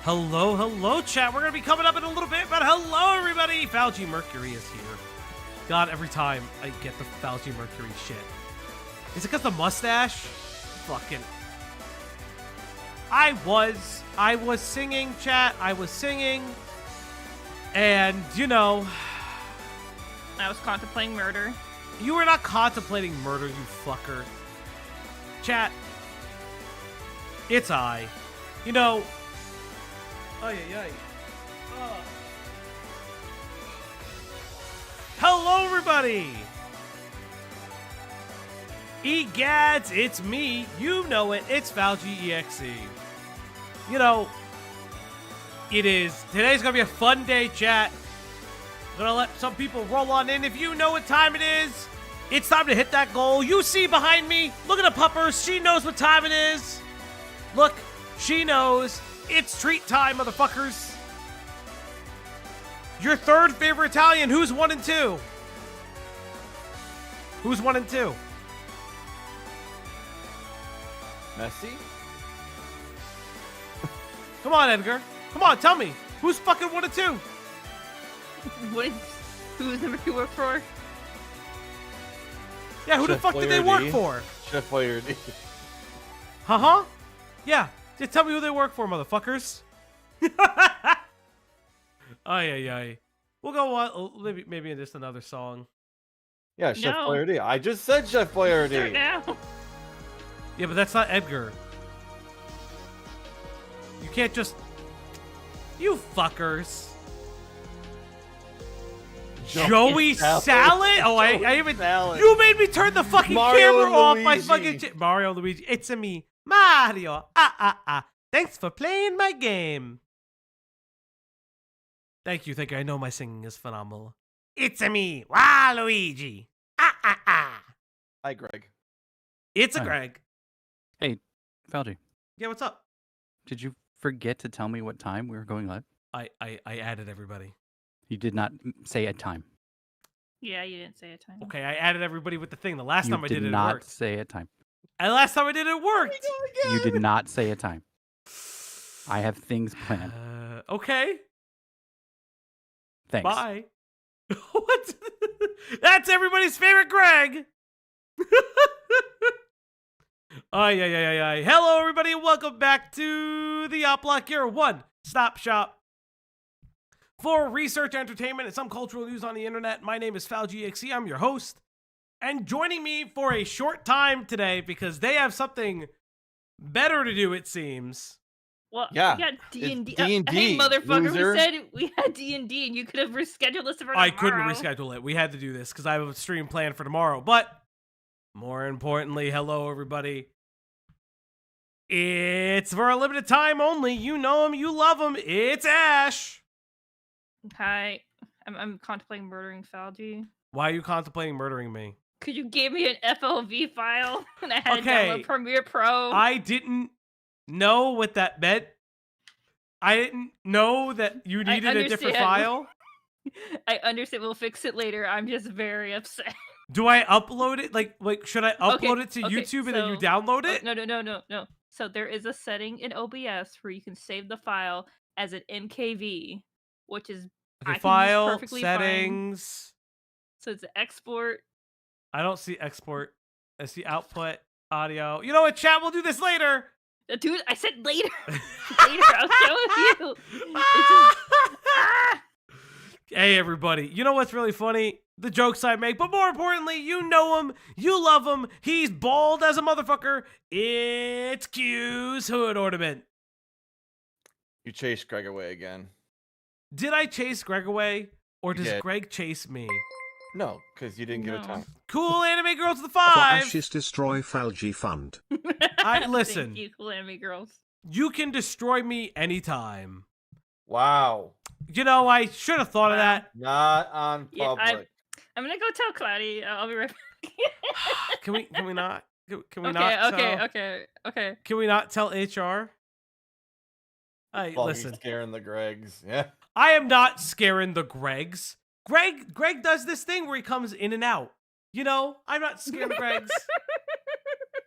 Hello, hello, chat. We're going to be coming up in a little bit, but hello, everybody. Fauci Mercury is here. God, every time I get the Fauci Mercury shit. Is it because the mustache? Fucking. I was singing, chat. I was singing. And, you know. I was contemplating murder. You were not contemplating murder, you fucker. Chat. It's I. You know. Ay, ay, ay. Hello, everybody! Egads, it's me. You know it. It's Fauci EXE. You know, it is. Today's gonna be a fun day, chat. I'm gonna let some people roll on in. If you know what time it is, it's time to hit that goal. You see behind me, look at the puppers. She knows what time it is. Look, she knows. It's treat time, motherfuckers. Your third favorite Italian. Who's 1 and 2? Who's 1 and 2? Messi? Come on, Edgar. Come on, tell me. Who's fucking 1 and 2? Who's number 2 work for? Yeah, who the fuck did they work for? Chef Boyardee. Uh-huh. Yeah. Just tell me who they work for, motherfuckers. Ay, ay, ay. We'll go on, maybe in just another song. Yeah, Chef No. Boyardee. I just said Chef Start Boyardee. now. Yeah, but that's not Edgar. You can't just... You fuckers. Joey Salad? Oh, I even... Salad. You made me turn the fucking Mario camera and off my Luigi. fucking... Mario Luigi. It's a me. Mario. Thanks for playing my game. Thank you. I know my singing is phenomenal. It's a me. Wow, Luigi. Hi, Greg. It's a Hi. Greg. Hey, Fauci, Yeah, what's up? did you forget to tell me what time we were going live? I added everybody. You did not say a time. Yeah, you didn't say a time. Okay, I added everybody with the thing. The last You time I did it, it not worked. say a time. And last time I did it, it worked. You did not say a time. I have things planned. Okay. Thanks. Bye. What? That's everybody's favorite Greg. Ay. Hello, everybody. Welcome back to the Op Block, your one-stop shop for research, entertainment, and some cultural news on the internet. My name is Fauci EXE. I'm your host. And joining me for a short time today, because they have something better to do, it seems. Well, Yeah, we got D&D. it's D&D, Hey, motherfucker, loser. we said we had D&D, and you could have rescheduled this for tomorrow. I couldn't reschedule it. We had to do this because I have a stream planned for tomorrow. But more importantly, hello, everybody. It's for a limited time only. You know him. You love him. It's Ash. Hi, I'm contemplating murdering Fauci. Why are you contemplating murdering me? Could you give me an FLV file? And I had to Okay. download Premiere Pro. I didn't know what that meant. I didn't know that you I needed a different understand. file. I understand. We'll fix it later. I'm just very upset. Do I upload it? Like, should I upload Okay, it to okay, YouTube and then you so- download it? No. So there is a setting in OBS where you can save the file as an MKV, which is I Okay, can use file, perfectly fine. settings. So it's export. I don't see export. I see output, audio. You know what, chat? We'll do this later. Dude, I said later. Later, I'll show you. It's just, ah! Hey, everybody. You know what's really funny? The jokes I make, but more importantly, you know him. You love him. He's bald as a motherfucker. It's Q's hood ornament. You chased Greg away again. Did I chase Greg away? Or does did. Greg chase me? No, because you didn't give it No. time. Cool anime girl to the For 5. Ashes Destroy Falgi Fund. listen. Thank you, cool anime girls. You can destroy me anytime. Wow. You know, I should have thought of Wow. that. Not on Yeah, public. I'm gonna go tell Cloudy. I'll be right back. Can we not? Can we not? Okay. Can we not tell HR? Hey, While listen. he's scaring the Gregs. Yeah. I am not scaring the Gregs. Greg does this thing where he comes in and out. You know, I'm not scaring the Gregs.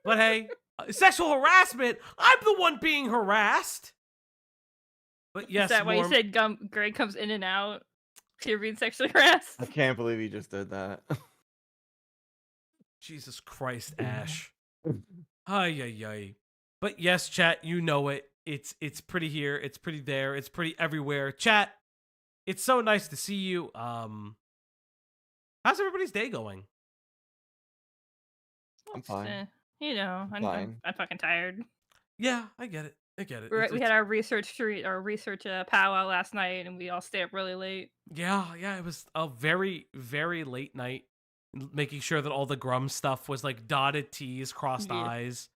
But hey, sexual harassment, I'm the one being harassed. But yes, Is that why you Morm, said Greg comes in and out? You're being sexually harassed. I can't believe he just did that. Jesus Christ, Ash. Ay, ay, ay. But yes, chat, you know it. It's pretty here. It's pretty there. It's pretty everywhere. Chat, it's so nice to see you. How's everybody's day going? I'm fine. I'm Fine. fucking tired. Yeah, I get it. I get it. We had our research powwow last night, and we all stayed up really late. Yeah, it was a very, very late night, making sure that all the Grummz stuff was like dotted T's, crossed Yeah. I's.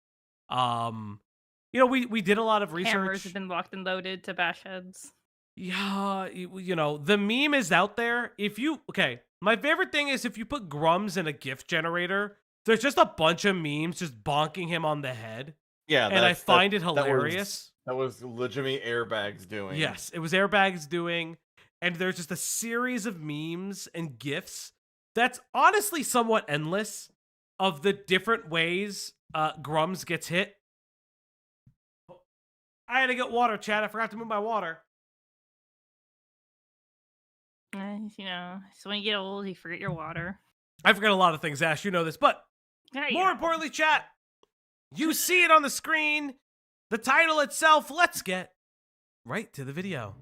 We did a lot of research. Hammers have been locked and loaded to bash heads. Yeah, the meme is out there. My favorite thing is if you put Grummz in a GIF generator, there's just a bunch of memes just bonking him on the head. Yeah, And I find it hilarious. That was legitimately airbags doing. Yes, it was airbags doing. And there's just a series of memes and GIFs that's honestly somewhat endless of the different ways Grummz gets hit. I had to get water, Chad. I forgot to move my water. So when you get old, you forget your water. I forget a lot of things, Ash. You know this. But Yeah, more importantly, chat, you see it on the screen. The title itself. Let's get right to the video.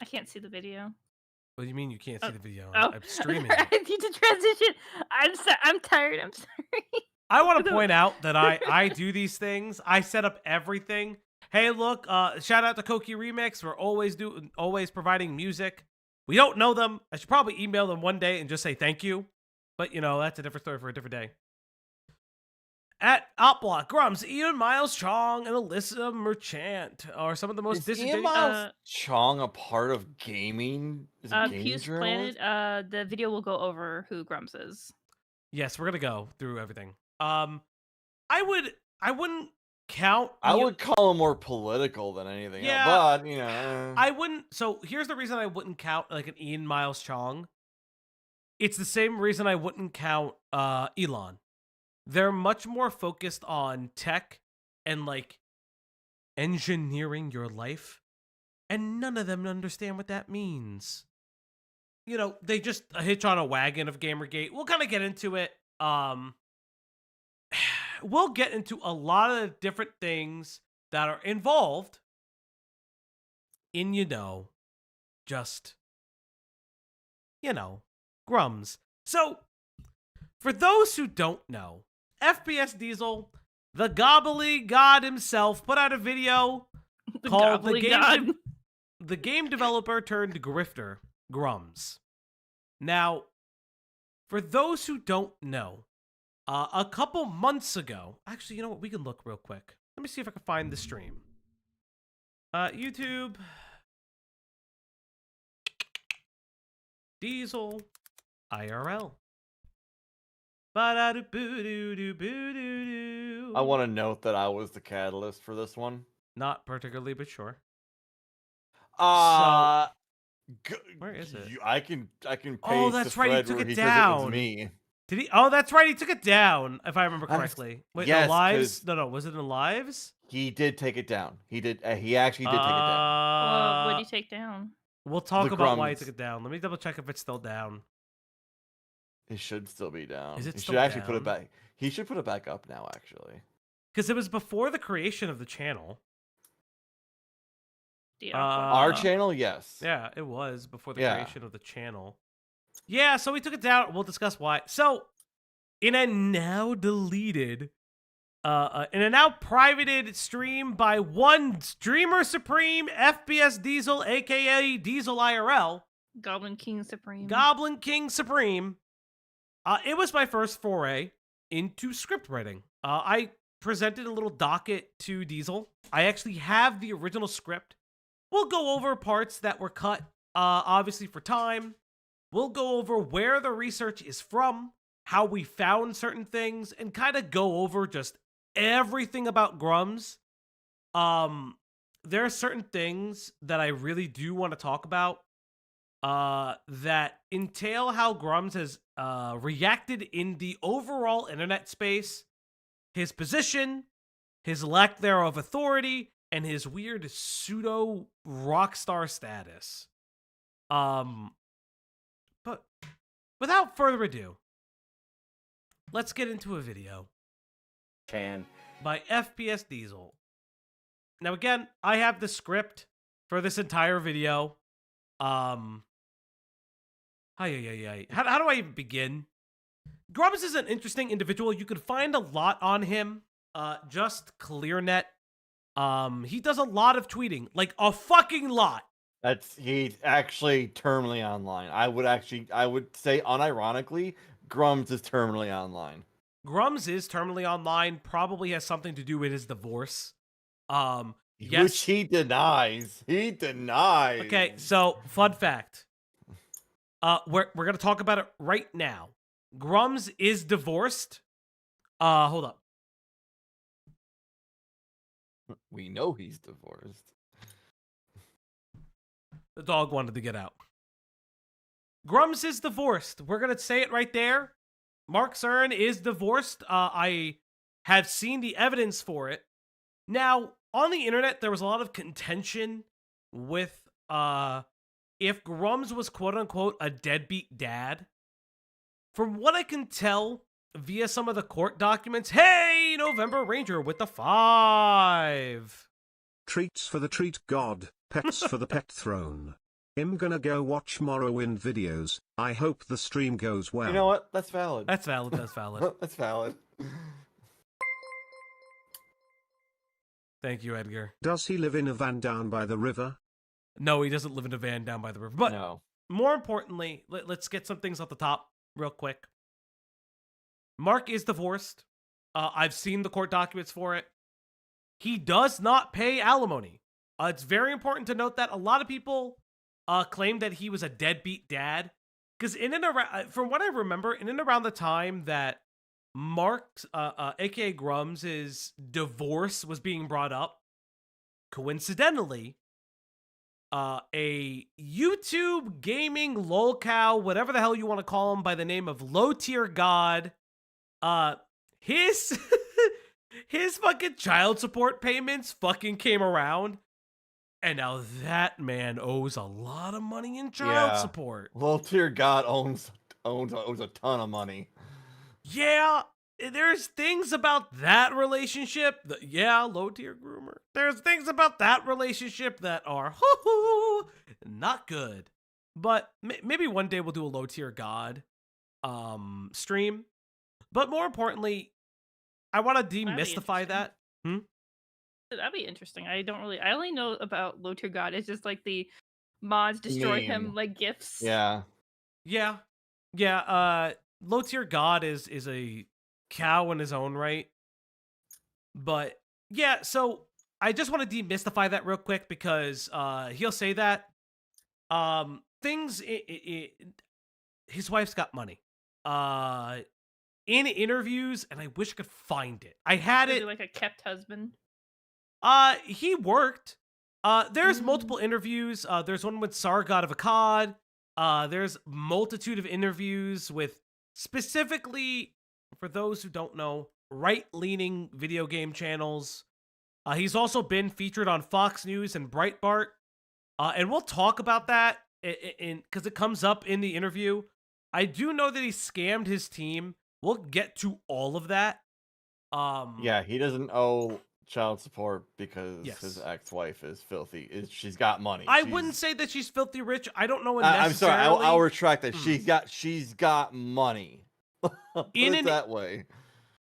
I can't see the video. What do you mean you can't see the video? Oh. I'm streaming. I need to transition. I'm tired. I'm sorry. I want to point out that I do these things. I set up everything. Hey, look, shout out to Koki Remix. We're always providing music. We don't know them. I should probably email them one day and just say thank you. But, that's a different story for a different day. At Opblock, Grummz, Ian Miles Chong, and Alyssa Merchant are some of the most Is Ian disadvantaged. Miles Chong a part of gaming? Is it gaming Pew's journalist? Planet. The video will go over who Grummz is. Yes, we're gonna go through everything. I wouldn't count. I would call him more political than anything. Yeah, else, but I wouldn't. So here's the reason I wouldn't count like an Ian Miles Chong. It's the same reason I wouldn't count Elon. They're much more focused on tech and like engineering your life, and none of them understand what that means. They just hitch on a wagon of Gamergate. We'll kind of get into it. We'll get into a lot of the different things that are involved in, Grummz. So, for those who don't know, FPS Diesel, the Gobbly God himself, put out a video called the game developer turned grifter, Grummz. Now, for those who don't know, a couple months ago, actually, you know what? We can look real quick. Let me see if I can find the stream. YouTube. Diesel. IRL. I want to note that I was the catalyst for this one. Not particularly, but sure. Where is it? I can paste Oh, that's the right. He thread took where it he says down. it was me. Did he? Oh, that's right. He took it down, if I remember correctly. Wait, yes, no, lives? 'cause- No, was it in lives? He did take it down. He did. He actually did take it down. Well, what did you take down? We'll talk The about why he Grummz. took it down. Let me double check if it's still down. It should still be down. Is it He still should actually put down? it back. He should put it back up now, actually. Because it was before the creation of the channel. Our channel, yes. Yeah, it was before the Yeah. creation of the channel. Yeah, so we took it down. We'll discuss why. So, in a now deleted, in a now privated stream by one streamer supreme, FPS Diesel, aka Diesel IRL, Goblin King Supreme. Goblin King Supreme. It was my first foray into script writing. I presented a little docket to Diesel. I actually have the original script. We'll go over parts that were cut, obviously for time. We'll go over where the research is from, how we found certain things, and kind of go over just everything about Grummz. There are certain things that I really do want to talk about that entail how Grummz has reacted in the overall internet space his position, his lack thereof authority, and his weird pseudo rock star status. But without further ado, let's get into a video by FPS Diesel. Now again, I have the script for this entire video. How do I even begin? Grummz is an interesting individual. You can find a lot on him. Just ClearNet. He does a lot of tweeting, like a fucking lot. He's actually terminally online. I would say unironically, Grummz is terminally online. Grummz is terminally online. Probably has something to do with his divorce. Yes. Which he denies. He denies. Okay, so fun fact. We're gonna talk about it right now. Grummz is divorced. Hold up. We know he's divorced. The dog wanted to get out. Grummz is divorced. We're gonna say it right there. Mark Kern is divorced. I have seen the evidence for it. Now, on the internet, there was a lot of contention with if Grummz was quote-unquote a deadbeat dad. From what I can tell via some of the court documents, hey, November Ranger with the 5. Treats for the treat god, pets for the pet throne. I'm gonna go watch Morrowind videos. I hope the stream goes well. You know what? That's valid. That's valid. That's valid. That's valid. Thank you, Edgar. Does he live in a van down by the river? No, he doesn't live in a van down by the river. But no. More importantly, let's get some things off the top real quick. Mark is divorced. I've seen the court documents for it. He does not pay alimony. It's very important to note that a lot of people claim that he was a deadbeat dad. Because in and around, from what I remember, in and around the time that Mark's, aka Grummz' divorce was being brought up, coincidentally, a YouTube gaming lolcow, whatever the hell you want to call him, by the name of Low Tier God, his his fucking child support payments fucking came around, and now that man owes a lot of money in child support. Low Tier God owns a ton of money. Yeah, there's things about that relationship. Low tier groomer. There's things about that relationship that are not good. But maybe one day we'll do a Low Tier God stream. But more importantly, I want to demystify that. That'd be interesting. I only know about Low Tier God. It's just like the mods destroy him like gifts. Yeah. Low Tier God is a cow in his own right. But yeah, so I just want to demystify that real quick because he'll say that his wife's got money. In interviews, and I wish I could find it. I had it like a kept husband. He worked. There's multiple interviews. There's one with Tsar God of Akkad. There's multitude of interviews with specifically, for those who don't know, right-leaning video game channels. He's also been featured on Fox News and Breitbart. And we'll talk about that because it comes up in the interview. I do know that he scammed his team. We'll get to all of that. Yeah, he doesn't owe child support because his ex-wife is filthy. She's got money. I wouldn't say that she's filthy rich. I don't know. I'm sorry. I'll retract that. She's got money. Put it that way.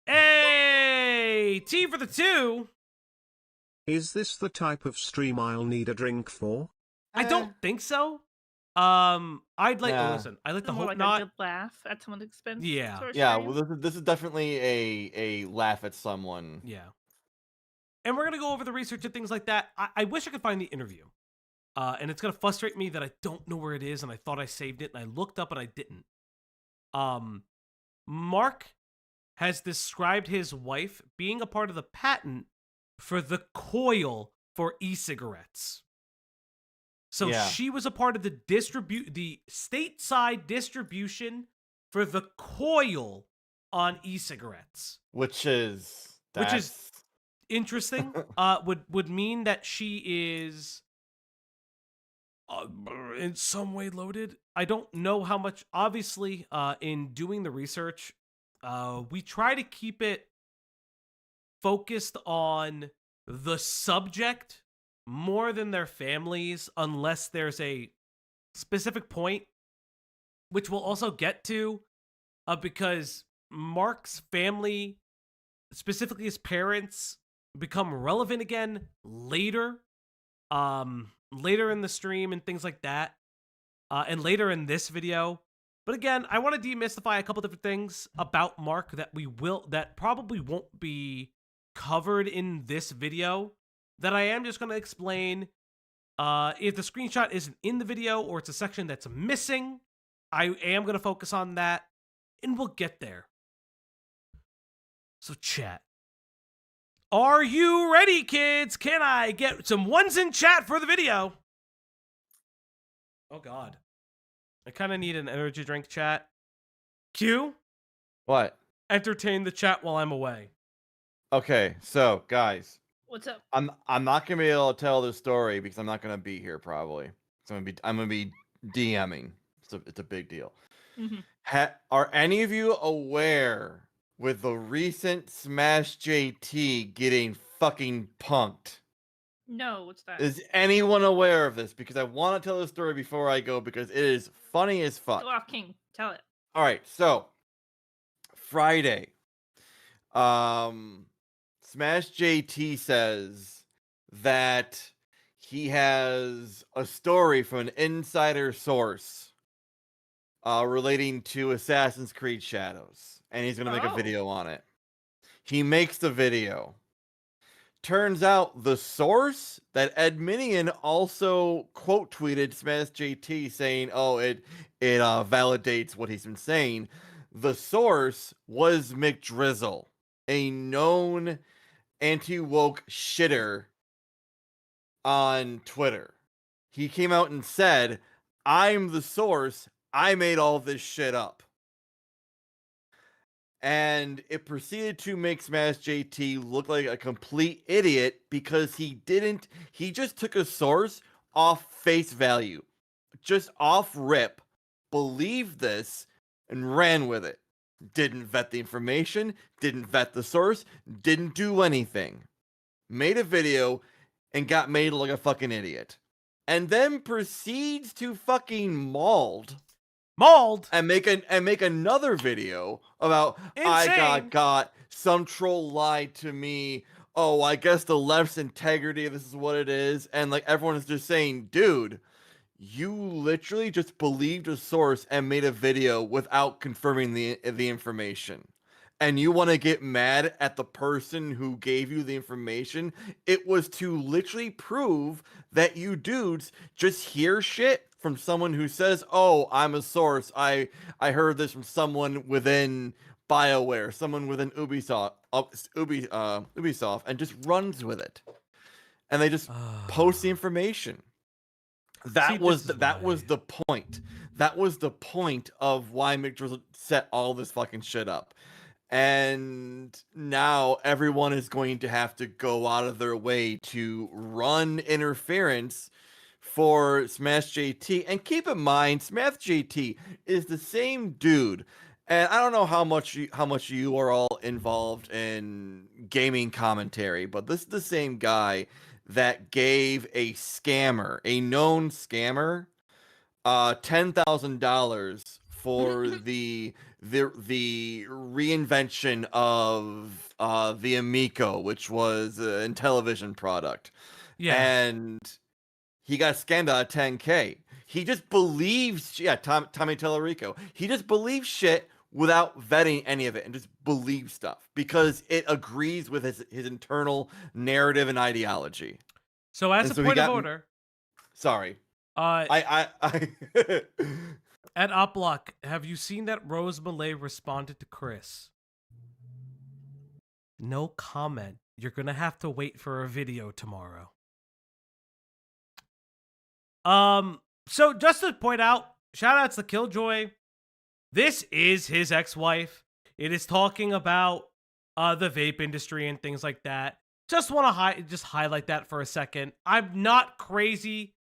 Hey, T for the 2. Is this the type of stream I'll need a drink for? I don't think so. I'd like listen. I like the hope like not. A good laugh at someone's expense. Yeah. Sort of Yeah. stream. Well, this is definitely a laugh at someone. Yeah. And we're gonna go over the research and things like that. I wish I could find the interview. And it's gonna frustrate me that I don't know where it is, and I thought I saved it, and I looked up and I didn't. Mark has described his wife being a part of the patent for the coil for e-cigarettes. So she was a part of the stateside distribution for the coil on e-cigarettes. Which is which is interesting. Would mean that she is in some way loaded. I don't know how much. Obviously, in doing the research, we try to keep it focused on the subject more than their families, unless there's a specific point, which we'll also get to, because Mark's family, specifically his parents, become relevant again later, later in the stream and things like that, and later in this video. But again, I want to demystify a couple different things about Mark that probably won't be covered in this video, that I am just going to explain. If the screenshot isn't in the video or it's a section that's missing, I am going to focus on that, and we'll get there. So chat. Are you ready, kids? Can I get some ones in chat for the video? Oh, God. I kind of need an energy drink, chat. Q? What? Entertain the chat while I'm away. Okay, so guys, What's up? I'm not gonna be able to tell this story because I'm not gonna be here probably. So I'm gonna be DMing. It's a big deal. Mm-hmm. Are any of you aware with the recent Smash JT getting fucking punked? No, what's that? Is anyone aware of this? Because I want to tell the story before I go because it is funny as fuck. Go off, King. Tell it. All right, so Friday, Smash JT says that he has a story from an insider source relating to Assassin's Creed Shadows, and he's gonna make a video on it. He makes the video. Turns out the source, that Adminion, also quote tweeted Smash JT saying, "Oh, it validates what he's been saying." The source was McDrizzle, a known anti-woke shitter on Twitter. He came out and said, "I'm the source. I made all this shit up." And it proceeded to make Smash JT look like a complete idiot because he just took a source off face value, just off rip, believed this, and ran with it. Didn't vet the information, didn't vet the source, didn't do anything. Made a video and got made like a fucking idiot. And then proceeds to fucking mauled and make another video about Insane. I got some troll lied to me. Oh, I guess the left's integrity, this is what it is. And like everyone is just saying, dude, you literally just believed a source and made a video without confirming the information. And you want to get mad at the person who gave you the information? It was to literally prove that you dudes just hear shit from someone who says, "Oh, I'm a source. I heard this from someone within BioWare, someone within Ubisoft, and just runs with it." And they just post the information. That was the point. That was the point of why McDrizzle set all this fucking shit up. And now everyone is going to have to go out of their way to run interference for Smash JT. And keep in mind, Smash JT is the same dude. And I don't know how much you are all involved in gaming commentary, but this is the same guy that gave a known scammer, $10,000 for the reinvention of the Amico, which was a Intellivision product. Yeah. And he got scammed out of $10K. He just believes, Tommy Tellerico. He just believes shit without vetting any of it and just believes stuff because it agrees with his internal narrative and ideology. So as a point of order, sorry, I at Uplock, have you seen that Rose Malay responded to Chris? No comment. You're gonna have to wait for a video tomorrow. So just to point out, shout outs to Killjoy. This is his ex-wife. It is talking about the vape industry and things like that. Just want to just highlight that for a second. I'm not crazy.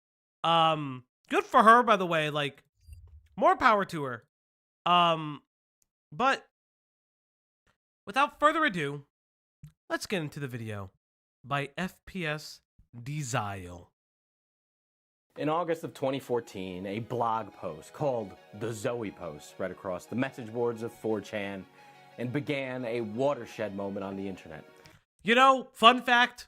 Good for her, by the way. Like, more power to her. But without further ado, let's get into the video by FPS Desile. In August of 2014, a blog post called The Zoe Post spread across the message boards of 4chan and began a watershed moment on the internet. You know, fun fact,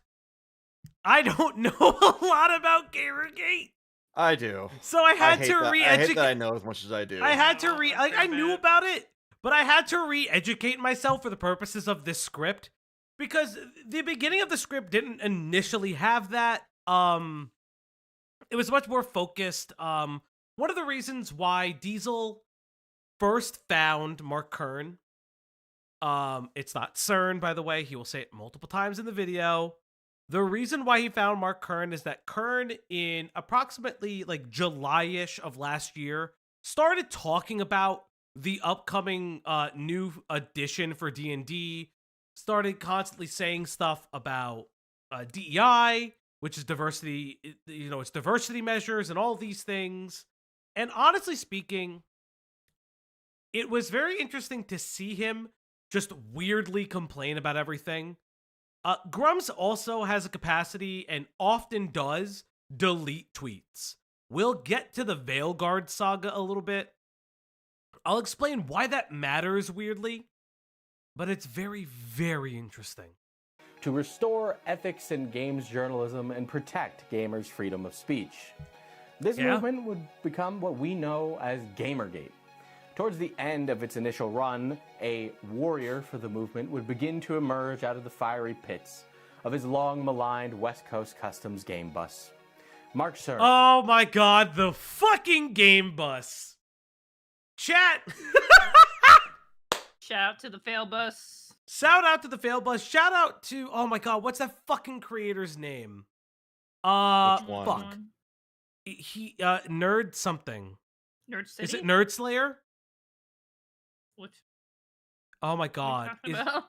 I don't know a lot about Gamergate. I do. So I had to I hate re-educate. that I know as much as I do. I had to I knew about it, but I had to re-educate myself for the purposes of this script, because the beginning of the script didn't initially have that. It was much more focused. One of the reasons why Diesel first found Mark Kern, it's not CERN, by the way. He will say it multiple times in the video. The reason why he found Mark Kern is that Kern, in approximately like July-ish of last year, started talking about the upcoming new edition for D&D, started constantly saying stuff about DEI, which is diversity, you know, it's diversity measures and all these things. And honestly speaking, it was very interesting to see him just weirdly complain about everything. Grummz also has a capacity, and often does, delete tweets. We'll get to the Veilguard saga a little bit. I'll explain why that matters weirdly, but it's very, very interesting. To restore ethics in games journalism and protect gamers' freedom of speech. This movement would become what we know as Gamergate. Towards the end of its initial run, a warrior for the movement would begin to emerge out of the fiery pits of his long-maligned West Coast Customs game bus. Mark Kern. Oh my god, the fucking game bus. Chat! Shout out to the fail bus. Shout out to the fail bus. Shout out to, oh my god, what's that fucking creator's name? Which one? Fuck. He, Nerd something. Nerd City? Is it Nerd Slayer? Which? Oh my What are god. you talking about?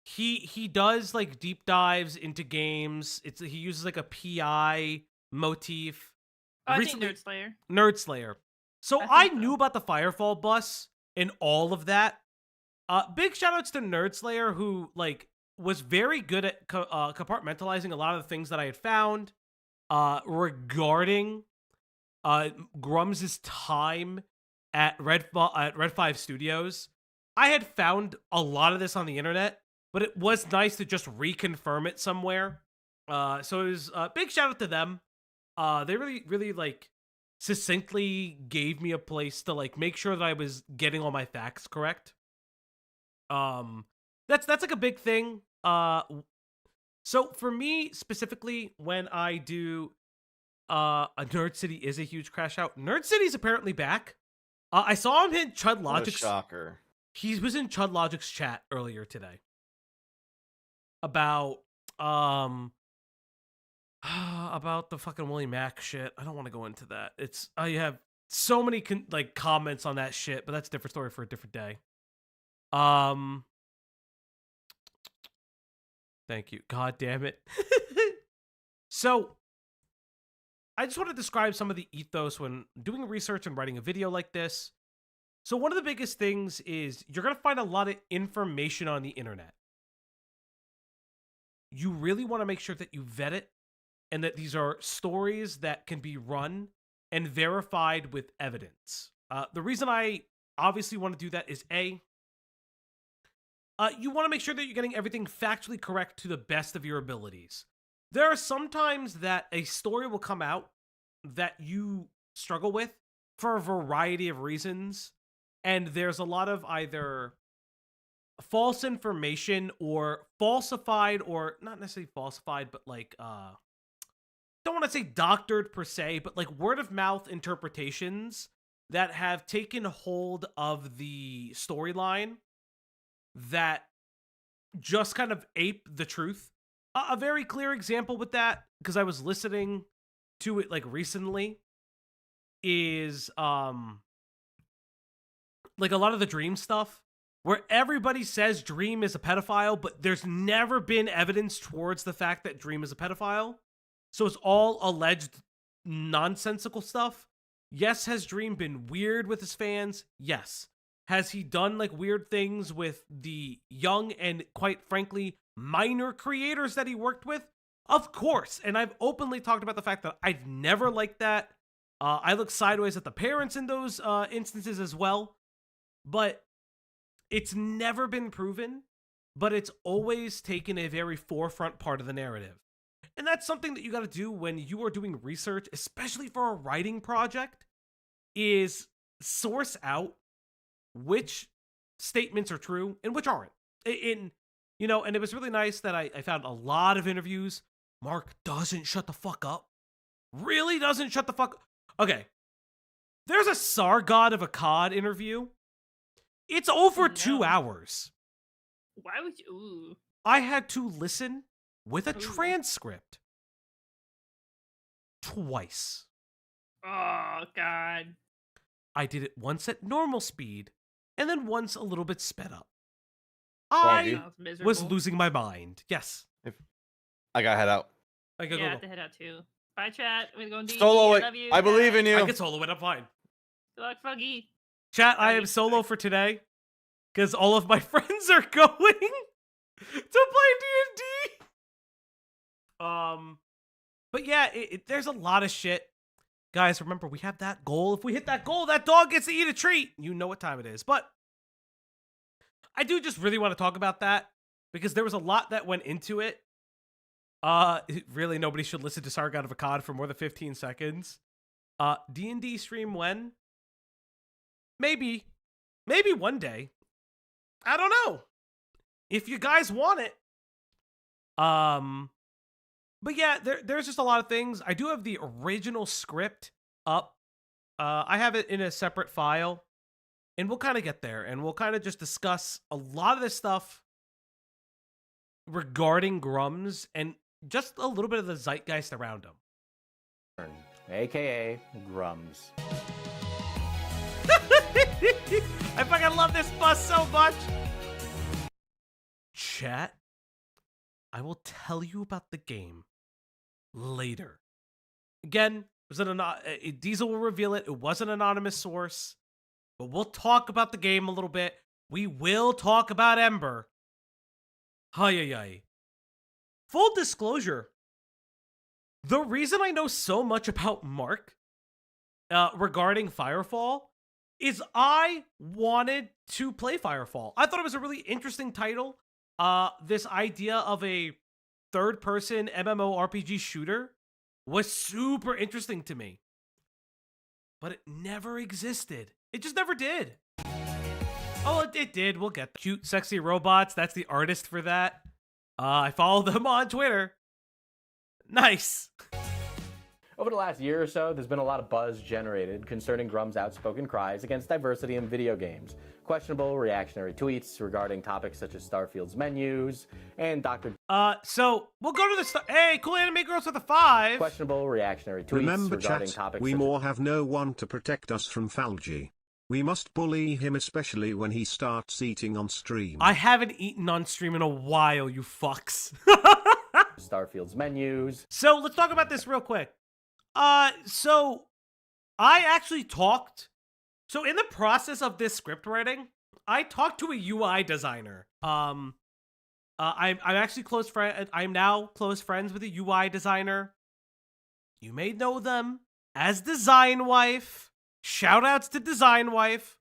He does like deep dives into games. He uses like a PI motif. Oh, I think Recently- Nerd Slayer. Nerd Slayer. So I I think so. knew about the Firefall bus and all of that. Big shout outs to Nerd Slayer, who like was very good at compartmentalizing a lot of the things that I had found regarding Grummz's time at Red 5 Studios. I had found a lot of this on the internet, but it was nice to just reconfirm it somewhere. So it was a big shout out to them. They really like succinctly gave me a place to like make sure that I was getting all my facts correct. That's like a big thing. So for me specifically, when I do a Nerd City is a huge crash out. Nerd City's apparently back. I saw him in Chud What a Logic's. shocker. He was in Chud Logic's chat earlier today about the fucking Willie Mack shit. I don't want to go into that. I have so many like comments on that shit, but that's a different story for a different day. Thank you. God damn it. So I just want to describe some of the ethos when doing research and writing a video like this. So one of the biggest things is you're going to find a lot of information on the internet. You really want to make sure that you vet it and that these are stories that can be run and verified with evidence. The reason I obviously want to do that is A, you want to make sure that you're getting everything factually correct to the best of your abilities. There are some times that a story will come out that you struggle with for a variety of reasons, and there's a lot of either false information or falsified, or not necessarily falsified, but like, don't want to say doctored per se, but like word of mouth interpretations that have taken hold of the storyline that just kind of ape the truth. A very clear example with that, because I was listening to it like recently, is like a lot of the dream stuff where everybody says Dream is a pedophile, but there's never been evidence towards the fact that Dream is a pedophile. So it's all alleged nonsensical stuff. Yes, has Dream been weird with his fans? Yes. Has he done like weird things with the young and quite frankly minor creators that he worked with? Of course. And I've openly talked about the fact that I've never liked that. I look sideways at the parents in those instances as well. But it's never been proven, but it's always taken a very forefront part of the narrative. And that's something that you got to do when you are doing research, especially for a writing project, is source out which statements are true and which aren't. And it was really nice that I found a lot of interviews. Mark doesn't shut the fuck up. Really doesn't shut the fuck up. Okay. There's a Sargod of a COD interview. It's over 2 hours. Why would you? Ooh. I had to listen with a transcript twice. Oh, God. I did it once at normal speed and then once a little bit sped up. I was losing my mind. Yes. I gotta head out. I have to head out too. Bye, chat. We're going to solo it. Love you. I believe in you. I can solo it. I'm fine. Good luck, Froggy. Chat, I am solo for today because all of my friends are going to play D&D. But yeah, there's a lot of shit. Guys, remember, we have that goal. If we hit that goal, that dog gets to eat a treat. You know what time it is. But I do just really want to talk about that because there was a lot that went into it. Really, nobody should listen to Sargon of Akkad for more than 15 seconds. D&D stream when? Maybe one day. I don't know. If you guys want it. But yeah, there's just a lot of things. I do have the original script up. I have it in a separate file. And we'll kind of get there. And we'll kind of just discuss a lot of this stuff regarding Grummz and just a little bit of the zeitgeist around him. AKA Grummz. I fucking love this bus so much. Chat, I will tell you about the game later. Again, Diesel will reveal it. It was an anonymous source. But we'll talk about the game a little bit. We will talk about Ember. Hi. Full disclosure, the reason I know so much about Mark regarding Firefall is I wanted to play Firefall. I thought it was a really interesting title. This idea of a third-person MMORPG shooter was super interesting to me. But it never existed. It just never did. Oh, it did. We'll get that. Cute, sexy robots. That's the artist for that. I follow them on Twitter. Nice. Over the last year or so, there's been a lot of buzz generated concerning Grummz's outspoken cries against diversity in video games, questionable reactionary tweets regarding topics such as Starfield's menus, and Dr. So we'll go to the hey, cool anime girls with a 5. Questionable reactionary tweets Remember, regarding chat, topics we such more have no one to protect us from Falgi. We must bully him, especially when he starts eating on stream. I haven't eaten on stream in a while, you fucks. Starfield's menus. So let's talk about this real quick. So I actually talked. So in the process of this script writing, I talked to a UI designer. I'm actually close friend. I'm now close friends with a UI designer. You may know them as Design Wife. Shout outs to Design Wife.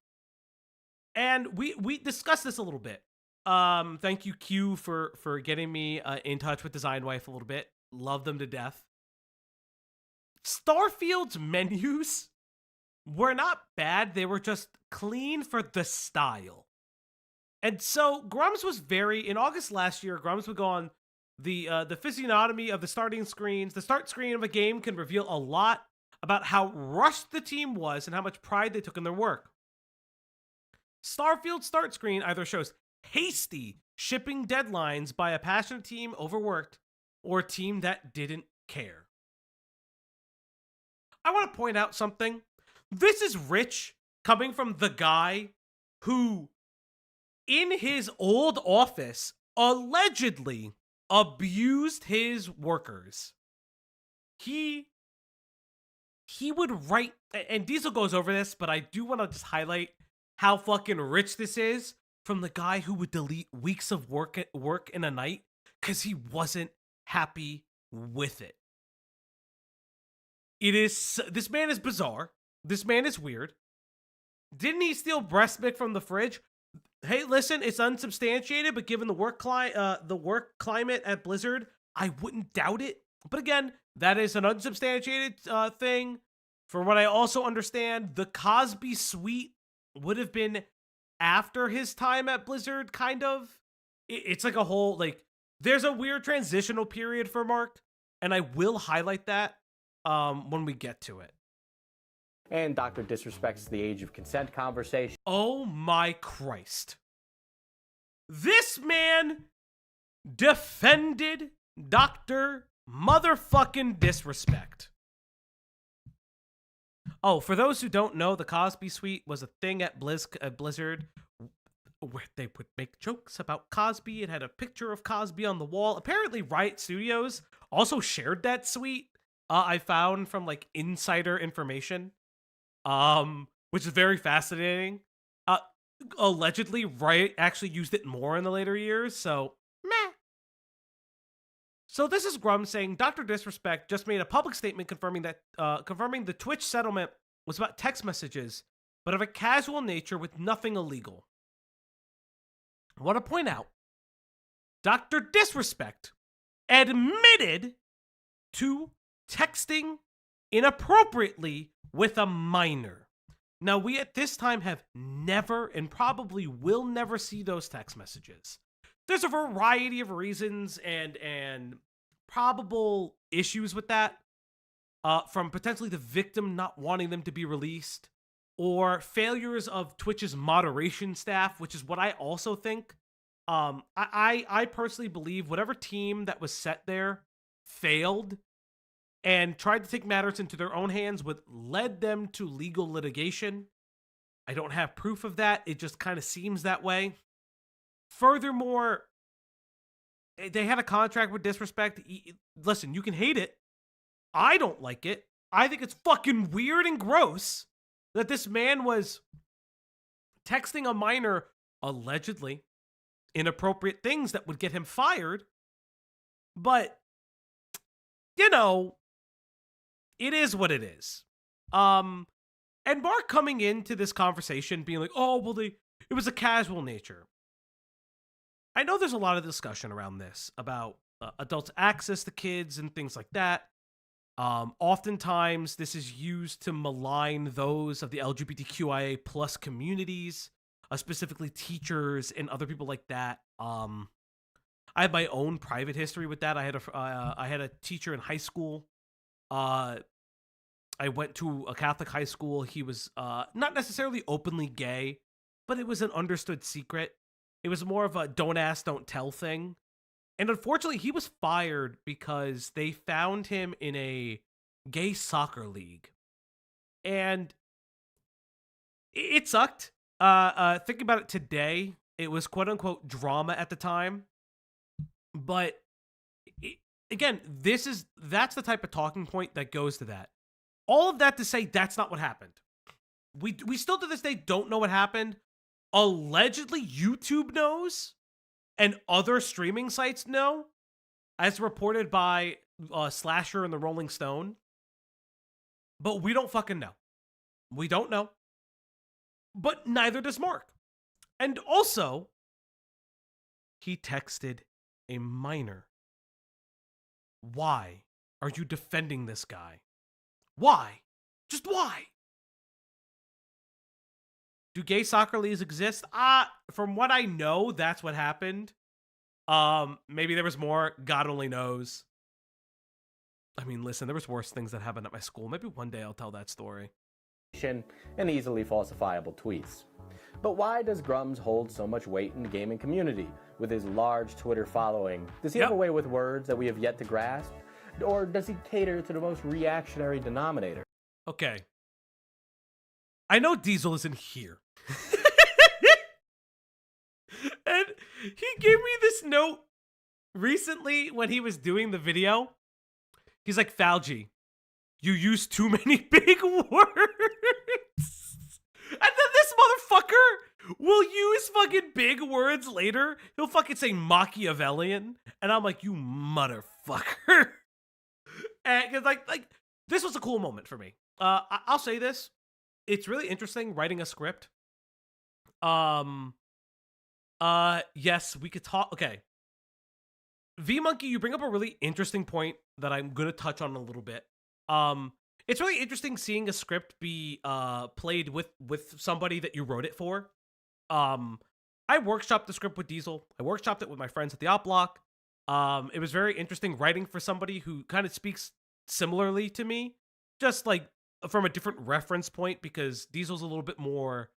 And we discussed this a little bit. Thank you, Q, for getting me in touch with Design Wife a little bit. Love them to death. Starfield's menus were not bad. They were just clean for the style. And so Grummz was in August last year, Grummz would go on the physiognomy of the starting screens. The start screen of a game can reveal a lot about how rushed the team was and how much pride they took in their work. Starfield's start screen either shows hasty shipping deadlines by a passionate team overworked or a team that didn't care. I want to point out something. This is rich coming from the guy who in his old office allegedly abused his workers. He would write, and Diesel goes over this, but I do want to just highlight how fucking rich this is from the guy who would delete weeks of work in a night because he wasn't happy with it. This man is bizarre. This man is weird. Didn't he steal breast milk from the fridge? Hey, listen, it's unsubstantiated, but given the work climate at Blizzard, I wouldn't doubt it. But again, that is an unsubstantiated thing. From what I also understand, the Cosby suite would have been after his time at Blizzard, kind of. It's like a whole, like, there's a weird transitional period for Mark, and I will highlight that when we get to it. And Dr. disrespects the age of consent conversation. Oh my Christ. This man defended Dr. motherfucking disrespect. Oh, for those who don't know, the Cosby Suite was a thing at Blizzard where they would make jokes about Cosby. It had a picture of Cosby on the wall. Apparently, Riot Studios also shared that suite. I found from like insider information, which is very fascinating. Allegedly, Riot actually used it more in the later years, so meh. So this is Grummz saying Dr. Disrespect just made a public statement confirming the Twitch settlement was about text messages, but of a casual nature with nothing illegal. I want to point out, Dr. Disrespect admitted to texting inappropriately with a minor. Now, we at this time have never and probably will never see those text messages. There's a variety of reasons and probable issues with that, from potentially the victim not wanting them to be released, or failures of Twitch's moderation staff, which is what I also think. I personally believe whatever team that was set there failed and tried to take matters into their own hands, what led them to legal litigation. I don't have proof of that. It just kind of seems that way. Furthermore, they had a contract with Disrespect. Listen, you can hate it. I don't like it. I think it's fucking weird and gross that this man was texting a minor, allegedly, inappropriate things that would get him fired. But, you know, it is what it is. And Mark coming into this conversation being like, oh, well, it was a casual nature. I know there's a lot of discussion around this about adults' access to kids and things like that. Oftentimes, this is used to malign those of the LGBTQIA plus communities, specifically teachers and other people like that. I have my own private history with that. I had a teacher in high school. I went to a Catholic high school. He was not necessarily openly gay, but it was an understood secret. It was more of a don't ask, don't tell thing. And unfortunately, he was fired because they found him in a gay soccer league. And it sucked. Thinking about it today, it was quote unquote drama at the time. But again, that's the type of talking point that goes to that. All of that to say that's not what happened. We still to this day don't know what happened. Allegedly, YouTube knows, and other streaming sites know, as reported by Slasher and the Rolling Stone. But we don't fucking know. We don't know. But neither does Mark. And also, he texted a minor. Why are you defending this guy? Why? Just why? Do gay soccer leagues exist? From what I know, that's what happened. Maybe there was more. God only knows. I mean, listen, there was worse things that happened at my school. Maybe one day I'll tell that story. And easily falsifiable tweets. But why does Grummz hold so much weight in the gaming community? With his large Twitter following, does he have a way with words that we have yet to grasp? Or does he cater to the most reactionary denominator? Okay. I know Diesel isn't here. He gave me this note recently when he was doing the video. He's like, Falgi, you use too many big words. And then this motherfucker will use fucking big words later. He'll fucking say Machiavellian. And I'm like, you motherfucker. And cause like this was a cool moment for me. I'll say this. It's really interesting writing a script. Yes, we could talk. Okay. V-Monkey, you bring up a really interesting point that I'm going to touch on a little bit. It's really interesting seeing a script be played with somebody that you wrote it for. I workshopped the script with Diesel. I workshopped it with my friends at the Op Block. It was very interesting writing for somebody who kind of speaks similarly to me, just like from a different reference point, because Diesel's a little bit more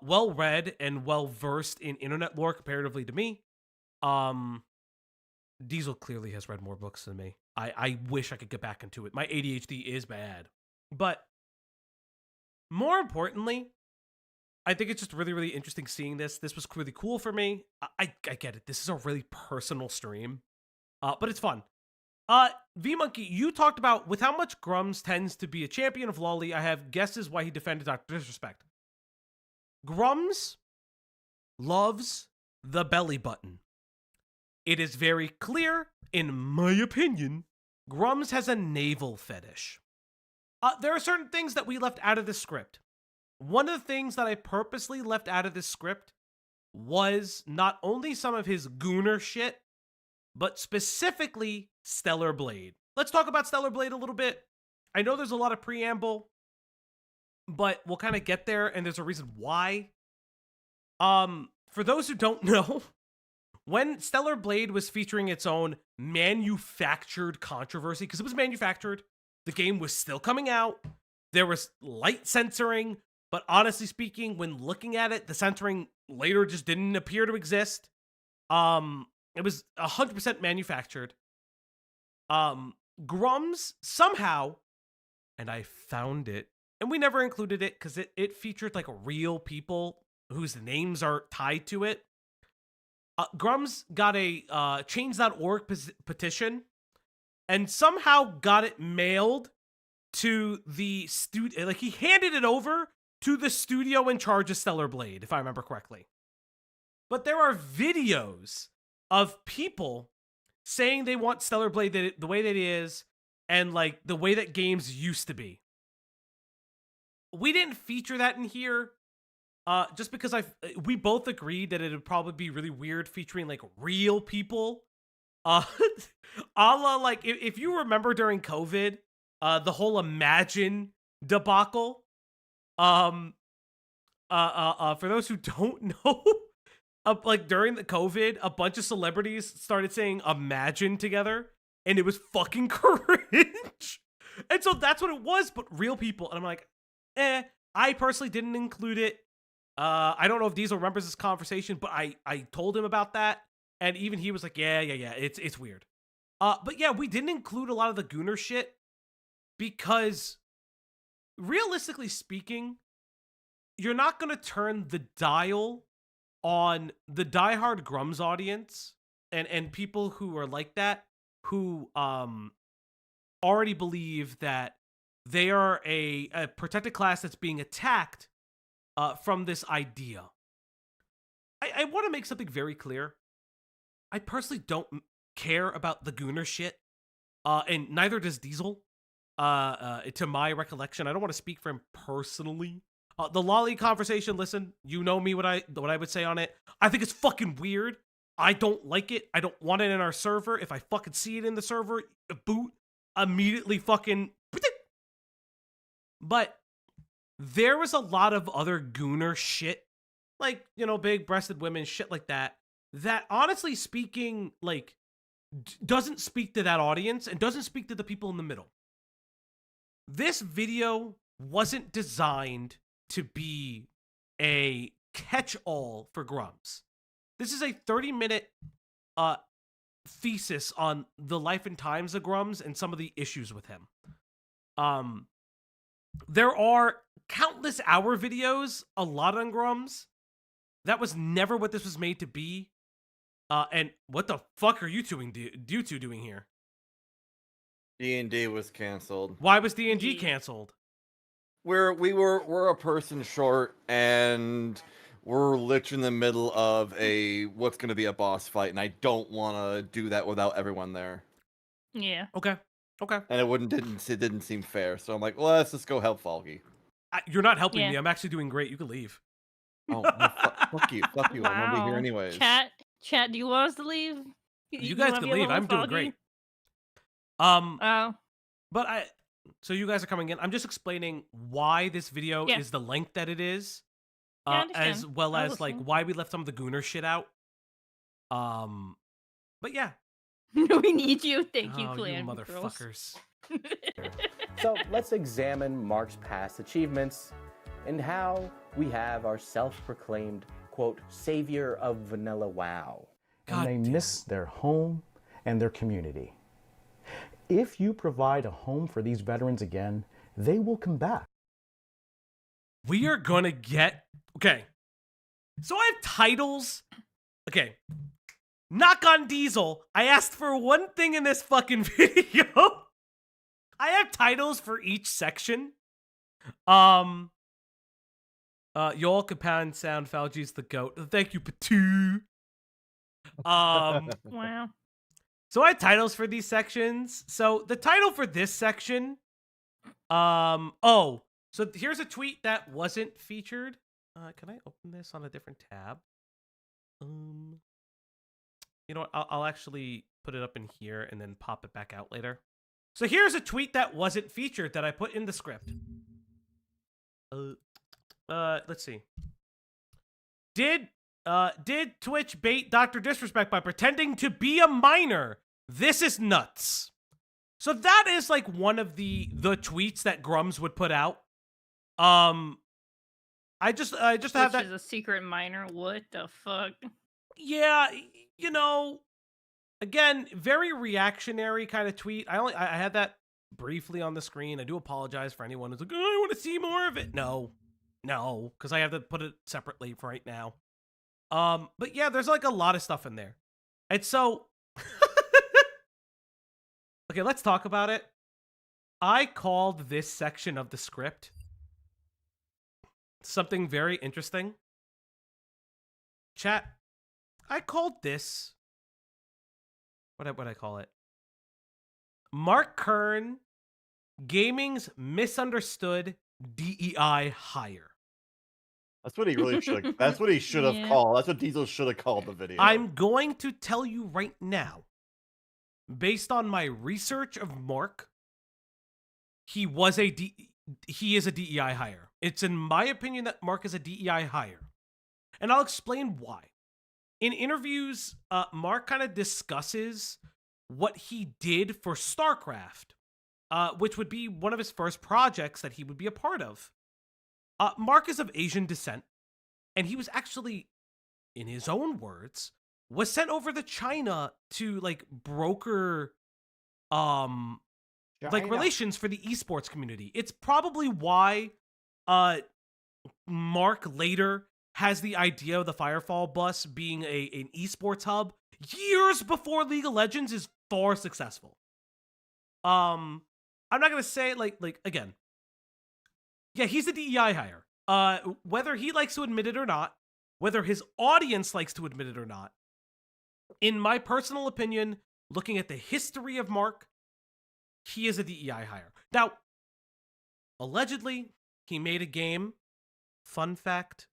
well-read and well-versed in internet lore comparatively to me. Diesel clearly has read more books than me. I wish I could get back into it. My ADHD is bad. But more importantly, I think it's just really, really interesting seeing this. This was really cool for me. I get it. This is a really personal stream. But it's fun. V-Monkey, you talked about with how much Grummz tends to be a champion of Lolly, I have guesses why he defended Dr. Disrespect. Grummz loves the belly button. It is very clear, in my opinion, Grummz has a navel fetish. There are certain things that we left out of this script. One of the things that I purposely left out of this script was not only some of his gooner shit, but specifically Stellar Blade. Let's talk about Stellar Blade a little bit. I know there's a lot of preamble, but we'll kind of get there, and there's a reason why. For those who don't know, when Stellar Blade was featuring its own manufactured controversy, because it was manufactured, the game was still coming out, there was light censoring, but honestly speaking, when looking at it, the censoring later just didn't appear to exist. It was 100% manufactured. Grummz somehow, and I found it, and we never included it because it featured like real people whose names are tied to it. Grummz got a change.org petition and somehow got it mailed to the studio. Like, he handed it over to the studio in charge of Stellar Blade, if I remember correctly. But there are videos of people saying they want Stellar Blade the way that it is and like the way that games used to be. We didn't feature that in here just because we both agreed that it would probably be really weird featuring like real people. A la, like, if you remember during COVID, the whole Imagine debacle. For those who don't know, like during the COVID, a bunch of celebrities started saying Imagine together, and it was fucking cringe. And so that's what it was, but real people. And I'm like, I personally didn't include it. I don't know if Diesel remembers this conversation, but I told him about that, and even he was like, yeah, it's weird. But yeah, we didn't include a lot of the Gooner shit because, realistically speaking, you're not going to turn the dial on the diehard Grummz audience and people who are like that, who already believe that they are a protected class that's being attacked from this idea. I want to make something very clear. I personally don't care about the Gooner shit, and neither does Diesel. To my recollection, I don't want to speak for him personally. The Lolly conversation, listen, you know me, what I would say on it. I think it's fucking weird. I don't like it. I don't want it in our server. If I fucking see it in the server, boot, immediately fucking... But there was a lot of other Gooner shit, like, you know, big-breasted women, shit like that, that honestly speaking, like, doesn't speak to that audience and doesn't speak to the people in the middle. This video wasn't designed to be a catch-all for Grummz. This is a 30-minute thesis on the life and times of Grummz and some of the issues with him. There are countless hour videos, a lot on Grummz. That was never what this was made to be. And what the fuck are you two doing here? D&D was canceled. Why was D&G canceled? We're a person short, and we're literally in the middle of what's going to be a boss fight, and I don't want to do that without everyone there. Yeah. Okay. And it didn't seem fair, so I'm like, well, let's just go help Falky. You're not helping me. I'm actually doing great. You can leave. Oh, fuck you. Wow. I'm gonna be here anyways. Chat, do you want us to leave? You guys can leave. I'm doing great. But so you guys are coming in. I'm just explaining why this video is the length that it is, as well as like why we left some of the Gooner shit out. But yeah. We need you. Thank you, clan. You motherfuckers. So let's examine Mark's past achievements and how we have our self-proclaimed, quote, savior of vanilla WoW. And they miss their home and their community. If you provide a home for these veterans again, they will come back. We are gonna get... Okay. So I have titles. Okay. Knock on Diesel. I asked for one thing in this fucking video. I have titles for each section. Y'all Capan sound Falgi's the goat. Thank you, Patu. Wow. So I have titles for these sections. So the title for this section, so here's a tweet that wasn't featured. Can I open this on a different tab? You know what? I'll actually put it up in here and then pop it back out later. So here's a tweet that wasn't featured that I put in the script. Let's see. Did Twitch bait Dr. Disrespect by pretending to be a minor? This is nuts. So that is like one of the tweets that Grummz would put out. I just have that. Which is a secret minor. What the fuck? Yeah, you know, again, very reactionary kind of tweet. I had that briefly on the screen. I do apologize for anyone who's like, oh, I want to see more of it. No, because I have to put it separately for right now. But yeah, there's like a lot of stuff in there. And so, okay, let's talk about it. I called this section of the script something very interesting. Chat, I called this, what'd I call it? Mark Kern, gaming's misunderstood DEI hire. That's what he really should. That's what he should have called. That's what Diesel should have called the video. I'm going to tell you right now, based on my research of Mark, he is a DEI hire. It's in my opinion that Mark is a DEI hire, and I'll explain why. In interviews, Mark kind of discusses what he did for StarCraft, which would be one of his first projects that he would be a part of. Mark is of Asian descent, and he was actually, in his own words, was sent over to China to like broker like relations for the esports community. It's probably why Mark later has the idea of the Firefall bus being an esports hub years before League of Legends is far successful. I'm not gonna say like again. Yeah, he's a DEI hire. Whether he likes to admit it or not, whether his audience likes to admit it or not, in my personal opinion, looking at the history of Mark, he is a DEI hire. Now, allegedly, he made a game. Fun fact,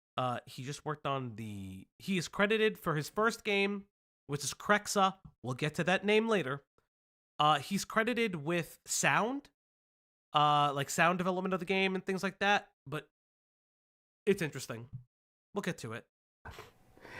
he just worked on he is credited for his first game, which is Krexa. We'll get to that name later. He's credited with sound, like sound development of the game and things like that, but it's interesting. We'll get to it.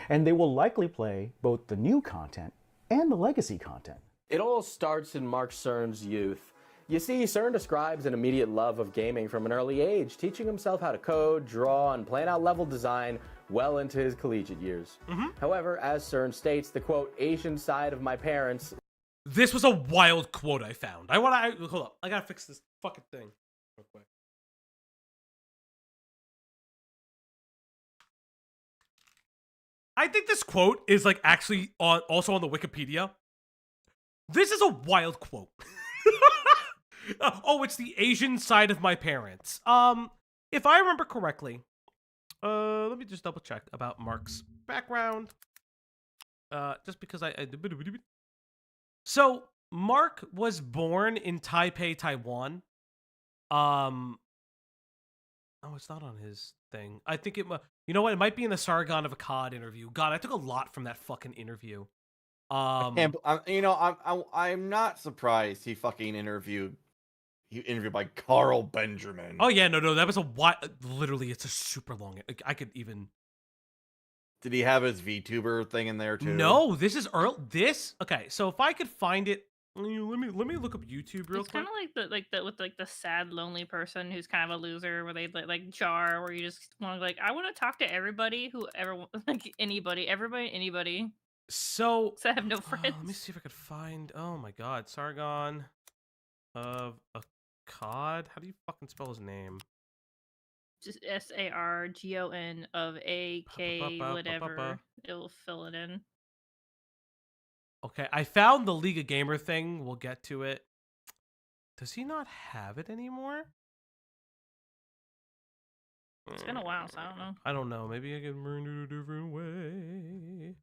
And they will likely play both the new content and the legacy content. It all starts in Mark Cern's youth. You see, Cern describes an immediate love of gaming from an early age, teaching himself how to code, draw, and plan out level design well into his collegiate years. However, as Cern states, the quote, Asian side of my parents... This was a wild quote I found. Hold up. I gotta fix this fucking thing real quick. I think this quote is like actually also on the Wikipedia. This is a wild quote. Oh, it's the Asian side of my parents. If I remember correctly, let me just double check about Mark's background. Just because So Mark was born in Taipei, Taiwan. Oh, it's not on his thing. I think it. You know what? It might be in the Sargon of Akkad interview. God, I took a lot from that fucking interview. I'm not surprised he fucking interviewed by Carl Benjamin. Oh yeah, no, that was a literally, it's a super long. I could even. Did he have his VTuber thing in there too? No, this is early. Okay. So if I could find it, let me look up YouTube real It's quick. kind of like the sad, lonely person who's kind of a loser, where they like Jar, where you just want to I want to talk to everybody, whoever, like anybody, everybody, anybody. So I have no friends. let me see if I could find. Oh my God, Sargon of Akkad. How do you fucking spell his name? Just Sargon of AK whatever. It'll fill it in. Okay, I found the League of Gamer thing. We'll get to it. Does he not have it anymore? It's been a while, so I don't know. I don't know. Maybe I can learn it a different way.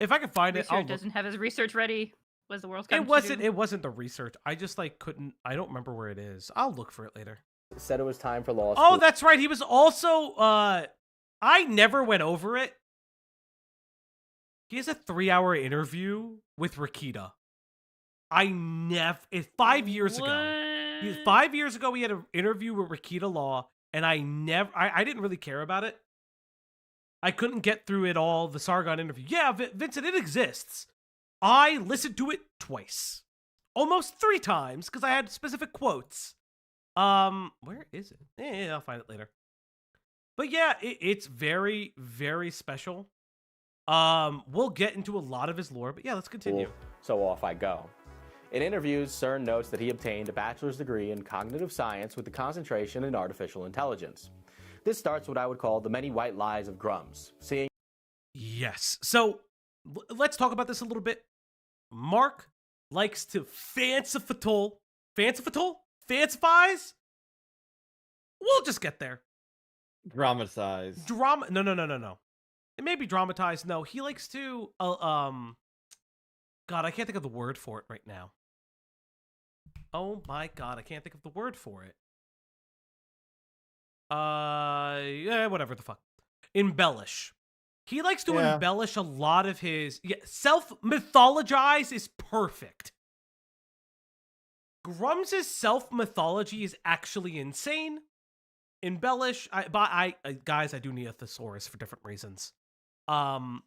If I can find it, Research doesn't have his research ready. Was the world's It wasn't the research. I just couldn't. I don't remember where it is. I'll look for it later. Said it was time for law school. Oh, that's right. He was also. I never went over it. He has a 3-hour interview with Rikita. It's 5 years ago. 5 years ago, he had an interview with Rikita Law, and I didn't really care about it. I couldn't get through it all, the Sargon interview. Yeah, Vincent, it exists. I listened to it twice. Almost 3 times, because I had specific quotes. Where is it? I'll find it later. But yeah, it's very, very special. We'll get into a lot of his lore, but yeah, let's continue. So off I go. In interviews, CERN notes that he obtained a bachelor's degree in cognitive science with a concentration in artificial intelligence. This starts what I would call the many white lies of Grummz. Yes. So let's talk about this a little bit. Mark likes to fancifies? We'll just get there. Dramatize. No. It may be dramatized. No, he likes to, God, I can't think of the word for it right now. Oh my God, I can't think of the word for it. Yeah, whatever the fuck. Embellish. He likes to embellish a lot of his, self-mythologize is perfect. Grummz' self-mythology is actually insane. Embellish, guys, I do need a thesaurus for different reasons. I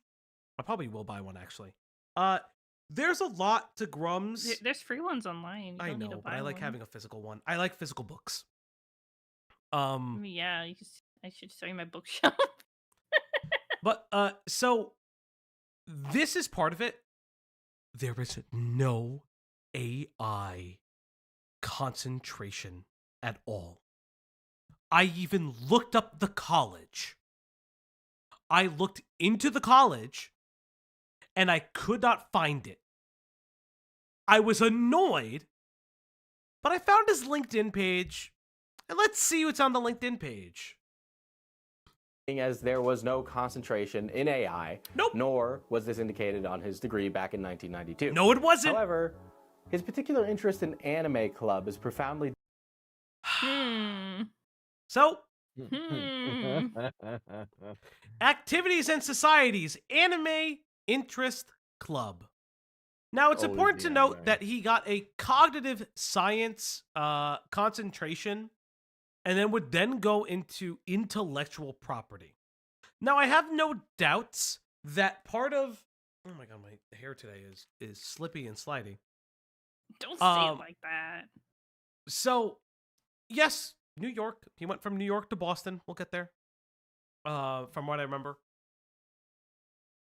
probably will buy one actually. There's a lot to Grummz. There's free ones online. I know, but I like having a physical one. I like physical books. Yeah, I should show you my bookshelf. But so this is part of it. There is no AI concentration at all. I even looked up the college. I looked into the college and I could not find it. I was annoyed, but I found his LinkedIn page, and let's see what's on the LinkedIn page. As there was no concentration in AI, nope. Nor was this indicated on his degree back in 1992. No, it wasn't. However, his particular interest in Anime Club is profoundly... So, activities and societies, Anime Interest Club. Now, it's important to note that he got a cognitive science concentration and then would then go into intellectual property. Now, I have no doubts that part of... Oh my God, my hair today is slippy and slidey. Don't say it like that. So, yes, New York. He went from New York to Boston. We'll get there. From what I remember.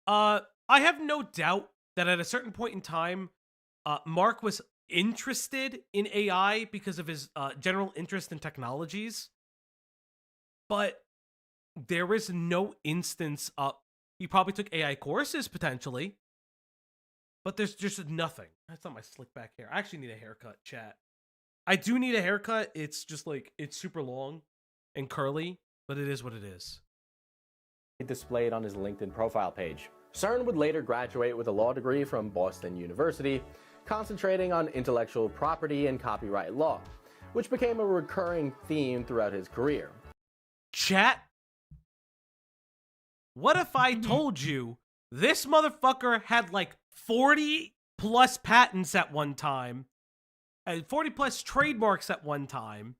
I have no doubt that at a certain point in time, Mark was interested in AI because of his general interest in technologies. But there is no instance He probably took AI courses, potentially. But there's just nothing. That's not my slick back hair. I actually need a haircut, chat. I do need a haircut. It's just like, it's super long and curly, but it is what it is. Displayed on his LinkedIn profile page. Kern would later graduate with a law degree from Boston University, concentrating on intellectual property and copyright law, which became a recurring theme throughout his career. Chat, what if I told you this motherfucker had like 40 plus patents at one time, and 40 plus trademarks at one time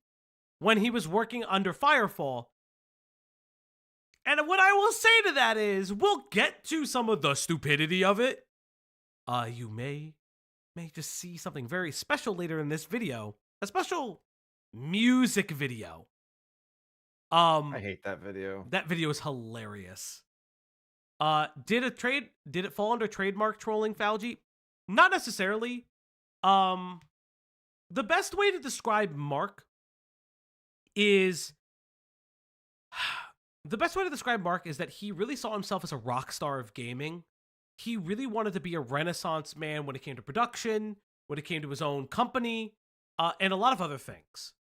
when he was working under Firefall? And what I will say to that is, we'll get to some of the stupidity of it. You may just see something very special later in this video. A special music video. I hate that video. That video is hilarious. Did it fall under trademark trolling, Falgi? Not necessarily. The best way to describe Mark is that he really saw himself as a rock star of gaming. He really wanted to be a renaissance man when it came to production, when it came to his own company, and a lot of other things.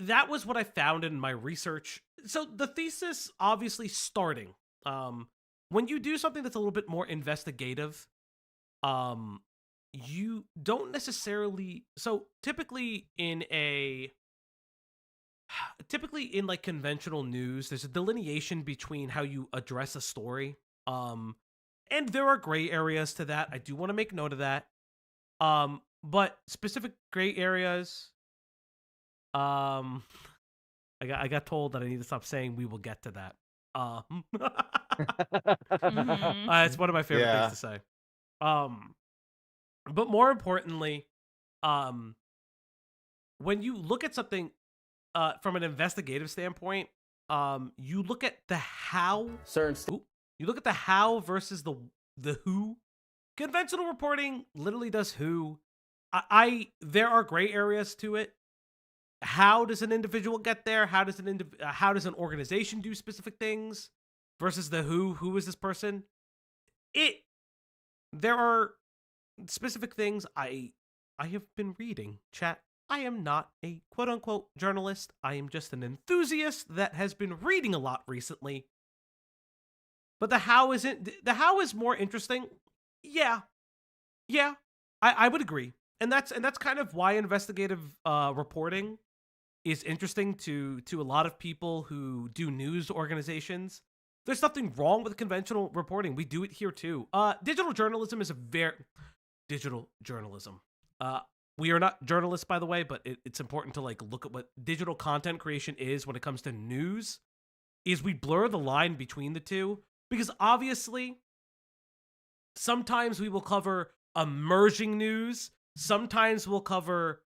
That was what I found in my research. So the thesis, obviously starting, when you do something that's a little bit more investigative, you don't necessarily, so typically in like conventional news, there's a delineation between how you address a story. And there are gray areas to that. I do want to make note of that. But specific gray areas, I got told that I need to stop saying we will get to that. It's one of my favorite things to say. But more importantly, when you look at something from an investigative standpoint, you look at the how. You look at the how versus the who. Conventional reporting literally does who. There are gray areas to it. How does an individual get there? How does an organization do specific things? Versus the who. Who is this person? There are specific things I have been reading, chat. I am not a quote-unquote journalist. I am just an enthusiast that has been reading a lot recently. But the how is more interesting. Yeah. I would agree. And that's kind of why investigative reporting is interesting to a lot of people who do news organizations. There's nothing wrong with conventional reporting. We do it here too. Digital journalism is digital journalism. We are not journalists, by the way, but it's important to like look at what digital content creation is when it comes to news. Is we blur the line between the two, because obviously sometimes we will cover emerging news, sometimes we'll cover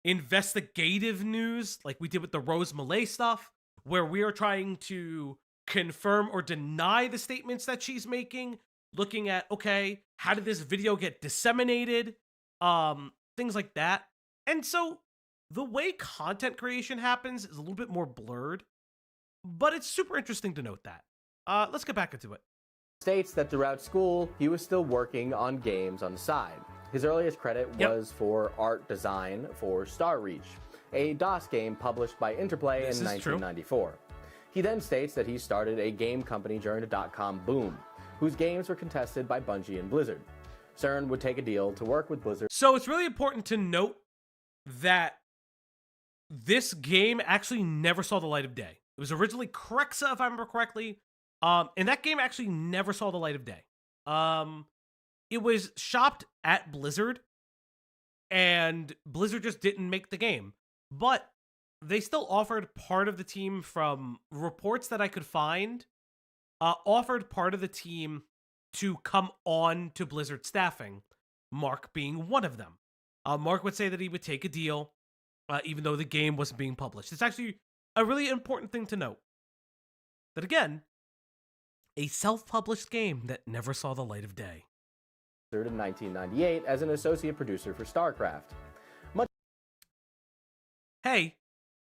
investigative news, like we did with the Rose Malay stuff, where we are trying to confirm or deny the statements that she's making, looking at, okay, how did this video get disseminated? Things like that. And so the way content creation happens is a little bit more blurred, but it's super interesting to note that. Let's get back into it. States that throughout school, he was still working on games on the side. His earliest credit was for art design for Star Reach, a DOS game published by Interplay in 1994. He then states that he started a game company during the dot-com boom, whose games were contested by Bungie and Blizzard. Kern would take a deal to work with Blizzard. So it's really important to note that this game actually never saw the light of day. It was originally Crexa, if I remember correctly, and that game actually never saw the light of day. It was shopped at Blizzard, and Blizzard just didn't make the game. But they still offered part of the team, from reports that I could find, offered part of the team to come on to Blizzard staffing, Mark being one of them. Mark would say that he would take a deal, even though the game wasn't being published. It's actually a really important thing to note. That again, a self-published game that never saw the light of day. In 1998 as an associate producer for StarCraft. Hey,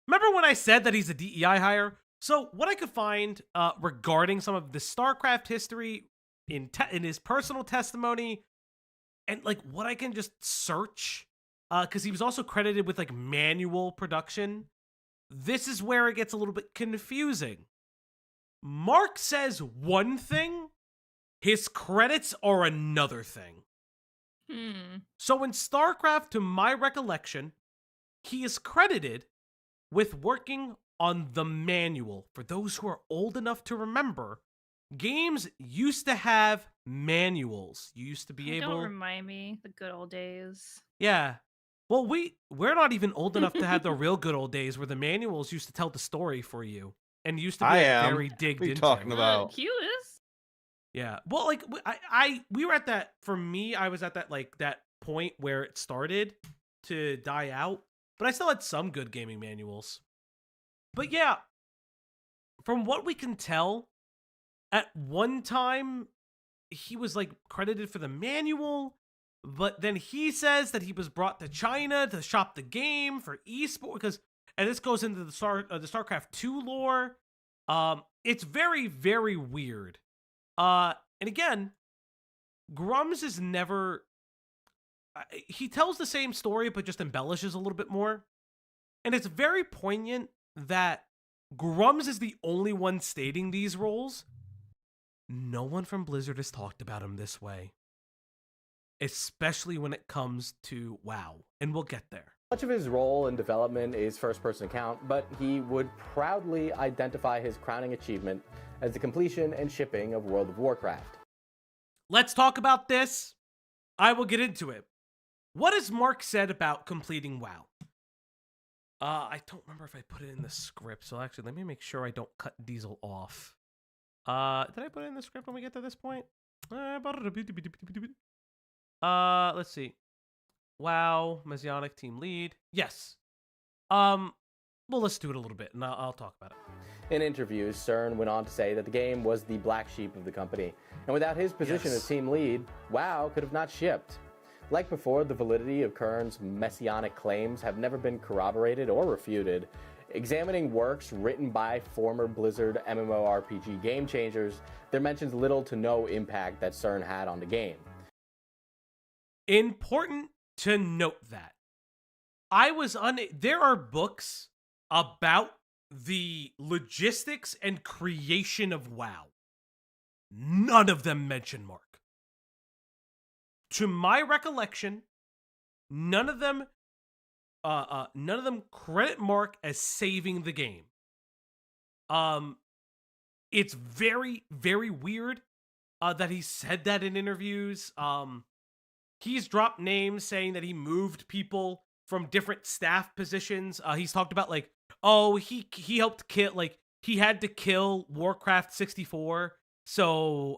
remember when I said that he's a DEI hire? So what I could find regarding some of the StarCraft history in his personal testimony, and like what I can just search, because he was also credited with like manual production. This is where it gets a little bit confusing. Mark says one thing, his credits are another thing. So in StarCraft, to my recollection, he is credited with working on the manual. For those who are old enough to remember, games used to have manuals. You used to be able... Don't remind me, the good old days. Yeah. Well, we're not even old enough to have the real good old days where the manuals used to tell the story for you and used to be very digged what are you into. talking about? Q is? Yeah. Well, like we were at that, for me, I was at that like that point where it started to die out, but I still had some good gaming manuals. But yeah, from what we can tell, at one time he was like credited for the manual, but then he says that he was brought to China to shop the game for esports, because, and this goes into the StarCraft 2 lore. It's very, very weird. And again, Grummz is never... he tells the same story, but just embellishes a little bit more. And it's very poignant that Grummz is the only one stating these roles. No one from Blizzard has talked about him this way. Especially when it comes to WoW. And we'll get there. Much of his role in development is first-person account, but he would proudly identify his crowning achievement as the completion and shipping of World of Warcraft. Let's talk about this. I will get into it. What has Mark said about completing WoW? I don't remember if I put it in the script, so actually let me make sure I don't cut Diesel off. Did I put it in the script when we get to this point? Let's see. WoW, Messianic team lead. Yes. Well, let's do it a little bit, and I'll talk about it. In interviews, CERN went on to say that the game was the black sheep of the company, and without his position as team lead, WoW could have not shipped. Like before, the validity of Kern's messianic claims have never been corroborated or refuted. Examining works written by former Blizzard MMORPG game changers, there mentions little to no impact that CERN had on the game. Important to note that. There are books about the logistics and creation of WoW. None of them mention Mark. To my recollection, none of them credit Mark as saving the game. It's very, very weird that he said that in interviews. He's dropped names saying that he moved people from different staff positions. He's talked about like, oh, he helped kill, like he had to kill Warcraft 64 so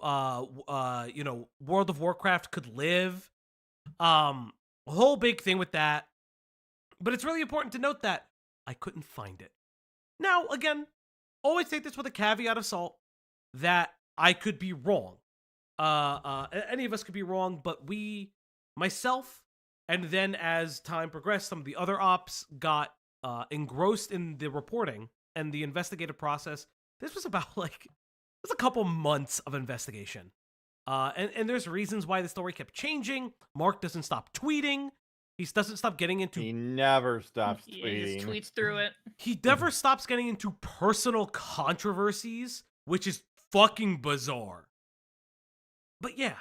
World of Warcraft could live. A whole big thing with that. But it's really important to note that I couldn't find it. Now, again, always take this with a caveat of salt that I could be wrong. Any of us could be wrong, but myself, and then as time progressed, some of the other ops got engrossed in the reporting and the investigative process. This was about it was a couple months of investigation. And there's reasons why the story kept changing. Mark doesn't stop tweeting. He doesn't stop getting into... He never stops tweeting. He just tweets through it. He never stops getting into personal controversies, which is fucking bizarre. But yeah.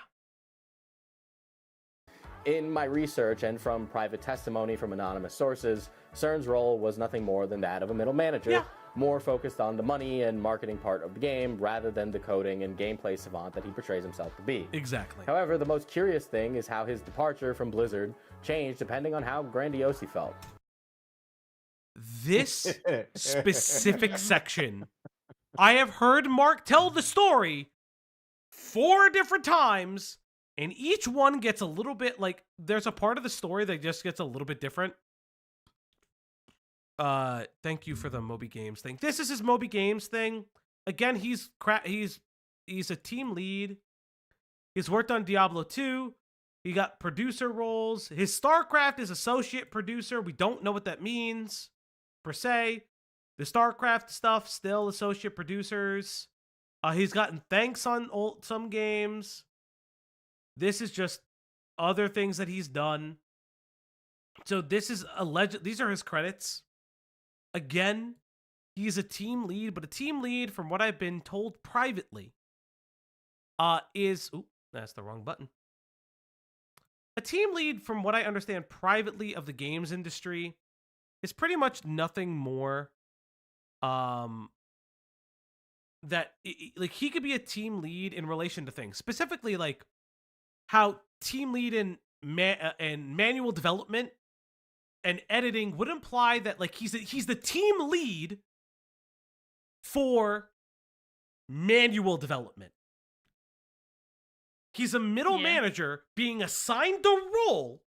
In my research and from private testimony from anonymous sources, CERN's role was nothing more than that of a middle manager, more focused on the money and marketing part of the game rather than the coding and gameplay savant that he portrays himself to be. Exactly. However, the most curious thing is how his departure from Blizzard changed depending on how grandiose he felt. This specific section, I have heard Mark tell the story 4 different times, and each one gets a little bit like, there's a part of the story that just gets a little bit different. Thank you for the Moby Games thing. This is his Moby Games thing. Again, he's a team lead. He's worked on Diablo 2. He got producer roles. His StarCraft is associate producer. We don't know what that means, per se. The StarCraft stuff, still associate producers. He's gotten thanks on some games. This is just other things that he's done. So this is these are his credits. Again, he's a team lead, but a team lead, from what I've been told privately, is... Ooh, that's the wrong button. A team lead, from what I understand privately of the games industry, is pretty much nothing more that... like, he could be a team lead in relation to things. Specifically, like, how team lead in manual development and editing would imply that, like, he's the team lead for manual development. He's a middle manager being assigned a role.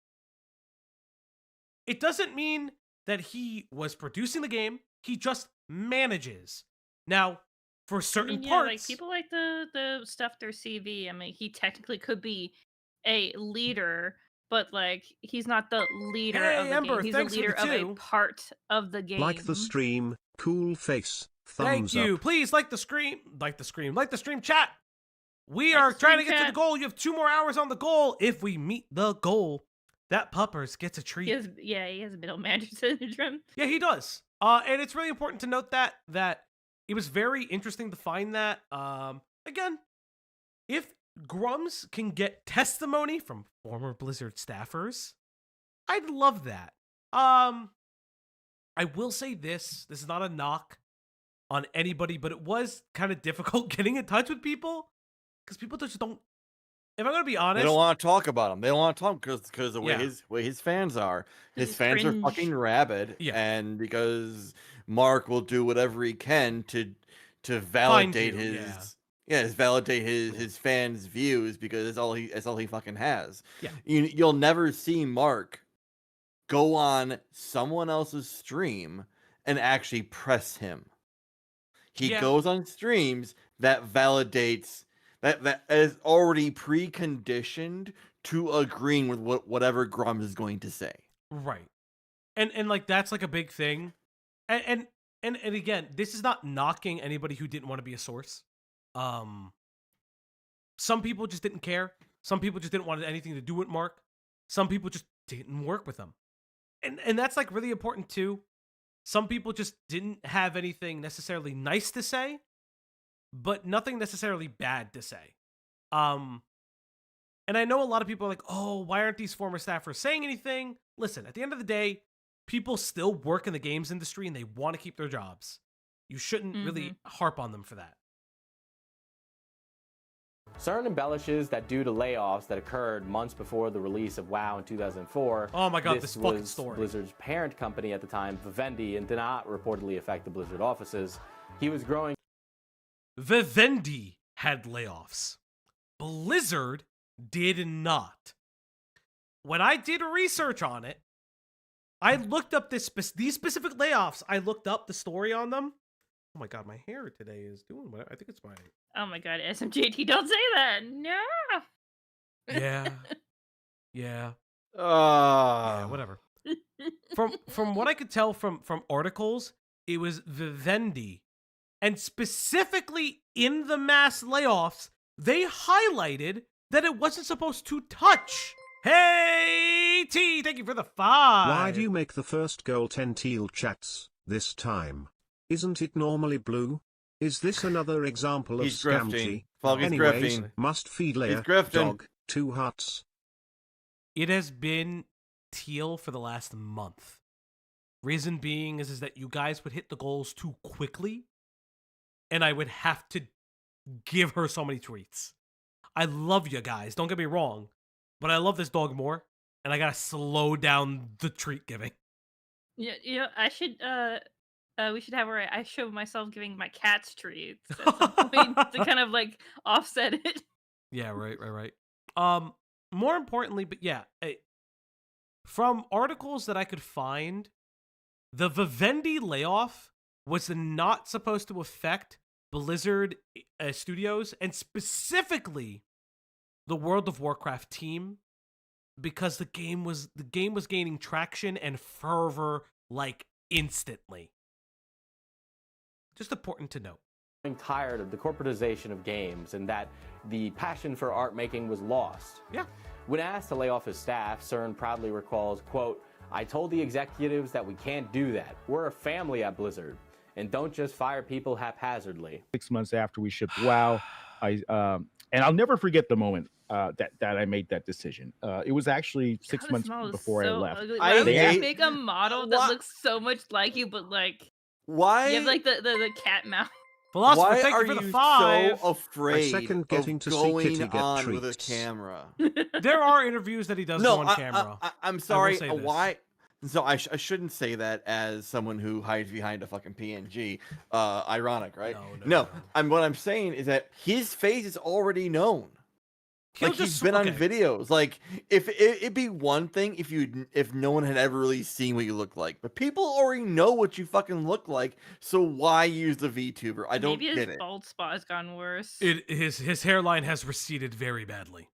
It doesn't mean that he was producing the game. He just manages. Now, for certain parts... like, people like the stuff their CV. I mean, he technically could be a leader, but, like, he's not the leader of the Ember, game. He's thanks a leader for the of a part of the game. Like the stream, cool face, thumbs Thank you. up. Please like the stream chat. We Like are the trying to stream get to the chat. goal. You have 2 more hours on the goal. If we meet the goal, that puppers gets a treat. He has middle manager syndrome. Yeah, he does. And it's really important to note that it was very interesting to find that. Again, if Grummz can get testimony from former Blizzard staffers, I'd love that. I will say this is not a knock on anybody, but it was kind of difficult getting in touch with people because people just don't... If I'm going to be honest... They don't want to talk about him. They don't want to talk because the way Yeah. his fans are. His It's fans are cringe. fucking rabid. Yeah. And because Mark will do whatever he can to validate you, validate his fans' views, because that's all he fucking has. Yeah. You'll never see Mark go on someone else's stream and actually press him. He Yeah. goes on streams that validates that is already preconditioned to agreeing with whatever Grummz is going to say. Right. And like, that's like a big thing. And again, this is not knocking anybody who didn't want to be a source. Some people just didn't care. Some people just didn't want anything to do with Mark. Some people just didn't work with him. And that's like really important too. Some people just didn't have anything necessarily nice to say, but nothing necessarily bad to say. And I know a lot of people are like, oh, why aren't these former staffers saying anything? Listen, at the end of the day, people still work in the games industry and they want to keep their jobs. You shouldn't really harp on them for that. CERN embellishes that due to layoffs that occurred months before the release of WoW in 2004, Oh my god, this fucking was story. Blizzard's parent company at the time, Vivendi, and did not reportedly affect the Blizzard offices. He was growing. Vivendi had layoffs. Blizzard did not. When I did research on it, I looked up these specific layoffs. I looked up the story on them. Oh my god, my hair today is doing what I think it's my... Oh my god, SMJT, don't say that. No. Yeah. Yeah. Yeah, Whatever. From what I could tell from articles, it was Vivendi. And specifically in the mass layoffs, they highlighted that it wasn't supposed to touch. Hey, T, thank you for the 5. Why do you make the first goal 10 teal chats this time? Isn't it normally blue? Is this another example of He's grifting. scamty? Fog is Anyways, grifting. must feed He's layer, grifting. dog, 2 hearts. It has been teal for the last month. Reason being is that you guys would hit the goals too quickly, and I would have to give her so many tweets. I love you guys, don't get me wrong, but I love this dog more, and I gotta slow down the treat giving. Yeah, I should we should have where I show myself giving my cats treats at some point to kind of like offset it. Yeah, right. More importantly, but yeah, from articles that I could find, the Vivendi layoff was not supposed to affect Blizzard Studios and specifically the World of Warcraft team, because the game was gaining traction and fervor like instantly. Just important to note. tired of the corporatization of games and that the passion for art making was lost. Yeah. When asked to lay off his staff, Kern proudly recalls, quote, "I told the executives that we can't do that. We're a family at Blizzard, and don't just fire people haphazardly." 6 months after we shipped WoW, and I'll never forget the moment that I made that decision. It was actually 6 months before I left. Ugly. They They make a model that looks so much like you, but like Why? you have like the cat mouth. Philosopher, Why thank are you for the you 5. so afraid second getting of to see going Kitty get on with a treats. camera? There are interviews that he does go on camera. I'm sorry. say this. Why? So I shouldn't say that as someone who hides behind a fucking PNG. Ironic, right? No. What I'm saying is that his face is already known. He's been on videos. Like, if it'd be one thing if no one had ever really seen what you look like, but people already know what you fucking look like. So why use the VTuber? I don't Maybe get his it. bald spot has gotten worse. His hairline has receded very badly.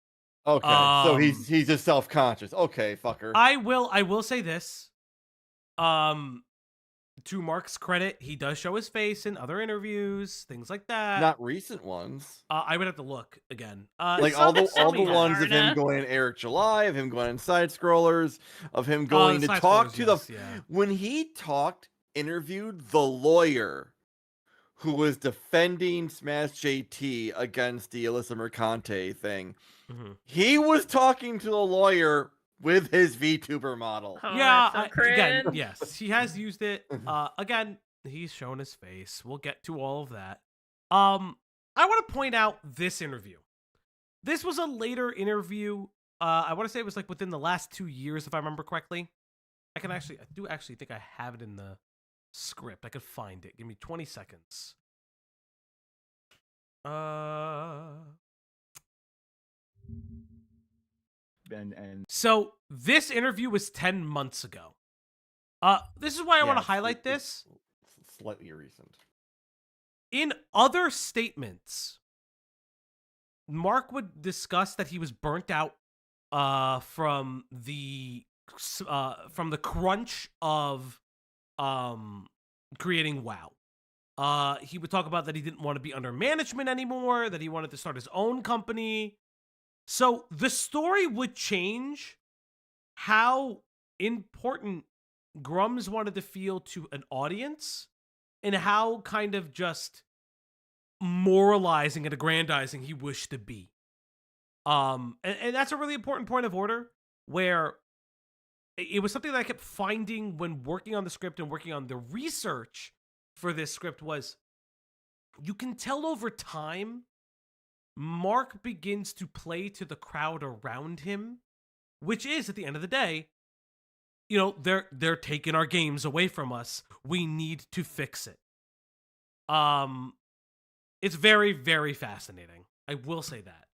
Okay, so he's just self-conscious. Okay, fucker. I will say this. To Mark's credit, he does show his face in other interviews, things like that. Not recent ones. I would have to look again. Like all the ones of him going in Eric July, of him going in side scrollers, of him going to talk to when he interviewed the lawyer who was defending Smash JT against the Alyssa Mercante thing. Mm-hmm. He was talking to the lawyer with his VTuber model. Oh, yeah, so again, yes, he has used it. Again, he's shown his face. We'll get to all of that. I want to point out this interview. This was a later interview. I want to say it was like within the last 2 years, if I remember correctly. I do actually think I have it in the script. I could find it. Give me 20 seconds. So this interview was 10 months ago. This is why I want to highlight this. Slightly recent. In other statements, Mark would discuss that he was burnt out from the crunch of creating WoW. He would talk about that he didn't want to be under management anymore, that he wanted to start his own company. So the story would change how important Grummz wanted to feel to an audience and how kind of just moralizing and aggrandizing he wished to be. And that's a really important point of order where it was something that I kept finding when working on the script and working on the research for this script was you can tell over time Mark begins to play to the crowd around him, which is, at the end of the day, you know, they're taking our games away from us. We need to fix it. It's very, very fascinating. I will say that.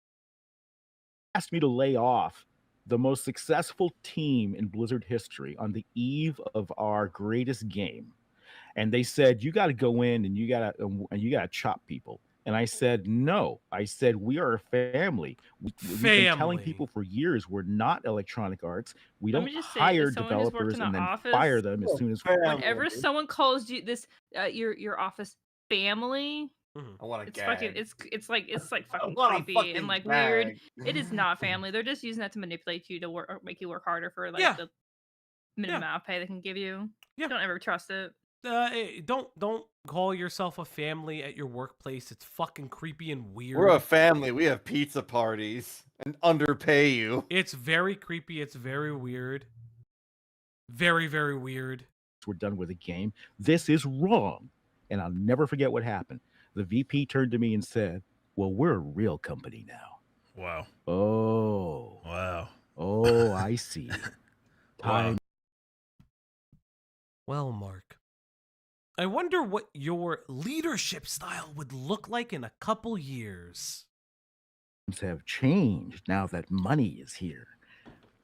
Asked me to lay off the most successful team in Blizzard history on the eve of our greatest game. And they said, you got to go in and you got to chop people. And I said, no. I said, we are a family. We've been telling people for years we're not Electronic Arts. We don't hire developers and then fire them as soon as whenever someone calls you this your office family. I want to gag. It's like fucking creepy and like weird. It is not family. They're just using that to manipulate you to work or make you work harder for like the minimum amount of pay they can give you. Don't ever trust it. Don't call yourself a family at your workplace. It's fucking creepy and weird. We're a family. We have pizza parties and underpay you. It's very creepy. It's very weird. Very, very weird. We're done with the game. This is wrong. And I'll never forget what happened. The VP turned to me and said, well, we're a real company now. Wow. Oh. Wow. Oh, I see. Time. Well, Mark, I wonder what your leadership style would look like in a couple years. Have changed now that money is here.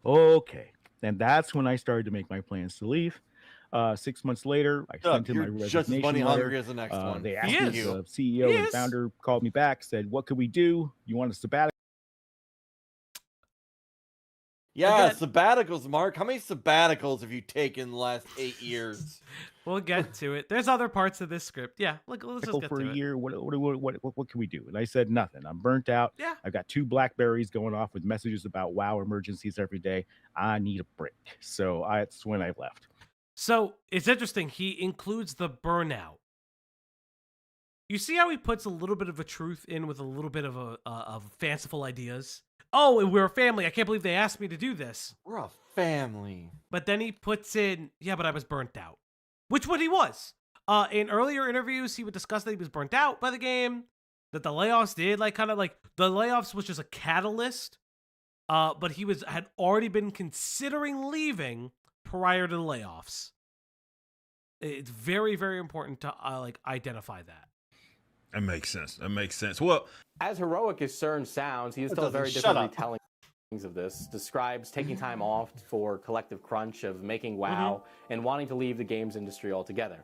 Okay. And that's when I started to make my plans to leave. 6 months later, I sent in my resignation letter. As the next one. They asked me, the CEO and founder called me back, said, what could we do? You want a sabbatical? Yeah, sabbaticals, Mark. How many sabbaticals have you taken in the last 8 years? We'll get to it. There's other parts of this script. Yeah, let's just get for to a it. year. What can we do? And I said nothing. I'm burnt out. Yeah. I've got 2 Blackberries going off with messages about WoW emergencies every day. I need a break. So that's when I left. So it's interesting. He includes the burnout. You see how he puts a little bit of a truth in with a little bit of fanciful ideas? Oh, and we're a family. I can't believe they asked me to do this. We're a family. But then he puts in, yeah, but I was burnt out. Which what he was. In earlier interviews, he would discuss that he was burnt out by the game, that the layoffs did, like, kind of like, the layoffs was just a catalyst, but he had already been considering leaving prior to the layoffs. It's very, very important to, identify that. That makes sense. That makes sense. Well, as heroic as CERN sounds, he is still very differently telling of this. Describes taking time off for collective crunch of making WoW and wanting to leave the games industry altogether.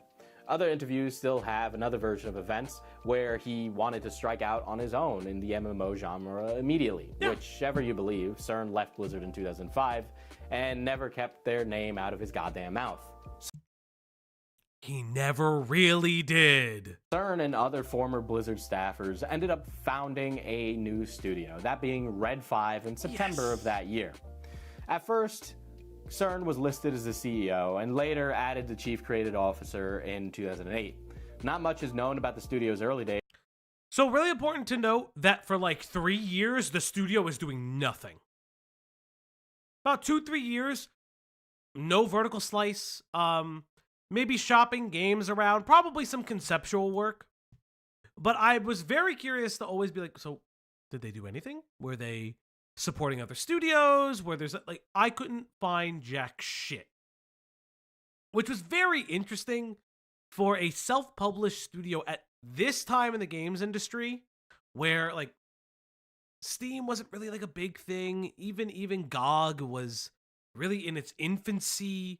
Other interviews still have another version of events where he wanted to strike out on his own in the MMO genre immediately. Yeah. Whichever you believe, CERN left Blizzard in 2005 and never kept their name out of his goddamn mouth. He never really did. CERN and other former Blizzard staffers ended up founding a new studio, that being Red 5 in September of that year. At first, CERN was listed as the CEO and later added the Chief Creative Officer in 2008. Not much is known about the studio's early days. So really important to note that for like 3 years, the studio was doing nothing. About 2-3 years, no vertical slice, maybe shopping games around, probably some conceptual work. But I was very curious to always be like, so did they do anything? Were they supporting other studios? Where there's like, I couldn't find jack shit. Which was very interesting for a self-published studio at this time in the games industry, where like Steam wasn't really like a big thing. Even GOG was really in its infancy.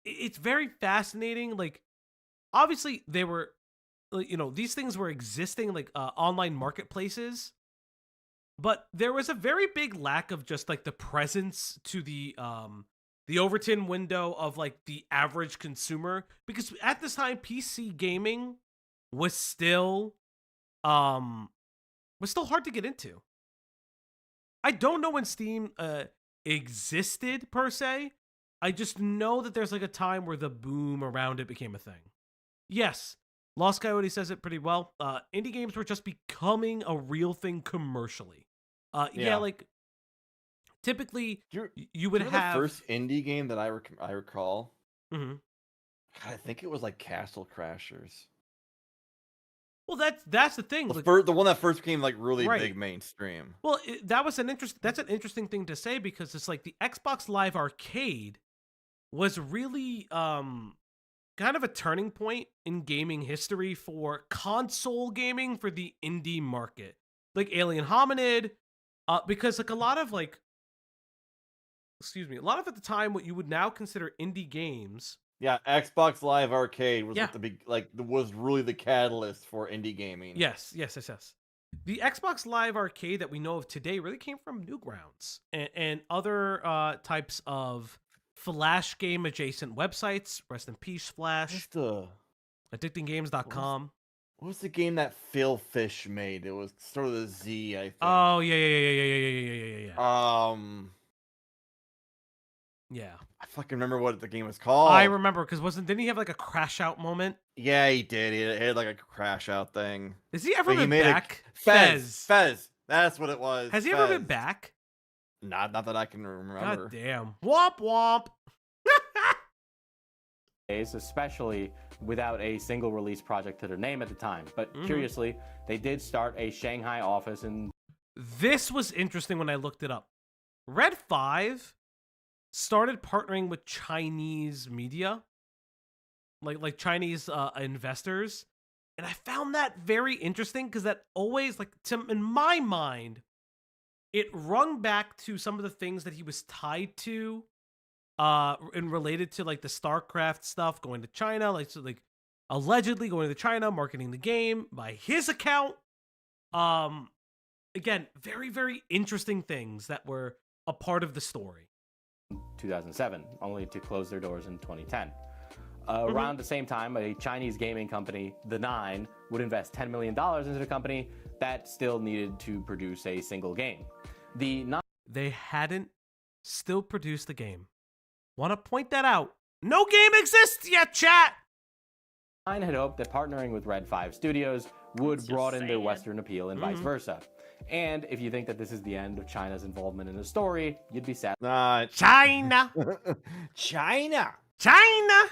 It's very fascinating. Like, obviously they were, these things were existing, like online marketplaces, but there was a very big lack of just like the presence to the Overton window of like the average consumer, because at this time PC gaming was still hard to get into. I don't know when Steam existed per se. I just know that there's like a time where the boom around it became a thing. Yes, Lost Coyote says it pretty well. Indie games were just becoming a real thing commercially. Yeah, like typically you would have the first indie game that I recall. Mm-hmm. God, I think it was like Castle Crashers. Well, that's the thing. The one that first became like really big mainstream. Well, that's an interesting thing to say, because it's like the Xbox Live Arcade was really kind of a turning point in gaming history for console gaming for the indie market, like Alien Hominid, because like a lot of at the time what you would now consider indie games. Yeah, Xbox Live Arcade was was really the catalyst for indie gaming. Yes. The Xbox Live Arcade that we know of today really came from Newgrounds and other types of Flash game adjacent websites. Rest in peace, Flash. Addictinggames.com. What was the game that Phil Fish made? It was sort of the Z, I think. Oh, yeah. Yeah. I fucking remember what the game was called. I remember, because didn't he have like a crash out moment? Yeah, he did. He had like a crash out thing. Has he ever been back? Fez. That's what it was. Has he ever been back? Not that I can remember. God damn. Womp womp. Especially without a single release project to their name at the time. But curiously, they did start a Shanghai office in... This was interesting when I looked it up. Red 5 started partnering with Chinese media, like Chinese investors. And I found that very interesting, because that always, in my mind, it rung back to some of the things that he was tied to and related to like the StarCraft stuff, going to China, allegedly going to China, marketing the game by his account. again, very, very interesting things that were a part of the story. 2007, only to close their doors in 2010. Around the same time, a Chinese gaming company, The Nine, would invest $10 million into the company that still needed to produce a single game. They hadn't still produced the game. Want to point that out. No game exists yet, chat! Nine had hoped that partnering with Red 5 Studios would broaden their Western appeal and vice versa. And if you think that this is the end of China's involvement in the story, you'd be sad. China! China! China!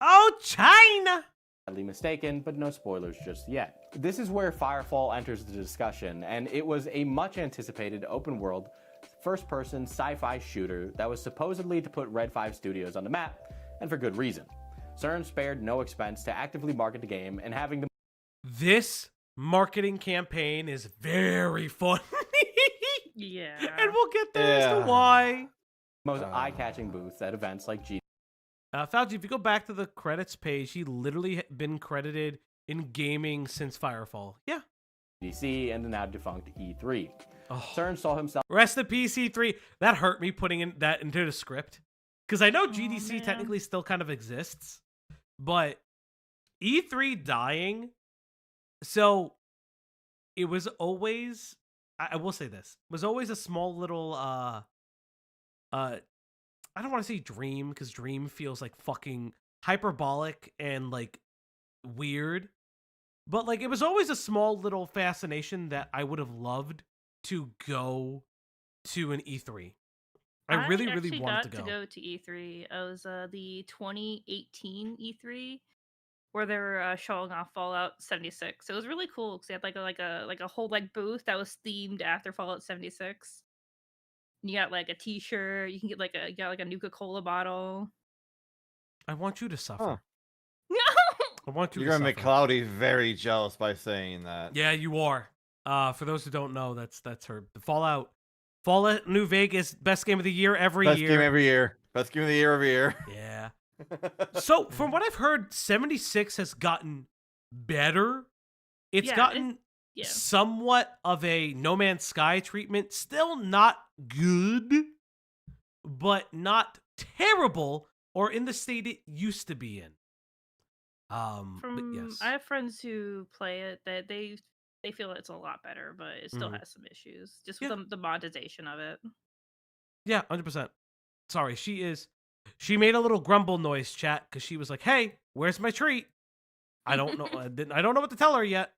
Oh, China! Sadly mistaken, but no spoilers just yet. This is where Firefall enters the discussion, and it was a much anticipated open world, first-person sci-fi shooter that was supposedly to put Red 5 Studios on the map, and for good reason. CERN spared no expense to actively market the game, and having the... This marketing campaign is very fun. Yeah. And we'll get there as to why. Most eye-catching booths at events like Fauci, if you go back to the credits page, he literally been credited in gaming since Firefall. Yeah. GDC and the now defunct E3. CERN saw himself... Rest in peace, E3. That hurt me putting that into the script. Because I know GDC technically still kind of exists. But E3 dying... So, it was always... I will say this. It was always a small little... I don't want to say dream, because dream feels like fucking hyperbolic and like weird. But like it was always a small little fascination that I would have loved to go to an E3. I really wanted to go to E3. It was the 2018 E3 where they were showing off Fallout 76. It was really cool because they had like a whole like booth that was themed after Fallout 76. You got like a T-shirt. You can get like a Nuka-Cola bottle. I want you to suffer. No. I want you. You're gonna make Cloudy very jealous by saying that. Yeah, you are. For those who don't know, that's her. The Fallout New Vegas, best game of the year every year. Best game every year. Best game of the year every year. Yeah. So from what I've heard, 76 has gotten better. It's gotten somewhat of a No Man's Sky treatment. Still not good, but not terrible or in the state it used to be in. But yes. I have friends who play it that they feel it's a lot better, but it still has some issues just with the monetization of it. Yeah, 100%. Sorry, she made a little grumble noise, chat, because she was like, "Hey, where's my treat?" I don't know. I don't know what to tell her yet.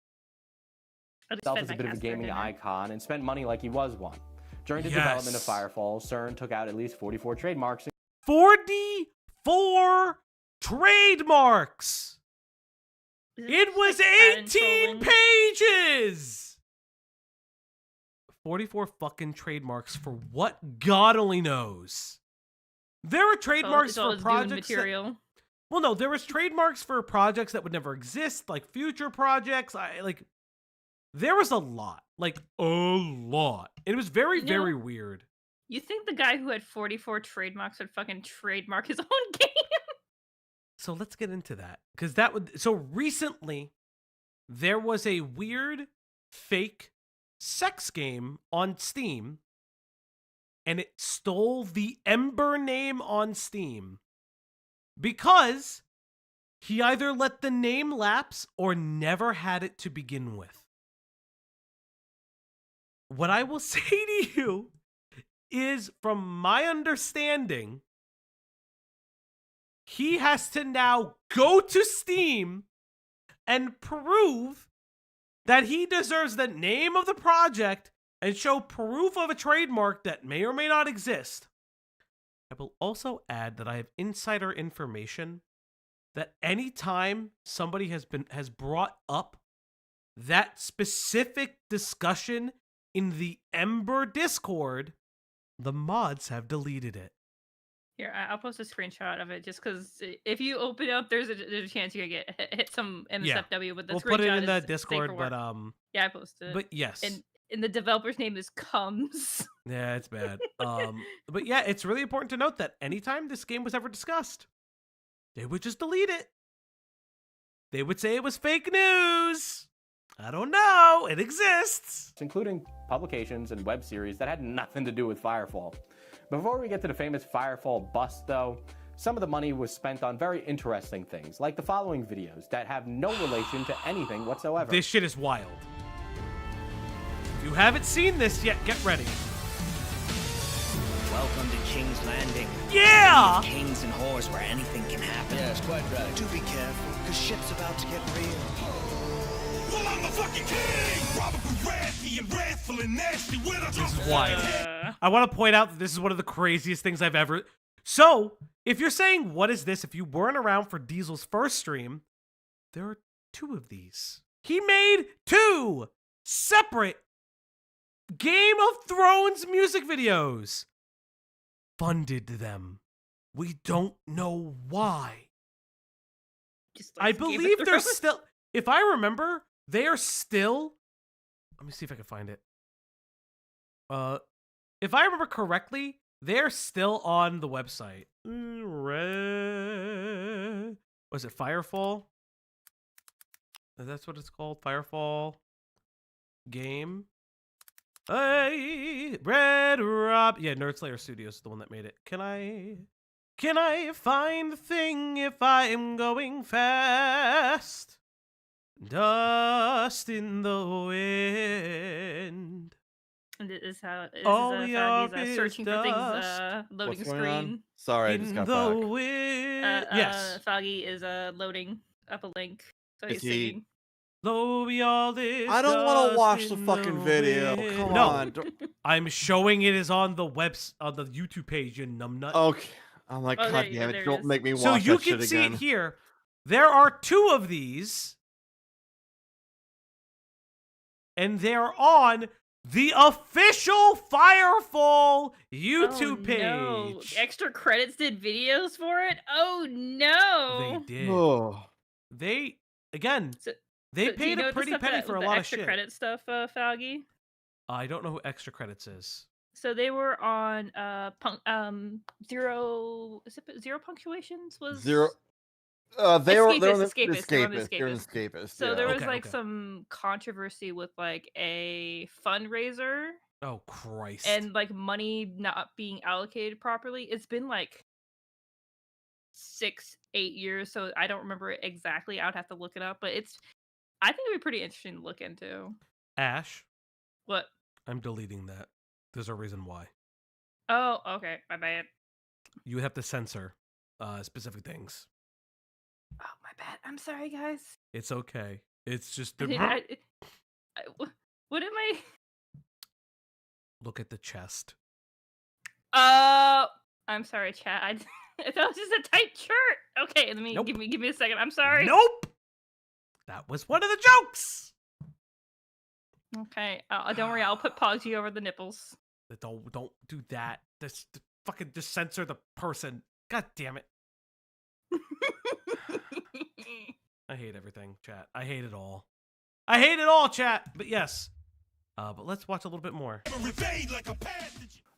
Himself as a bit of a gaming icon and spent money like he was one. During the development of Firefall, CERN took out at least 44 trademarks. 44 trademarks! It was 18 pages! 44 fucking trademarks for what God only knows. There are trademarks for projects well, no, there was trademarks for projects that would never exist, like future projects. There was a lot. Like, a lot. It was very, very weird. You think the guy who had 44 trademarks would fucking trademark his own game? So let's get into that. Because so recently, there was a weird, fake sex game on Steam. And it stole the Ember name on Steam. Because he either let the name lapse or never had it to begin with. What I will say to you is, from my understanding, he has to now go to Steam and prove that he deserves the name of the project and show proof of a trademark that may or may not exist. I will also add that I have insider information that anytime somebody has brought up that specific discussion in the Ember Discord, the mods have deleted it. Here, I'll post a screenshot of it just because if you open it up, there's a chance you're gonna hit some MSFW with the screenshot. We'll put it in the Discord, but yeah, I posted. But yes, and the developer's name is Grummz. Yeah, it's bad. But yeah, it's really important to note that anytime this game was ever discussed, they would just delete it. They would say it was fake news. I don't know. It exists. including publications and web series that had nothing to do with Firefall. Before we get to the famous Firefall bust, though, some of the money was spent on very interesting things, like the following videos that have no relation to anything whatsoever. This shit is wild. If you haven't seen this yet, get ready. Welcome to King's Landing. Yeah! Kings and whores where anything can happen. Yes, quite right. Do be careful, because shit's about to get real. Well, I'm the fucking king! Probably wrathy and wrathful and nasty with a This is wild. I want to point out that this is one of the craziest things I've ever... So, if you're saying, what is this? If you weren't around for Diesel's first stream, there are 2 of these. He made 2 separate Game of Thrones music videos. Funded them. We don't know why. Just I like Game of believe they're Thrones. still... If I remember, they are still... Let me see if I can find it. If I remember correctly, they're still on the website. Was it Firefall? That's what it's called? Firefall game. Hey, Red Rob. Yeah, Nerdslayer Studios is the one that made it. Can I find the thing if I am going fast? Dust in the wind. And it is how this All is we Foggy's are searching is for things dust. loading What's going on? screen. Sorry, I In just got the back. wind. Yes. Foggy is loading up a link. So Is he's he- singing. Though we all is I don't want to dust watch the in fucking video. wind. Come No, on. I'm showing it is on the on the YouTube page, you numbnut. Okay. I'm like, Oh, God there you go, damn there it. it Don't is. make me watch So you that can shit see again. it here. There are 2 of these. And they're on the official Firefall YouTube page. No. Extra Credits did videos for it? Oh no! They did. Oh. They, again, So- they So do you paid know a the pretty stuff penny that- for a the lot of extra shit. credit stuff, Foggy? I don't know who Extra Credits is. So they were on zero. Is it zero punctuations? Was They're on the Escapist, they're on the escapist. They're an escapist. So yeah. there was Okay, like okay. some controversy with like a fundraiser Oh, Christ. and like money not being allocated properly. It's been like 6-8 years, so I don't remember it exactly. I would have to look it up, but I think it'd be pretty interesting to look into. Ash, What? I'm deleting that. There's a reason why. Oh, okay, my bad. You would have to censor specific things. Oh, my bad. I'm sorry, guys. It's okay. It's just I the... didn't- what am I? Look at the chest. I'm sorry, chat. I thought it was just a tight shirt. Okay, let me Nope. give me a second. I'm sorry. Nope. That was one of the jokes. Okay, don't worry. I'll put Poggy over the nipples. Don't do that. Fucking just censor the person. God damn it. I hate everything, chat. I hate it all. I hate it all, chat. But yes. But let's watch a little bit more.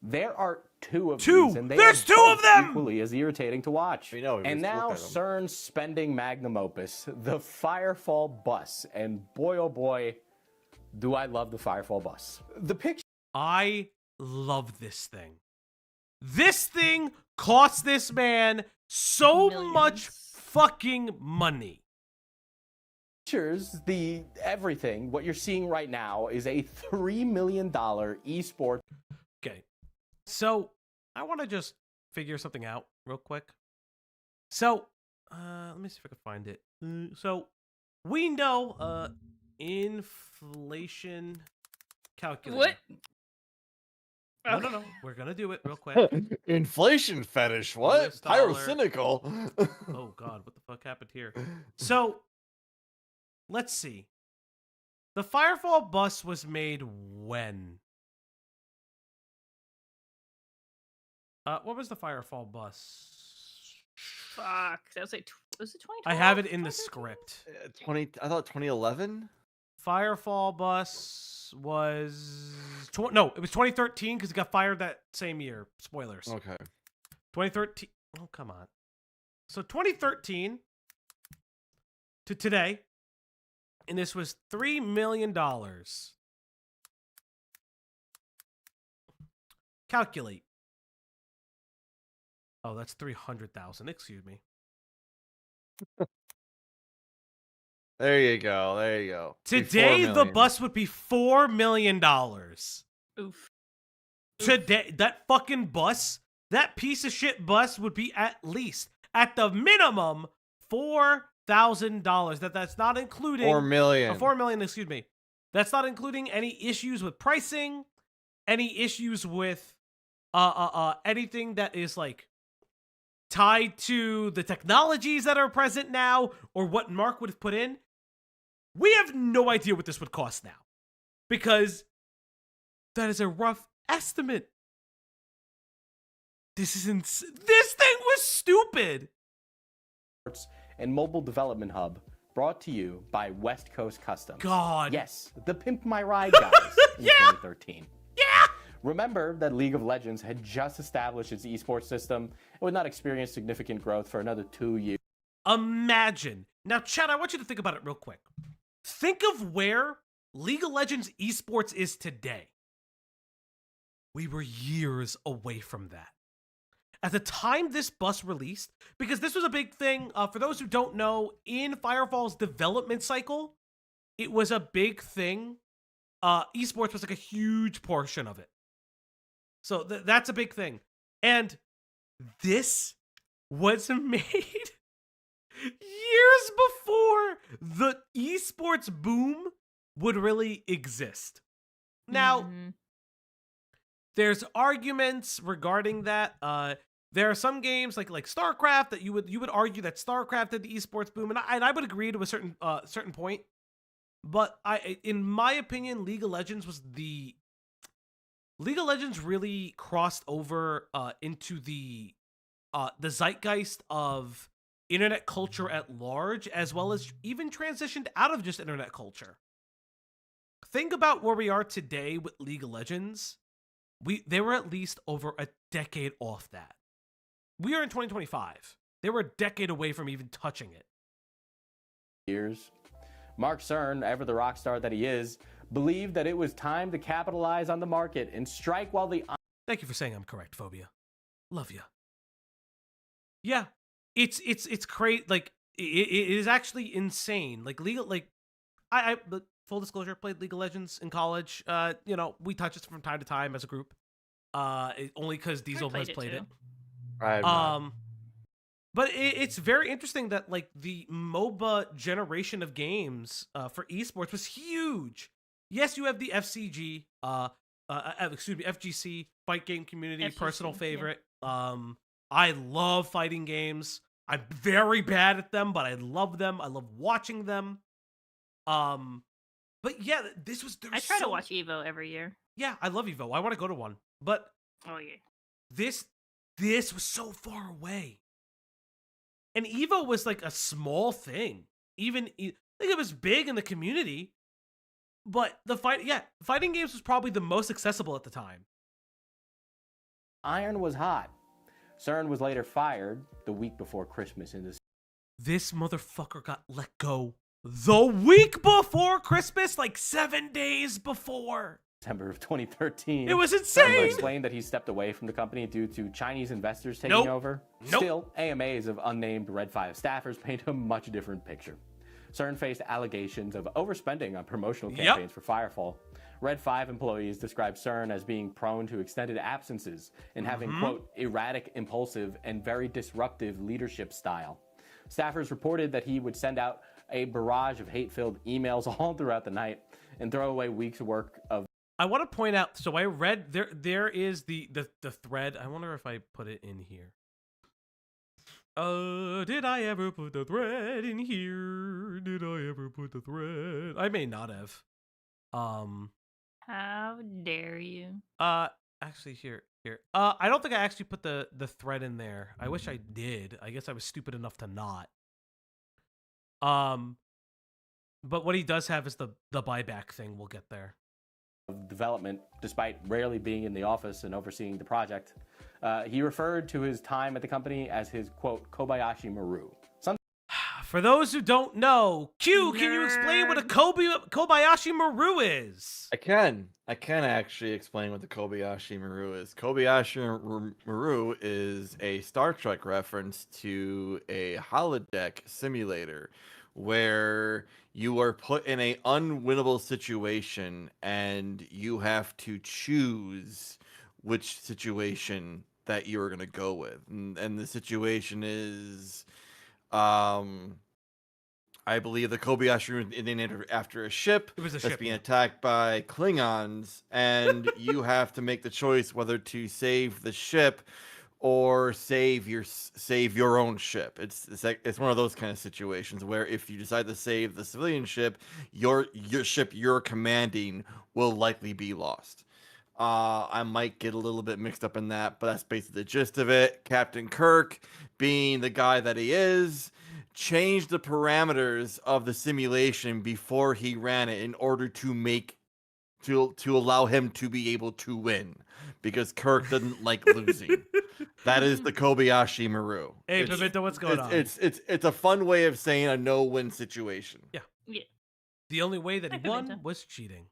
There are 2 of 2! these, and they There's are 2 of both them! equally as irritating to watch. We know, we And just now looked at 'em. CERN's spending magnum opus, the Firefall bus, and boy oh boy, do I love the Firefall bus. The picture. I love this thing. This thing cost this man so much Millions. fucking money. The everything, what you're seeing right now is a $3 million esports. Okay. So, I want to just figure something out real quick. So, let me see if I can find it. So, we know, inflation calculator. What? No. We're going to do it real quick. Inflation fetish. What? US dollar. Pyrocynical. Oh, God. What the fuck happened here? So, let's see. The Firefall bus was made when? What was the Firefall bus? Fuck. That was like, was it 2012? I have it in the 2013? script. 20. I thought 2011. Firefall bus was... No, it was 2013 because it got fired that same year. Spoilers. Okay. 2013. Oh, come on. So 2013 to today, and this was $3 million. Calculate. Oh, that's 300,000. Excuse me. There you go. There you go. Today, the bus would be $4 million. Oof. Today, that fucking bus, that piece of shit bus would be at least, at the minimum, $4,000. That's not including 4 million. 4 million, excuse me. That's not including any issues with pricing, any issues with anything that is like tied to the technologies that are present now or what Mark would have put in. We have no idea what this would cost now because that is a rough estimate. This is this thing was stupid. And mobile development hub brought to you by West Coast Customs. God. Yes, the Pimp My Ride guys in 2013. Yeah. Remember that League of Legends had just established its esports system and would not experience significant growth for another 2 years. Imagine. Now, Chad, I want you to think about it real quick. Think of where League of Legends esports is today. We were years away from that. At the time this bus released, because this was a big thing, for those who don't know, in Firefall's development cycle, it was a big thing. Esports was like a huge portion of it. So that's a big thing. And this was made years before the esports boom would really exist. Now, there's arguments regarding that. There are some games like StarCraft that you would argue that StarCraft did the esports boom, and I would agree to a certain point. But in my opinion, League of Legends really crossed over into the zeitgeist of internet culture at large, as well as even transitioned out of just internet culture. Think about where we are today with League of Legends. They were at least over a decade off that. We are in 2025. They were a decade away from even touching it. Years. Mark Kern, ever the rock star that he is, believed that it was time to capitalize on the market and strike while the... Thank you for saying I'm correct, Phobia. Love you. Yeah, it's crazy. Like it is actually insane. Like but full disclosure, played League of Legends in college. You know, we touch it from time to time as a group. Only because Diesel has played it. But it's very interesting that like the MOBA generation of games for esports was huge. Yes, you have the FCG, FGC, fight game community, FGC, personal favorite. Yeah. I love fighting games. I'm very bad at them, but I love them. I love watching them. But yeah, this was. I try to watch Evo every year. Yeah, I love Evo. I want to go to one, but oh yeah, this was so far away. And Evo was like a small thing. Even like it was big in the community, but fighting games was probably the most accessible at the time. Iron was hot. CERN was later fired the week before Christmas in this motherfucker got let go the week before Christmas, like 7 days before. December of 2013. It was insane. CERN explained that he stepped away from the company due to Chinese investors taking over. Still, AMAs of unnamed Red 5 staffers paint a much different picture. CERN faced allegations of overspending on promotional campaigns for Firefall. Red 5 employees described CERN as being prone to extended absences and having, quote, erratic, impulsive, and very disruptive leadership style. Staffers reported that he would send out a barrage of hate-filled emails all throughout the night and throw away weeks' work of... I want to point out, so I read, there is the thread. I wonder if I put it in here. Did I ever put the thread in here? Did I ever put the thread? I may not have. How dare you? Actually, here. I don't think I actually put the thread in there. I wish I did. I guess I was stupid enough to not. But what he does have is the buyback thing. We'll get there. Development, despite rarely being in the office and overseeing the project. He referred to his time at the company as his, quote, Kobayashi Maru. For those who don't know, Q, can you explain what a Kobayashi Maru is? I can actually explain what the Kobayashi Maru is. Kobayashi Maru is a Star Trek reference to a holodeck simulator where you are put in a unwinnable situation and you have to choose which situation that you're going to go with. And the situation is I believe the Kobayashi is named after a ship that's being attacked by Klingons, and you have to make the choice whether to save the ship or save your own ship. It's one of those kind of situations where if you decide to save the civilian ship, your ship you're commanding will likely be lost. I might get a little bit mixed up in that, but that's basically the gist of it. Captain Kirk, being the guy that he is, changed the parameters of the simulation before he ran it in order to allow him to be able to win, because Kirk doesn't like losing. That is the Kobayashi Maru. Hey, Pimento, what's going on? It's a fun way of saying a no-win situation. Yeah. The only way that he won was cheating.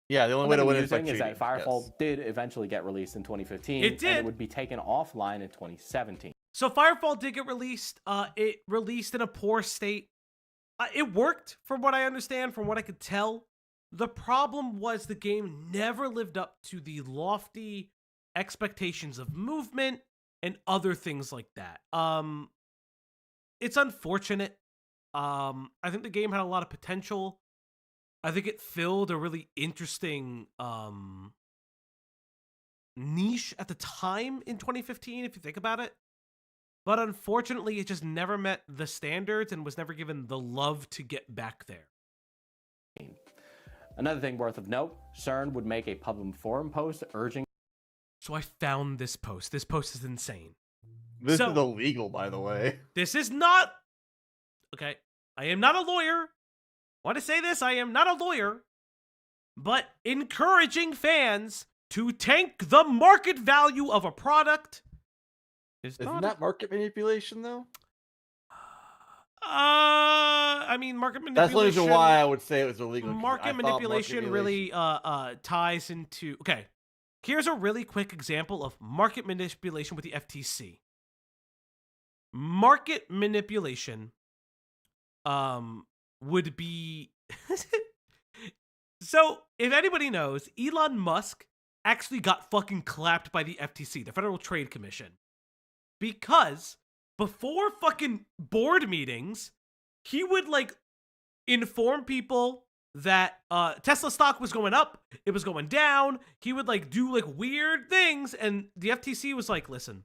Yeah, the only way to win is by cheating. that Firefall did eventually get released in 2015. It did. And it would be taken offline in 2017. So Firefall did get released. It released in a poor state. It worked, from what I understand, from what I could tell. The problem was the game never lived up to the lofty expectations of movement and other things like that. It's unfortunate. I think the game had a lot of potential. I think it filled a really interesting niche at the time in 2015, if you think about it. But unfortunately, it just never met the standards and was never given the love to get back there. Another thing worth of note, CERN would make a public forum post urging... So I found this post. This post is insane. This is illegal, by the way. This is not... Okay, I am not a lawyer. I want to say this, I am not a lawyer. But encouraging fans to tank the market value of a product... Isn't that market manipulation, though? I mean, market manipulation... That's the reason why I would say it was illegal. Market manipulation really ties into... Okay, here's a really quick example of market manipulation with the FTC. Market manipulation would be... So, if anybody knows, Elon Musk actually got fucking clapped by the FTC, the Federal Trade Commission. Because before fucking board meetings, he would, like, inform people that Tesla stock was going up, it was going down. He would, like, do, like, weird things. And the FTC was like, listen,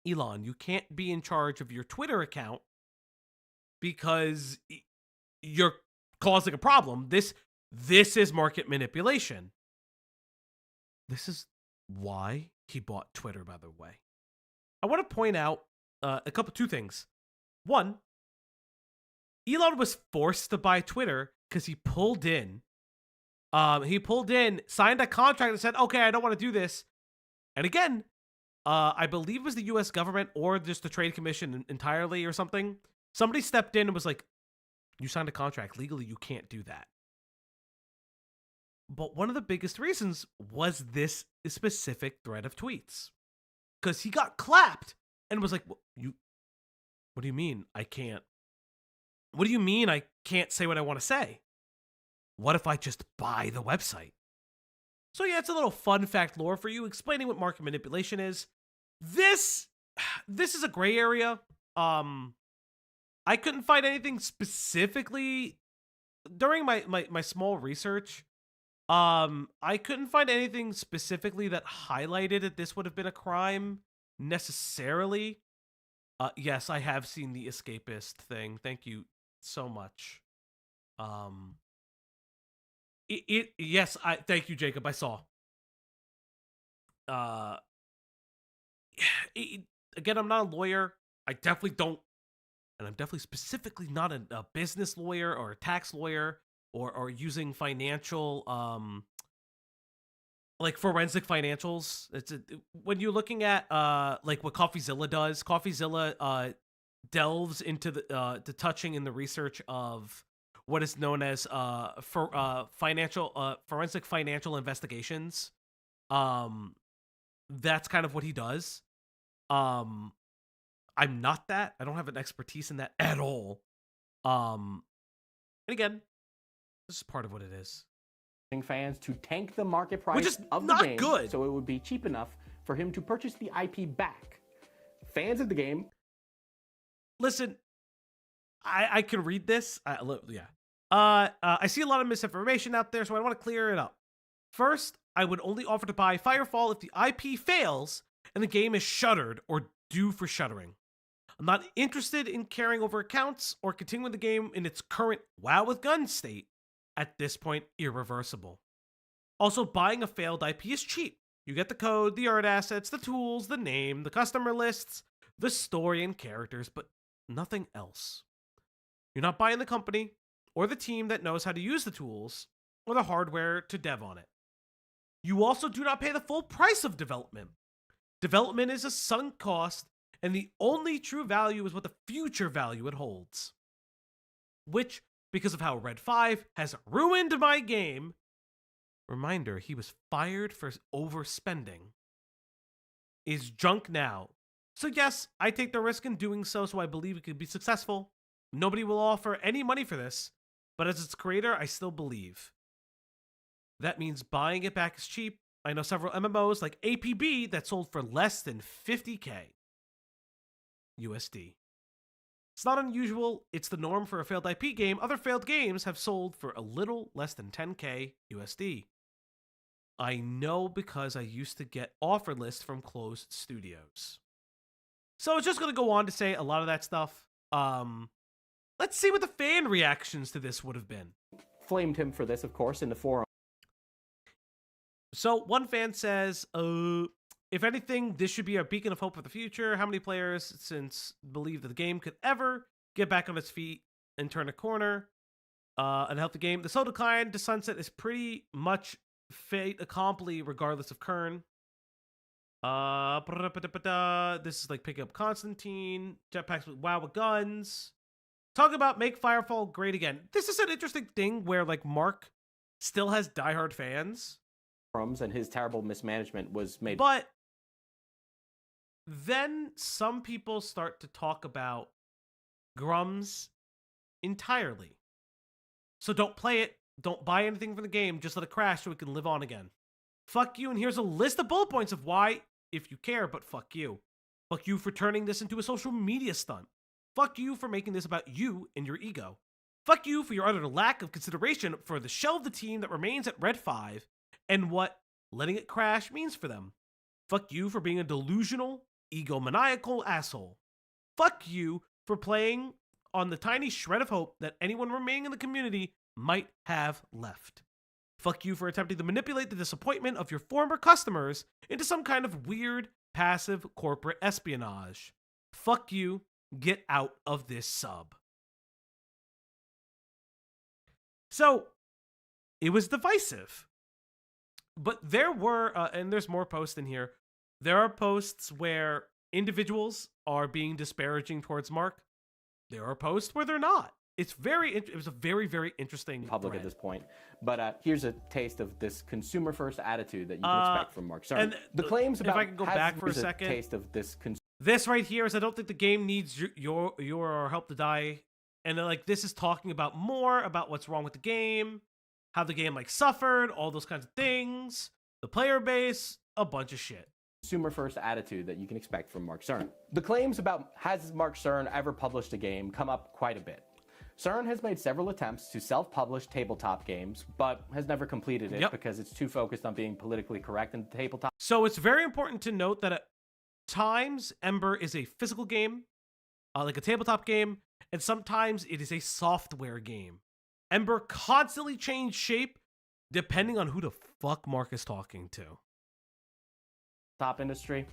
Elon, you can't be in charge of your Twitter account because you're causing a problem. This is market manipulation. This is why he bought Twitter, by the way. I want to point out two things. One, Elon was forced to buy Twitter because he pulled in, signed a contract and said, okay, I don't want to do this. And again, I believe it was the US government or just the Trade Commission entirely or something. Somebody stepped in and was like, you signed a contract. Legally, you can't do that. But one of the biggest reasons was this specific thread of tweets. Because he got clapped and was like, what do you mean I can't? What do you mean I can't say what I want to say? What if I just buy the website? So yeah, it's a little fun fact lore for you, explaining what market manipulation is. This is a gray area. I couldn't find anything specifically during my small research. I couldn't find anything specifically that highlighted that this would have been a crime necessarily. Yes, I have seen the escapist thing. Thank you so much. Yes, thank you, Jacob. I saw. Again, I'm not a lawyer. I definitely don't, and I'm definitely specifically not a business lawyer or a tax lawyer. Or using financial, like forensic financials. When you're looking at like what CoffeeZilla does. CoffeeZilla delves into the touching in the research of what is known as forensic financial investigations. That's kind of what he does. I'm not that. I don't have an expertise in that at all. And again, this is part of what it is. Fans to tank the market price Which is of the not game good. so it would be cheap enough for him to purchase the IP back. Fans of the game. Listen, I can read this. Yeah. I see a lot of misinformation out there, so I want to clear it up. First, I would only offer to buy Firefall if the IP fails and the game is shuttered or due for shuttering. I'm not interested in carrying over accounts or continuing the game in its current WoW with guns state. At this point, irreversible. Also, buying a failed IP is cheap. You get the code, the art assets, the tools, the name, the customer lists, the story and characters, but nothing else. You're not buying the company or the team that knows how to use the tools or the hardware to dev on it. You also do not pay the full price of development. Development is a sunk cost, and the only true value is what the future value it holds. Which, because of how Red 5 has ruined my game, reminder, he was fired for overspending, is junk now. So yes, I take the risk in doing so I believe it could be successful. Nobody will offer any money for this, but as its creator, I still believe. That means buying it back is cheap. I know several MMOs like APB that sold for less than 50K USD. It's not unusual, it's the norm for a failed IP game. Other failed games have sold for a little less than 10K USD. I know because I used to get offer lists from closed studios. So it's just going to go on to say a lot of that stuff. Let's see what the fan reactions to this would have been. Flamed him for this, of course, in the forum. So one fan says, if anything, this should be a beacon of hope for the future. How many players since believe that the game could ever get back on its feet and turn a corner and help the game? The slow decline to sunset is pretty much fait accompli regardless of Kern. This is like picking up Constantine, jetpacks with WoW with guns. Talk about make Firefall great again. This is an interesting thing where like Mark still has diehard fans. And his terrible mismanagement was made. But then some people start to talk about Grummz entirely. So don't play it. Don't buy anything from the game. Just let it crash so it can live on again. Fuck you. And here's a list of bullet points of why, if you care, but fuck you. Fuck you for turning this into a social media stunt. Fuck you for making this about you and your ego. Fuck you for your utter lack of consideration for the shell of the team that remains at Red 5 and what letting it crash means for them. Fuck you for being a delusional, egomaniacal asshole. Fuck you for playing on the tiny shred of hope that anyone remaining in the community might have left. Fuck you for attempting to manipulate the disappointment of your former customers into some kind of weird, passive corporate espionage. Fuck you. Get out of this sub. So, it was divisive. But there were, and there's more posts in here, there are posts where individuals are being disparaging towards Mark. There are posts where they're not. It was a very, very interesting public thread. At this point. But here's a taste of this consumer-first attitude that you can expect from Mark. Sorry. And the claims about... If I can go back for a second. Taste of this This right here is I don't think the game needs your help to die. And then, like, this is talking about more about what's wrong with the game, how the game like suffered, all those kinds of things, the player base, a bunch of shit. Consumer-first attitude that you can expect from Mark Kern. The claims about has Mark Kern ever published a game come up quite a bit. Kern has made several attempts to self-publish tabletop games, but has never completed it because it's too focused on being politically correct in the tabletop. So it's very important to note that at times Ember is a physical game, like a tabletop game, and sometimes it is a software game. Ember constantly changed shape depending on who the fuck Mark is talking to. Top industry,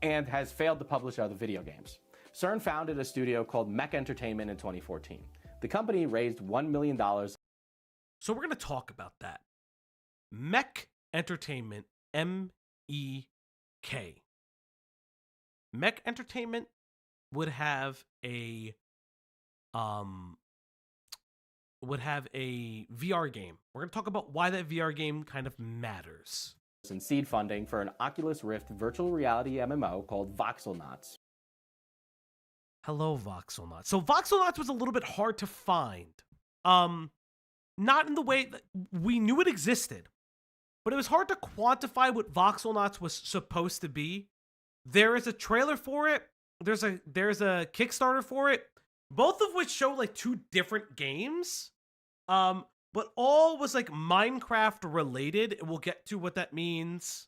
and has failed to publish other video games. Kern founded a studio called Mech Entertainment in 2014. The company raised $1 million. So we're going to talk about that. Mech Entertainment, M-E-K. Mech Entertainment would have a VR game. We're going to talk about why that VR game kind of matters. And seed funding for an Oculus Rift virtual reality MMO called Voxelnauts. Hello, Voxelnauts. So Voxelnauts was a little bit hard to find. Not in the way that we knew it existed, but it was hard to quantify what Voxelnauts was supposed to be. There is a trailer for it. There's a Kickstarter for it, both of which show like 2 different games. But all was like Minecraft related. We'll get to what that means.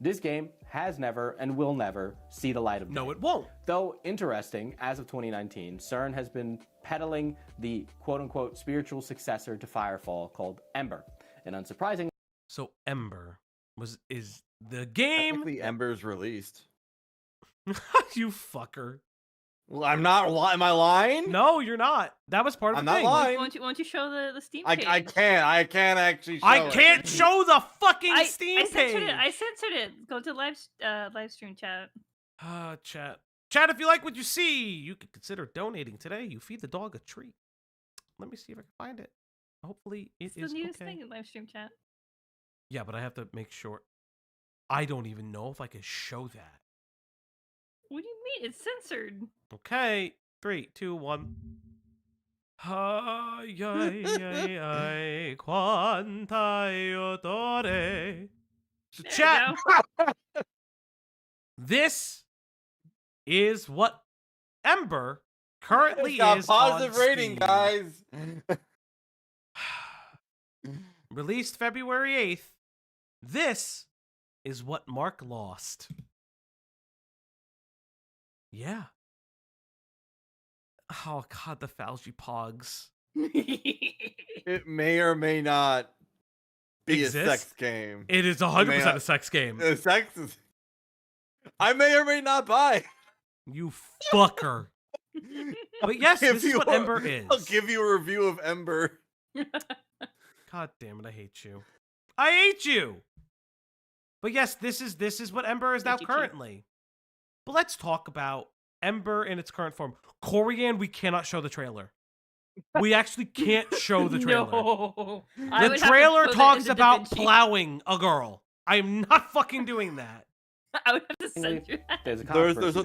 This game has never and will never see the light of day. No, it won't. Though interesting, as of 2019, CERN has been peddling the quote-unquote spiritual successor to Firefall called Ember. And unsurprisingly... So Ember is the game... Technically, Ember's released. You fucker. Well, I'm not. Am I lying? No, you're not. That was part of I'm the not thing. lying. Why don't you show the Steam I page? can't actually show I can't it. show the fucking Steam I page. I censored it. Go to live stream chat. Chat. Chat, if you like what you see, you could consider donating today. You feed the dog a treat. Let me see if I can find it. Hopefully it It's is the newest okay. thing in live stream chat. Yeah, but I have to make sure. I don't even know if I can show that. What do you mean? It's censored. Okay. 3, 2, 1. Ay, ay, ay, ay, quanta io t'ore. So chat, this is what Ember currently It's got is positive on rating, Steam. guys. Released February 8th. This is what Mark lost. Yeah. Oh god, the Falgi Pogs. It may or may not be Exist? a sex game. It is 100% a sex game. Sex is... I may or may not buy. You fucker. But yes, If this is you what want- Ember is. I'll give you a review of Ember. God damn it, I hate you. I hate you. But yes, this is what Ember is now currently. But let's talk about Ember in its current form. Corian, we cannot show the trailer. We actually can't show the trailer. No. The trailer talks about plowing a girl. I'm not fucking doing that. I would have to censor that. There's a There's controversy a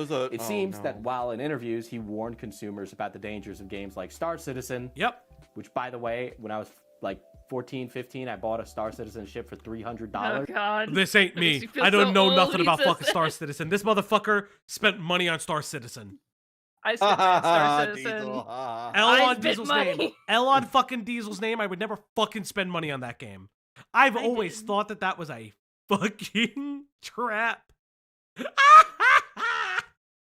there. It oh, seems no. that while in interviews he warned consumers about the dangers of games like Star Citizen. Yep. Which, by the way, when I was like 14, 15, I bought a Star Citizen ship for $300. Oh god. This ain't me. Makes you feel I don't so know old nothing when he about says fucking Star that. Citizen. This motherfucker spent money on Star Citizen. I spent money on Star Citizen. Diesel, L I on spent Diesel's money. name. L on fucking Diesel's name. I would never fucking spend money on that game. I've always thought that that was a fucking trap.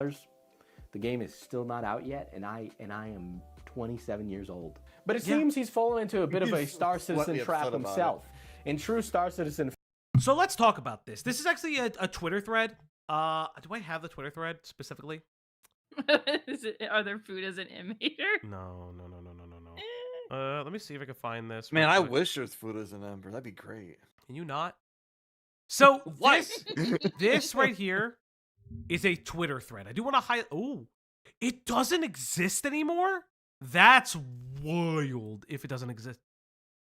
The game is still not out yet, and I am 27 years old. But it seems he's fallen into a bit of a He's Star Citizen slightly trap upset about himself. In true Star Citizen So let's talk about this. This is actually a Twitter thread. Do I have the Twitter thread specifically? Are there food as an imitator? No. Let me see if I can find this. Man, real I quick. wish there was food as an Ember. That'd be great. Can you not? So What? this right here is a Twitter thread. I do want to highlight. Oh, it doesn't exist anymore? That's wild if it doesn't exist.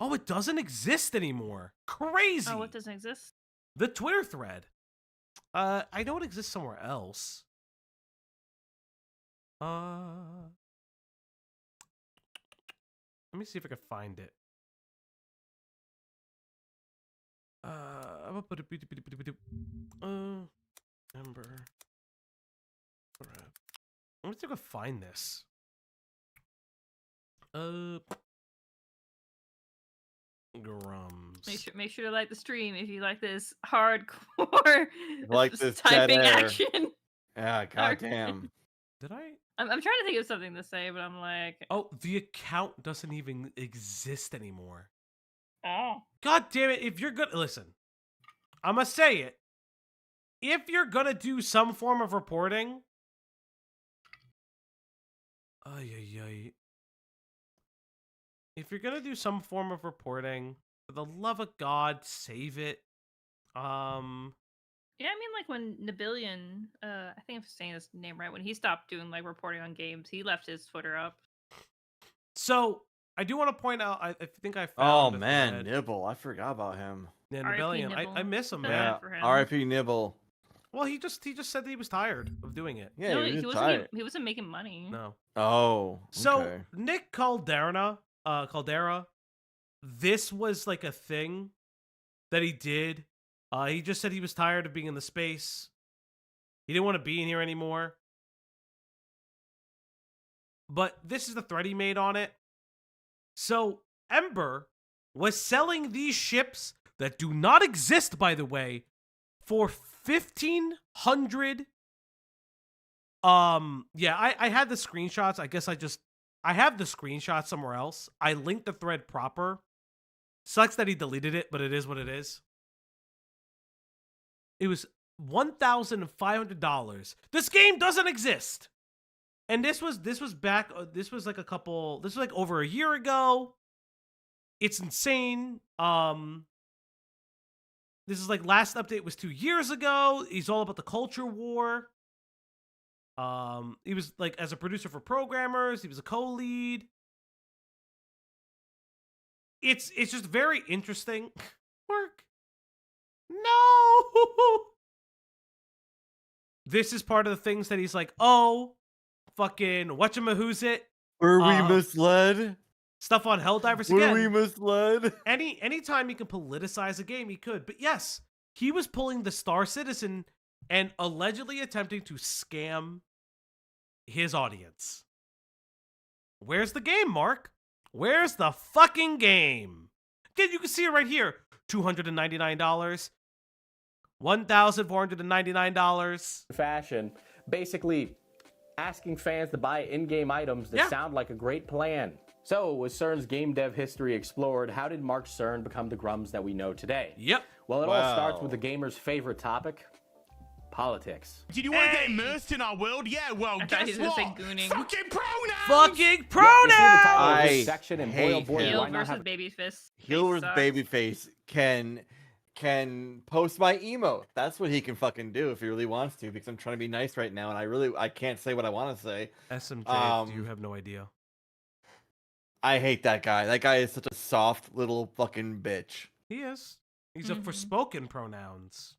Oh, it doesn't exist anymore. Crazy. Oh, what doesn't exist? The Twitter thread. I know it exists somewhere else. Let me see if I can find it. Ember. Let me see if I can find this. Grummz. Make sure to like the stream if you like this hardcore Like this typing dead air. action. Yeah, goddamn. Did I? I'm trying to think of something to say, but I'm like, Oh, the account doesn't even exist anymore. oh. God damn it. If you're good, listen, I'm going to say it. If you're going to do some form of reporting, if you're going to do some form of reporting, for the love of God, save it. Yeah, I mean, like when Nabillion, I think I'm saying his name right, when he stopped doing like reporting on games, he left his Twitter up. So I do want to point out. I think I Oh found. a man, thread. Nibble. I forgot about him. Yeah, R.I.P. Nabillion. I Nibble. miss him, Felt man. bad for him. R.I.P. Nibble. Well, he just said that he was tired of doing it. Yeah, No, he was he just wasn't. tired. He wasn't making money. No. Oh, So okay. Nick Caldera, this was like a thing that he did. He just said he was tired of being in the space. He didn't want to be in here anymore. But this is the thread he made on it. So Ember was selling these ships that do not exist, by the way, for 1,500. Yeah, I had the screenshots. I guess I have the screenshot somewhere else. I linked the thread proper. Sucks that he deleted it, but it is what it is. It was $1,500. This game doesn't exist. And this was back, this was like over a year ago. It's insane. This is like last update was 2 years ago. He's all about the culture war. He was like as a producer for programmers, he was a co-lead. It's just very interesting. Mark. No. This is part of the things that he's like, oh, fucking whatchamahoo's it? Were we misled? Stuff on Helldivers Were again. we misled? Anytime he can politicize a game, he could. But yes, he was pulling the Star Citizen and allegedly attempting to scam his audience. Where's the game, Mark? Where's the fucking game? Again, you can see it right here. $299. $1,499. Fashion, basically asking fans to buy in-game items that sound like a great plan. So, was CERN's game dev history explored? How did Mark CERN become the Grummz that we know today? Yep. Well, it all starts with the gamer's favorite topic, politics. Did you want to get immersed in our world? Yeah, well, guess what? Gooning. Fucking pronouns! Fucking pronouns! I section and hate boy, Heel why not versus have Babyface. Heel versus Babyface can post my emote. That's what he can fucking do if he really wants to, because I'm trying to be nice right now, and I can't say what I want to say. SMJ, you have no idea. I hate that guy. That guy is such a soft little fucking bitch. He is. He's a forspoken pronouns.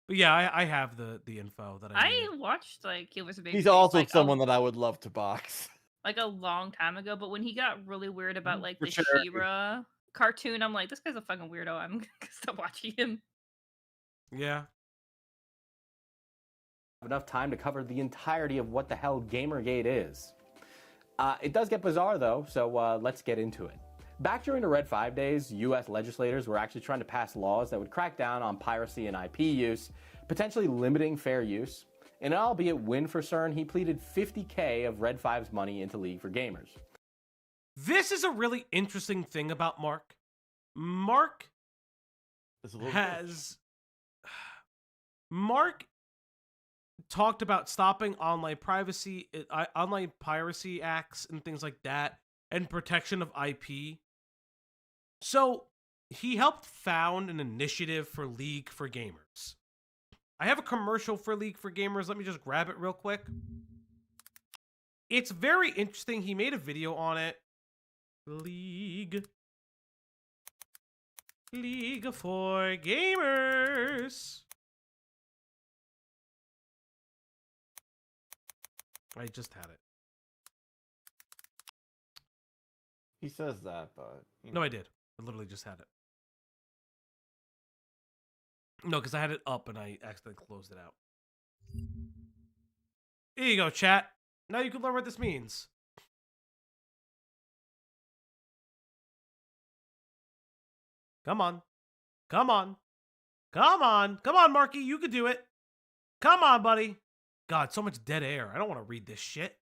But yeah, I have the info that I watched like Heel versus Babyface. He's also like, someone that I would love to box. Like a long time ago, but when he got really weird about like For the sure. She-Ra cartoon, I'm like, this guy's a fucking weirdo. I'm gonna stop watching him. Yeah. enough time to cover the entirety of what the hell Gamergate is. It does get bizarre though, so let's get into it. Back during the Red 5 days, US legislators were actually trying to pass laws that would crack down on piracy and IP use, potentially limiting fair use. In an albeit win for CERN, he pleaded $50K of Red 5's money into League for Gamers. This is a really interesting thing about Mark. Mark talked about stopping online piracy acts and things like that, and protection of IP. So he helped found an initiative for League for Gamers. I have a commercial for League for Gamers. Let me just grab it real quick. It's very interesting. He made a video on it. League for Gamers. I just had it. He says that, but... No, I did. I literally just had it. No, because I had it up and I accidentally closed it out. Here you go, chat. Now you can learn what this means. Come on. Come on. Come on. Come on, Marky. You can do it. Come on, buddy. God, so much dead air. I don't want to read this shit.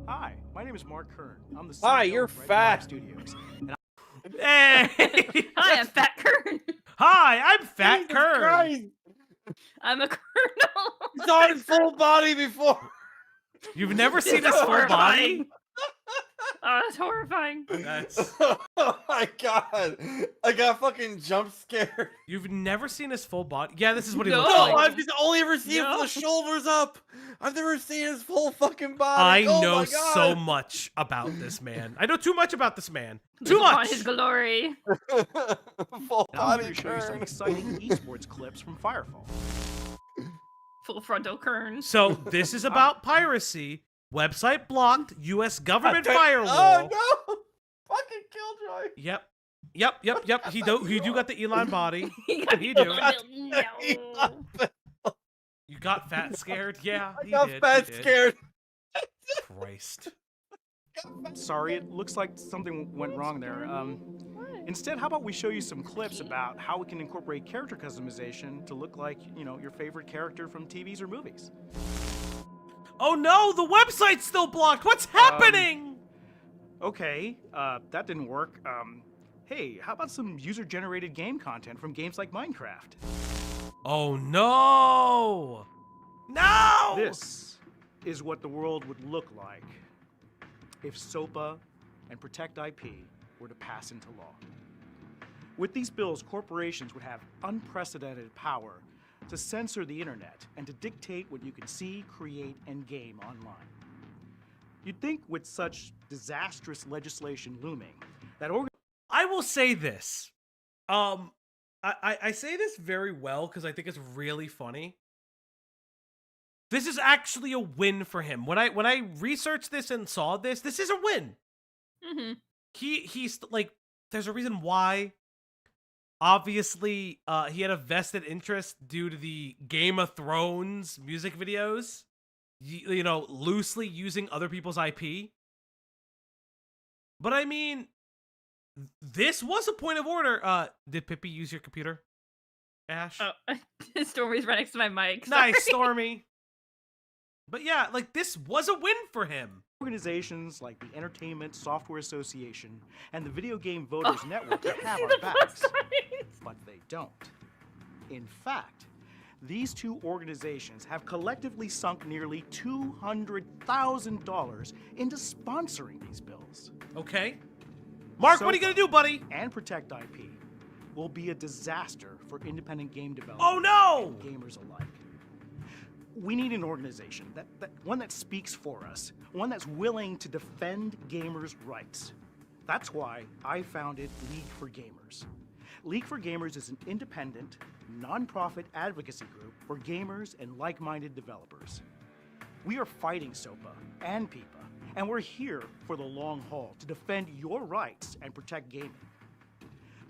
Hi, my name is Mark Kern. I'm the CEO Hi, you're of Red fat. 5 Studios. Hey! Hi, I'm Fat Kern. Hi, I'm Fat Jesus Kern. Christ. I'm a colonel. He's on his full body before. You've never seen his full body? Oh, was horrifying. That's. Oh my god! I got fucking jump scared. You've never seen his full body? Yeah, this is what he No. looks No, like. I've just only ever seen him from the shoulders up. I've never seen his full fucking body. I Oh know my God. so much about this man. I know too much about this man. Look Too upon much. his glory. Full Now I'm body going to show you some turn. exciting esports clips from Firefall. Full frontal Kern. So this is about piracy. Website blocked. U.S. government Oh firewall. no! Fucking Killjoy. Yep. He do got the Elon body. He got He do. No. You got fat scared? Yeah, I he got did. fat he did. scared. Christ. Sorry, it looks like something went wrong there. Instead, how about we show you some clips about how we can incorporate character customization to look like, you know, your favorite character from TVs or movies. Oh no, the website's still blocked. What's happening? Okay, that didn't work. Hey, how about some user-generated game content from games like Minecraft? Oh no! No! This is what the world would look like if SOPA and Protect IP were to pass into law. With these bills, corporations would have unprecedented power to censor the internet and to dictate what you can see, create, and game online. You'd think with such disastrous legislation looming, that I will say this. I say this very well because I think it's really funny. This is actually a win for him. When I researched this and saw this, this is a win. Mm-hmm. He's like, there's a reason why. Obviously, he had a vested interest due to the Game of Thrones music videos. You know, loosely using other people's IP. But I mean, this was a point of order. Did Pippi use your computer, Ash? Oh, Stormy's right next to my mic. Nice, sorry. Stormy. But yeah, like, this was a win for him. organizations like the Entertainment Software Association and the Video Game Voters Network have our the backs, plus signs. but they don't. In fact, these two organizations have collectively sunk nearly $200,000 into sponsoring these bills. Okay. Mark, what are you SOPA gonna do, buddy? And Protect IP will be a disaster for independent game developers Oh, no! and gamers alike. We need an organization, one that speaks for us, one that's willing to defend gamers' rights. That's why I founded League for Gamers. League for Gamers is an independent, non-profit advocacy group for gamers and like-minded developers. We are fighting SOPA and PIPA, and we're here for the long haul to defend your rights and protect gaming.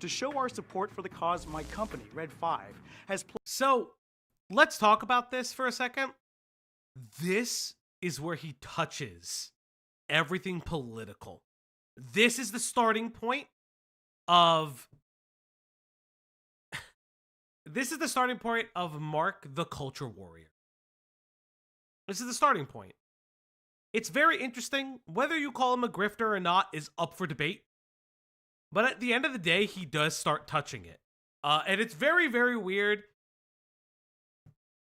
To show our support for the cause, my company, Red 5, has So, let's talk about this for a second. This is where he touches everything political. This is the starting point of... This is the starting point of Mark the Culture Warrior. This is the starting point. It's very interesting. Whether you call him a grifter or not is up for debate. But at the end of the day, he does start touching it. And it's very, very weird.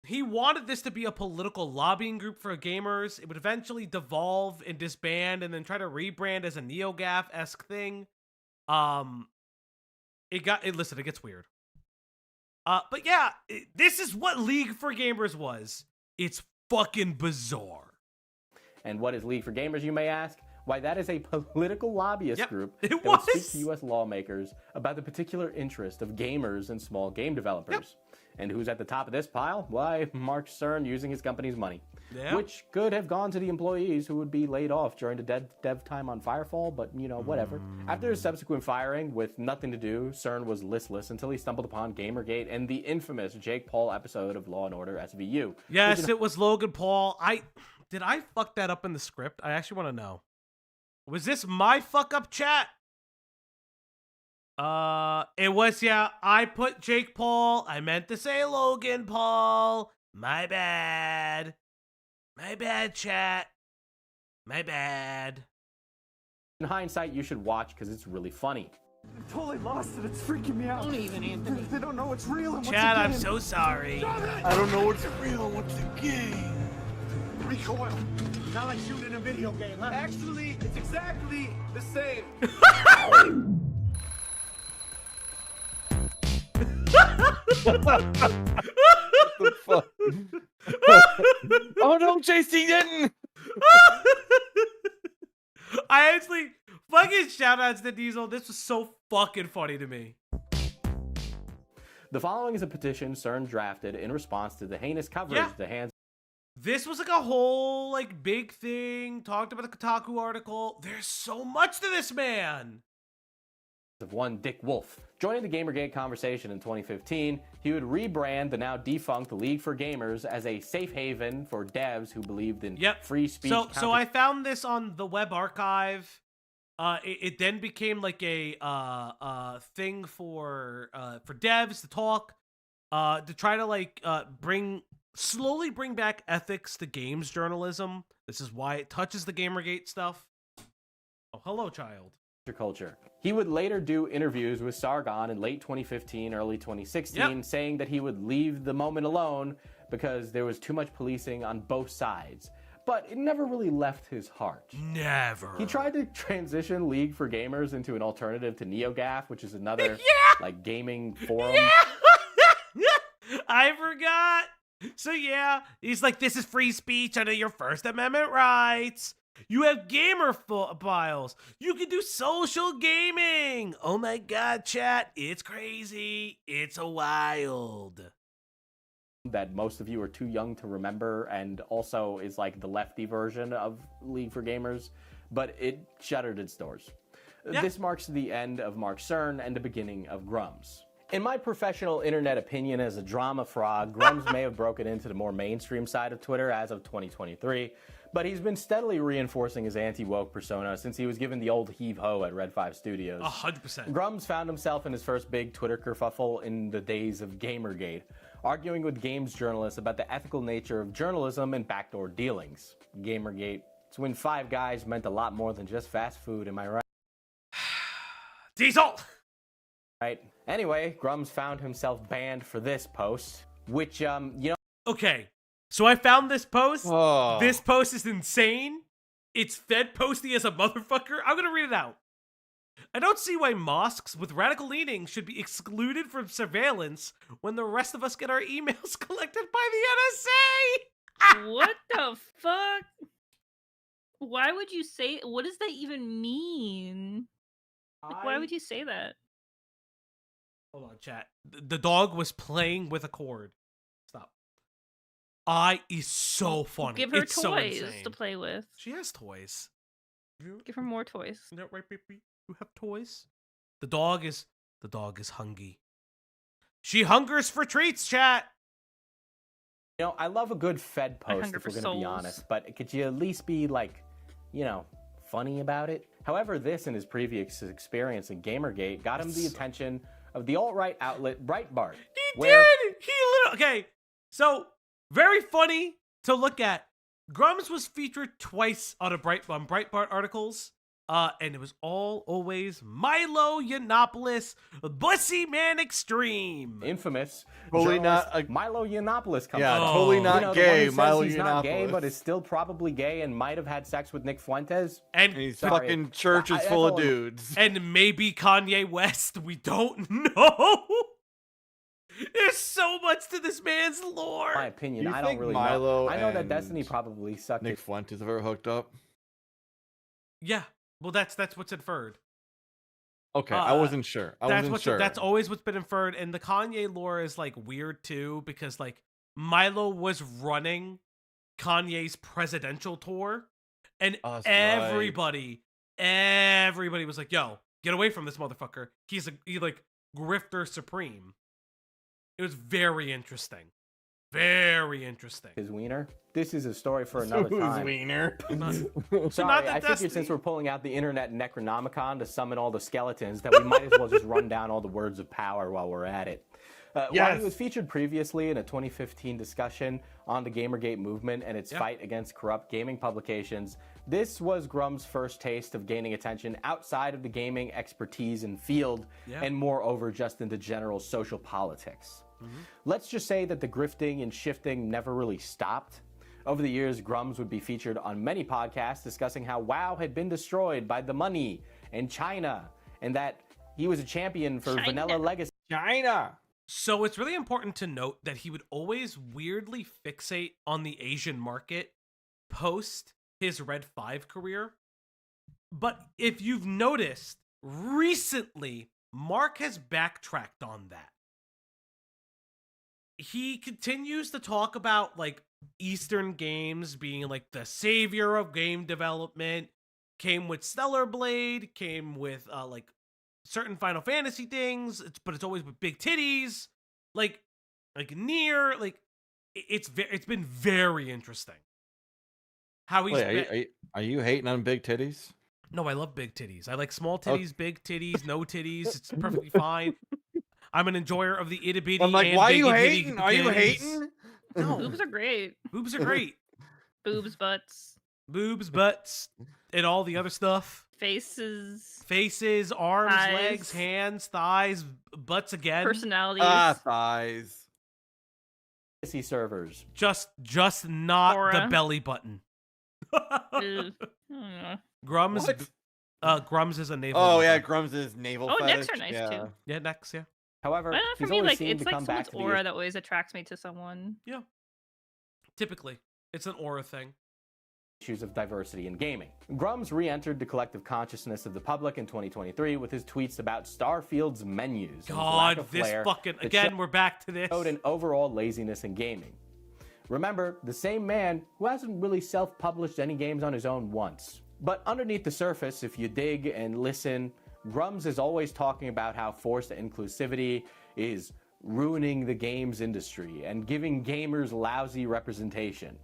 He wanted this to be a political lobbying group for gamers. It would eventually devolve and disband and then try to rebrand as a NeoGAF-esque thing. It gets weird. But yeah, this is what League for Gamers was. It's fucking bizarre. And what is League for Gamers, you may ask? Why, that is a political lobbyist group that it would speak was. to U.S. lawmakers about the particular interest of gamers and small game developers. And who's at the top of this pile? Why, Mark Kern using his company's money. Which could have gone to the employees who would be laid off during the dev time on Firefall, but, you know, whatever. After his subsequent firing, with nothing to do, Kern was listless until he stumbled upon Gamergate and the infamous Jake Paul episode of Law & Order SVU. Yes, it was Logan Paul. Did I fuck that up in the script? I actually want to know. Was this my fuck up, chat? It was, yeah. I put Jake Paul. I meant to say Logan Paul. My bad. My bad, chat. My bad. In hindsight, you should watch because it's really funny. I'm totally lost and it's freaking me out. Don't even, Anthony. They don't know what's real and what's Chad, a I'm game. so sorry. I don't know what's real and what's a game. Recoil. Not like shooting in a video game, huh? Actually, it's exactly the same. What the fuck? Oh no, JC didn't! I actually fucking shout outs to Diesel. This was so fucking funny to me. The following is a petition CERN drafted in response to the heinous coverage at the hands. This was like a whole like big thing. Talked about the Kotaku article. There's so much to this man. Of one Dick Wolf. Joining the Gamergate conversation in 2015, he would rebrand the now defunct League for Gamers as a safe haven for devs who believed in free speech. So I found this on the web archive. It then became like a thing for devs to talk, to try to like slowly bring back ethics to games journalism. This is why it touches the Gamergate stuff. Oh, hello, child. Culture. He would later do interviews with Sargon in late 2015, early 2016, saying that he would leave the moment alone because there was too much policing on both sides. But it never really left his heart. Never. He tried to transition League for Gamers into an alternative to NeoGAF, which is another like gaming forum. I forgot. So yeah, he's like, this is free speech under your First Amendment rights. You have gamer files. You can do social gaming. Oh my god, chat. It's crazy. It's a wild. That most of you are too young to remember, and also is like the lefty version of League for Gamers, but it shuttered its doors. This marks the end of Mark CERN and the beginning of Grummz. In my professional internet opinion as a drama frog, Grummz may have broken into the more mainstream side of Twitter as of 2023, but he's been steadily reinforcing his anti-woke persona since he was given the old heave-ho at Red 5 Studios. 100%. Grummz found himself in his first big Twitter kerfuffle in the days of Gamergate, arguing with games journalists about the ethical nature of journalism and backdoor dealings. Gamergate, it's when Five Guys meant a lot more than just fast food, am I right? Diesel! Right. Anyway, Grummz found himself banned for this post, which, you know... Okay, so I found this post. Oh. This post is insane. It's Fed posty as a motherfucker. I'm gonna read it out. I don't see why mosques with radical leanings should be excluded from surveillance when the rest of us get our emails collected by the NSA. What the fuck? Why would you say? What does that even mean? Like, why would you say that? Hold on, chat. The dog was playing with a cord. Stop. Is so funny. Give her it's so toys insane. to play with. She has toys. Give her more toys. Is that right, baby? You have toys? The dog is hungry. She hungers for treats, chat. You know, I love a good Fed post, if we're going to be honest, but could you at least be, like, you know, funny about it? However, this and his previous experience in Gamergate got him the attention of the alt-right outlet Breitbart. Okay, so very funny to look at. Grummz was featured twice on Breitbart articles. And it was always Milo Yiannopoulos, Bussy Man Extreme. Infamous. Totally not Milo Yiannopoulos comes totally not gay. Milo Yiannopoulos. He's not gay, but is still probably gay and might have had sex with Nick Fuentes. And he's fucking church is full of dudes. And maybe Kanye West. We don't know. There's so much to this man's lore. In my opinion, I don't really Milo know. I know that Destiny probably sucked. Nick Fuentes have ever hooked up. Yeah. Well, that's what's inferred. Okay, I wasn't sure. That's always what's been inferred, and the Kanye lore is like weird too because like Milo was running Kanye's presidential tour, and everybody was like, "Yo, get away from this motherfucker. He's like grifter supreme." It was very interesting. Very interesting. His wiener. This is a story for another time. His wiener. Sorry, I figured since we're pulling out the internet Necronomicon to summon all the skeletons, that we might as well just run down all the words of power while we're at it. While he was featured previously in a 2015 discussion on the Gamergate movement and its fight against corrupt gaming publications, this was Grummz's first taste of gaining attention outside of the gaming expertise and field, and moreover just into general social politics. Let's just say that the grifting and shifting never really stopped. Over the years, Grummz would be featured on many podcasts discussing how WoW had been destroyed by the money and China, and that he was a champion for vanilla legacy. China! So it's really important to note that he would always weirdly fixate on the Asian market post his Red 5 career. But if you've noticed, recently, Mark has backtracked on that. He continues to talk about, like, Eastern games being, like, the savior of game development. Came with Stellar Blade, came with, like, certain Final Fantasy things, but it's always with big titties. Like Nier, like, it's been very interesting. How he's... Wait, are you hating on big titties? No, I love big titties. I like small titties, big titties, no titties. It's perfectly fine. I'm an enjoyer of the itty bitty. I'm like, and why are biggy you bitty hating? Are you titties. hating? No. Boobs are great. Boobs are great. Boobs, butts. Boobs, butts, and all the other stuff. Faces, arms, thighs. legs, hands, thighs, butts again. Personalities. Thighs. Legacy servers. Just not Aura. the belly button. Grummz. What? Grummz is a naval. Oh lover. yeah, Grummz is naval. Oh, fetish. necks are nice too. Yeah, necks. Yeah. However, I don't know, for he's me, always like, seemed it's to like come back someone's to the aura that always attracts me to someone. Yeah. Typically, it's an aura thing. issues of diversity in gaming. Grummz re-entered the collective consciousness of the public in 2023 with his tweets about Starfield's menus. and his lack God, of this flair fucking... that Again, we're back to this. showed an overall laziness in gaming. Remember, the same man who hasn't really self-published any games on his own once. But underneath the surface, if you dig and listen, Grummz is always talking about how forced inclusivity is ruining the games industry and giving gamers lousy representation.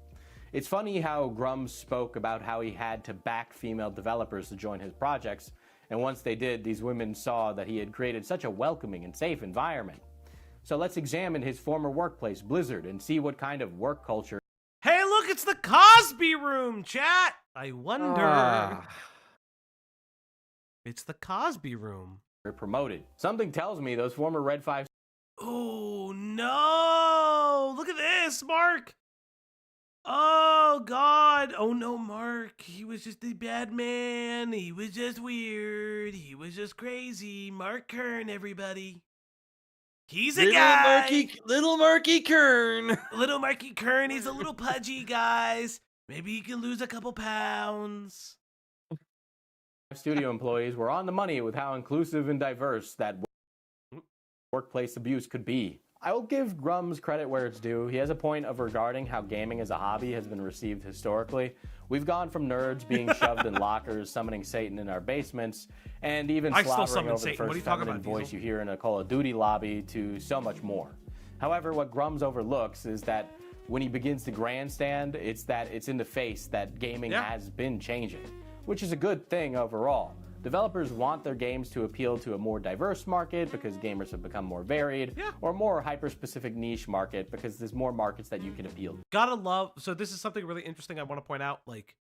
It's funny how Grummz spoke about how he had to back female developers to join his projects, and once they did, these women saw that he had created such a welcoming and safe environment. So let's examine his former workplace, Blizzard, and see what kind of work culture... Hey, look, it's the Cosby Room, chat! I wonder... It's the Cosby Room. ...promoted. Something tells me those former Red 5... Oh, no! Look at this, Mark! Oh, God! Oh, no, Mark. He was just a bad man. He was just weird. He was just crazy. Mark Kern, everybody. He's a guy! Little Marky Kern! Little Marky Kern, he's a little pudgy, guys. Maybe he can lose a couple pounds. Studio employees were on the money with how inclusive and diverse that workplace abuse could be. I will give Grummz credit where it's due. He has a point of regarding how gaming as a hobby has been received historically. We've gone from nerds being shoved in lockers, summoning Satan in our basements, and even slobbering over the first feminine voice you hear in a Call of Duty lobby to so much more. However, what Grummz overlooks is that when he begins to grandstand, it's in the face that gaming has been changing, which is a good thing overall. Developers want their games to appeal to a more diverse market because gamers have become more varied, or more hyper-specific niche market because there's more markets that you can appeal to. Gotta love, so this is something really interesting I want to point out, like,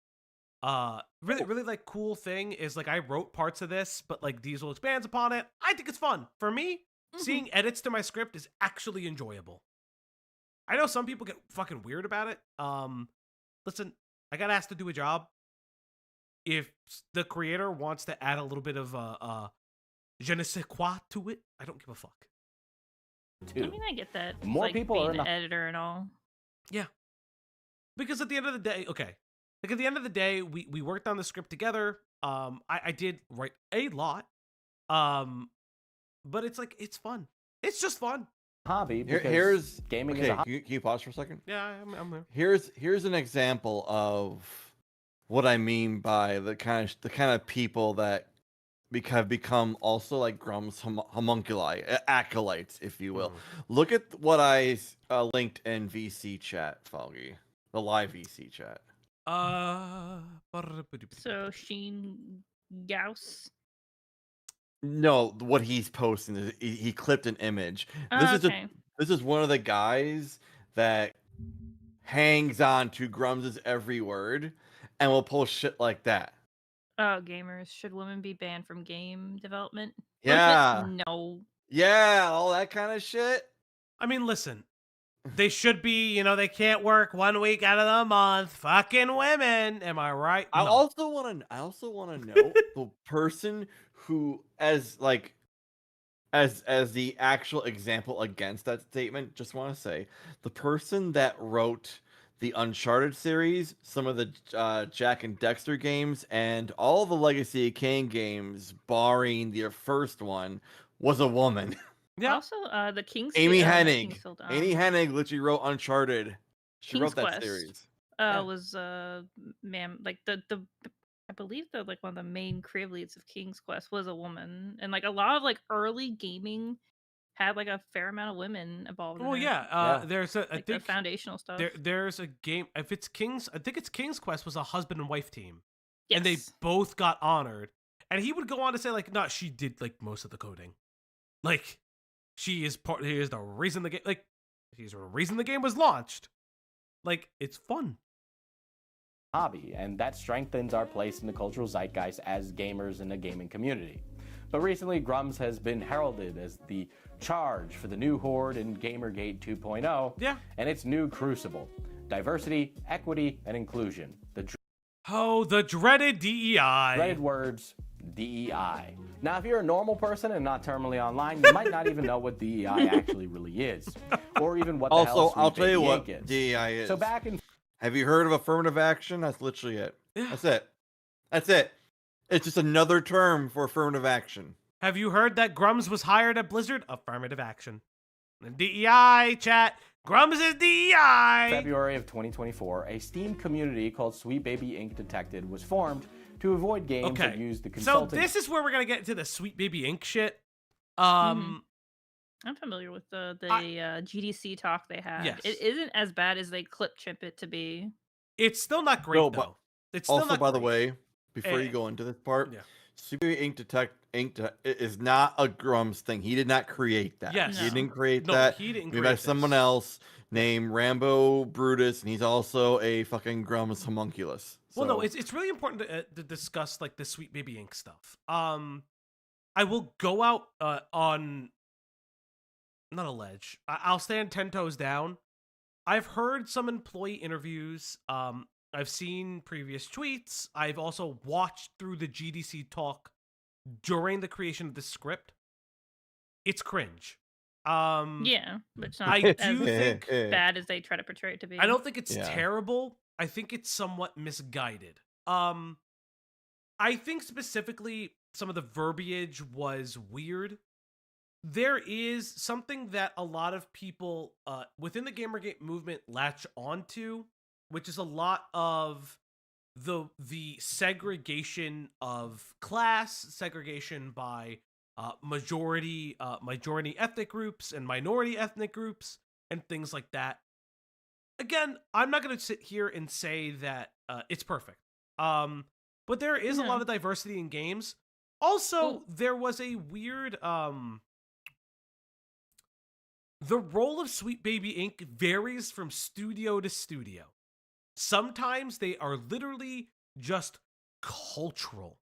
really like cool thing is, like, I wrote parts of this, but like Diesel expands upon it. I think it's fun. For me, seeing edits to my script is actually enjoyable. I know some people get fucking weird about it. Listen, I got asked to do a job. If the creator wants to add a little bit of je ne sais quoi to it, I don't give a fuck. I mean, I get that. More like, people being are in an the... editor and all. Yeah. Because at the end of the day, okay. Like, at the end of the day, we worked on the script together. I did write a lot. But it's like, it's fun. It's just fun. Hobby, because here's gaming okay, is a hobby. can you pause for a second? Yeah, I'm there. Here's an example of what I mean by the kind of people that have become also like Grummz homunculi, acolytes, if you will. Look at what I linked in VC chat, Foggy, the live VC chat. So Sheen Gauss. No, what he's posting is he clipped an image. This is one of the guys that hangs on to Grummz's every word and will post shit like that. Oh, gamers. Should women be banned from game development? Yeah. No. Yeah, all that kind of shit. I mean, listen. They should be, they can't work 1 week out of the month. Fucking women. Am I right? I No. also want to know the person who, as the actual example against that statement, just want to say the person that wrote the Uncharted series, some of the Jack and Dexter games, and all the Legacy of Kain games, barring the first one, was a woman. Yeah. Also, the King's Amy Hennig. Hennig. Amy Hennig literally wrote Uncharted. She King's wrote that Quest, series. was like the I believe the like one of the main creative leads of King's Quest was a woman, and like a lot of like early gaming had like a fair amount of women involved. Well, in it. yeah. There's I like think the foundational stuff. There's a game. If it's King's, I think it's King's Quest was a husband and wife team, Yes. and they both got honored. And he would go on to say like, no, she did like most of the coding, like she is part. Here's the reason the game, like, she's the reason the game was launched. Like, it's fun. Hobby, and that strengthens our place in the cultural zeitgeist as gamers in the gaming community. But recently, Grummz has been heralded as the charge for the new horde in Gamergate 2.0 and its new crucible: diversity, equity, and inclusion. The dreaded DEI. Dreaded words, DEI. Now, if you're a normal person and not terminally online, you might not even know what DEI actually really is, or even what the hell Also, I'll Sweet tell you Baby what Inc. is. DEI is. So back in... Have you heard of affirmative action? That's literally it. That's it. That's it. It's just another term for affirmative action. Have you heard that Grummz was hired at Blizzard? Affirmative action. And DEI, chat. Grummz is DEI. February of 2024, a Steam community called Sweet Baby Inc. Detected was formed to avoid games that use the consultant... So this is where we're going to get into the Sweet Baby Inc. shit. I'm familiar with the GDC talk they had. Yes. It isn't as bad as they clip chip it to be. It's still not great, No, though. but It's still also, not by the great. way, before you go into this part, Yeah. Sweet Baby Inc. is not a Grummz thing. He did not create that. Yes. He didn't create No, that. he didn't We create met someone this. else named Rambo Brutus, and he's also a fucking Grummz homunculus. Well, no, So- it's really important to discuss like the Sweet Baby Inc. stuff. I will go out on not a ledge. I'll stand 10 toes down. I've heard some employee interviews. I've seen previous tweets. I've also watched through the GDC talk during the creation of the script. It's cringe. Yeah, but it's not I as do think bad as they try to portray it to be. I don't think it's terrible. I think it's somewhat misguided. I think specifically some of the verbiage was weird. There is something that a lot of people within the Gamergate movement latch onto, which is a lot of the segregation of class, segregation by majority ethnic groups and minority ethnic groups and things like that. Again, I'm not going to sit here and say that it's perfect. But there is a lot of diversity in games. Also, there was a weird the role of Sweet Baby Inc. varies from studio to studio. Sometimes they are literally just cultural.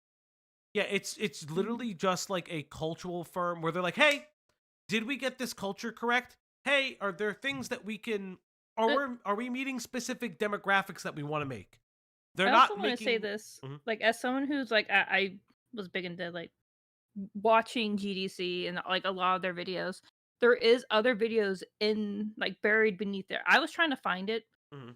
Yeah, it's literally just like a cultural firm where they're like, hey, did we get this culture correct? Hey, are there things that we can... Are we meeting specific demographics that we want to make? They're I not also making... want to say this, like, as someone who's like, I was big into like watching GDC and like a lot of their videos. There is other videos in like buried beneath there. I was trying to find it.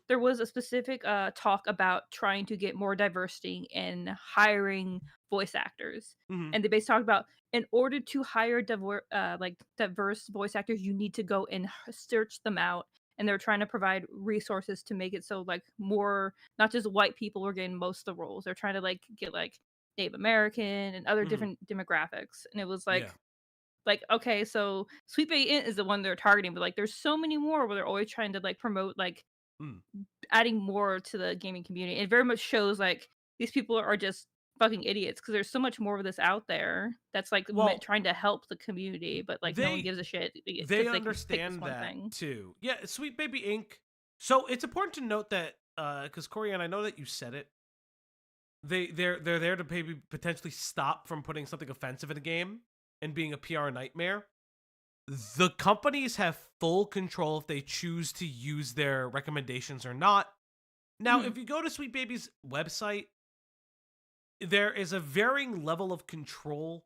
There was a specific talk about trying to get more diversity in hiring voice actors, and they basically talked about in order to hire diverse voice actors, you need to go and search them out. And they're trying to provide resources to make it so like more, not just white people were getting most of the roles. They're trying to like get like Native American and other different demographics. And it was like, okay, so Sweet Baby Int is the one they're targeting, but like there's so many more where they're always trying to like promote like adding more to the gaming community. It very much shows like these people are just fucking idiots because there's so much more of this out there that's like trying to help the community, but like no one gives a shit. They understand that too. Yeah, Sweet Baby Inc. So it's important to note that because Corianne, I know that you said it. They're there to maybe potentially stop from putting something offensive in a game and being a PR nightmare. the companies have full control if they choose to use their recommendations or not. Now, if you go to Sweet Baby's website, there is a varying level of control,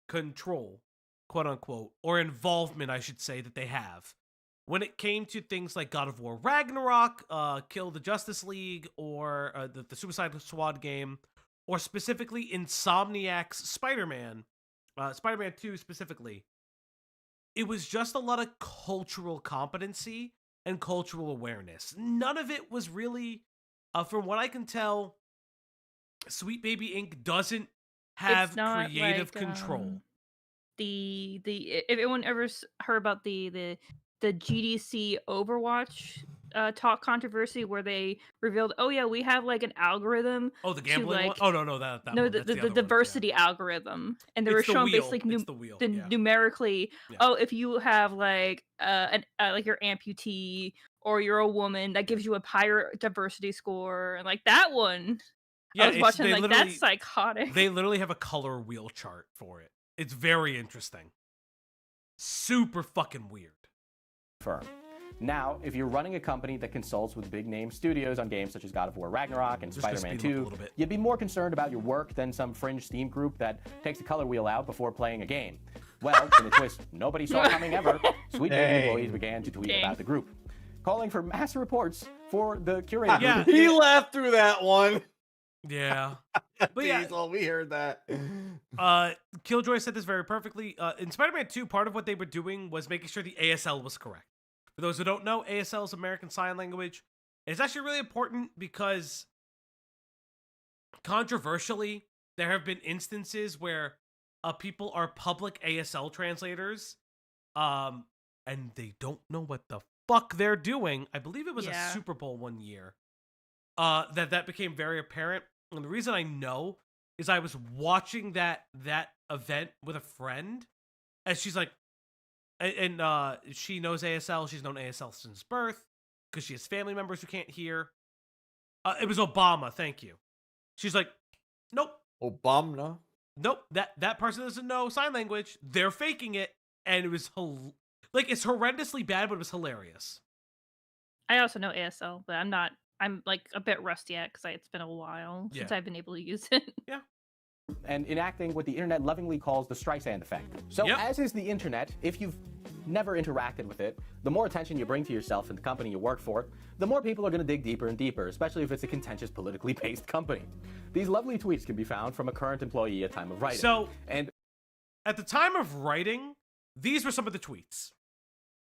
quote unquote, or involvement, I should say, that they have. When it came to things like God of War Ragnarok, Kill the Justice League, or the Suicide Squad game, or specifically Insomniac's Spider-Man 2 specifically, it was just a lot of cultural competency and cultural awareness. None of it was really, from what I can tell, Sweet Baby Inc. doesn't have creative control. If anyone ever heard about the GDC Overwatch talk controversy where they revealed, oh yeah, we have like an algorithm. Oh, the gambling one? Oh no, that no, one. the diversity algorithm, and they were showing basically numerically. Yeah. Oh, if you have like like you're amputee or you're a woman, that gives you a higher diversity score, and like that one. Yeah, I was watching like that's psychotic. They literally have a color wheel chart for it. It's very interesting. Super fucking weird. Firm. Now, if you're running a company that consults with big name studios on games such as God of War Ragnarok and Spider-Man 2, you'd be more concerned about your work than some fringe Steam group that takes the color wheel out before playing a game. Well, in a twist nobody saw coming ever, Sweet Baby employees began to tweet about the group, calling for mass reports for the curator. Yeah, he laughed through that one. Yeah. But yeah, well, we heard that. Killjoy said this very perfectly. In Spider-Man 2, part of what they were doing was making sure the ASL was correct. For those who don't know, ASL is American Sign Language. It's actually really important because, controversially, there have been instances where people are public ASL translators, and they don't know what the fuck they're doing. I believe it was a Super Bowl one year. That became very apparent. And the reason I know is I was watching that event with a friend, and she's like, and she knows ASL. She's known ASL since birth because she has family members who can't hear. It was Obama. Thank you. She's like, nope. Obama? Nope. That person doesn't know sign language. They're faking it, and it was it's horrendously bad, but it was hilarious. I also know ASL, but I'm like a bit rusty at because it's been a while since I've been able to use it. Yeah. And enacting what the internet lovingly calls the Streisand effect. So as is the internet, if you've never interacted with it, the more attention you bring to yourself and the company you work for, the more people are going to dig deeper and deeper, especially if it's a contentious, politically based company. These lovely tweets can be found from a current employee at time of writing. So, at the time of writing, these were some of the tweets.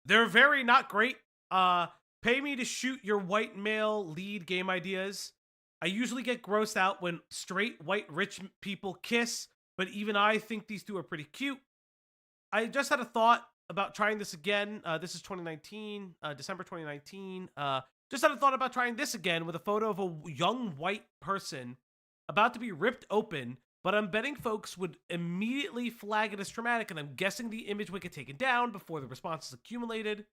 They're very not great. Pay me to shoot your white male lead game ideas. I usually get grossed out when straight white rich people kiss, but even I think these two are pretty cute. I just had a thought about trying this again. This is 2019, December 2019. Just had a thought about trying this again with a photo of a young white person about to be ripped open, but I'm betting folks would immediately flag it as traumatic, and I'm guessing the image would get taken down before the response is accumulated.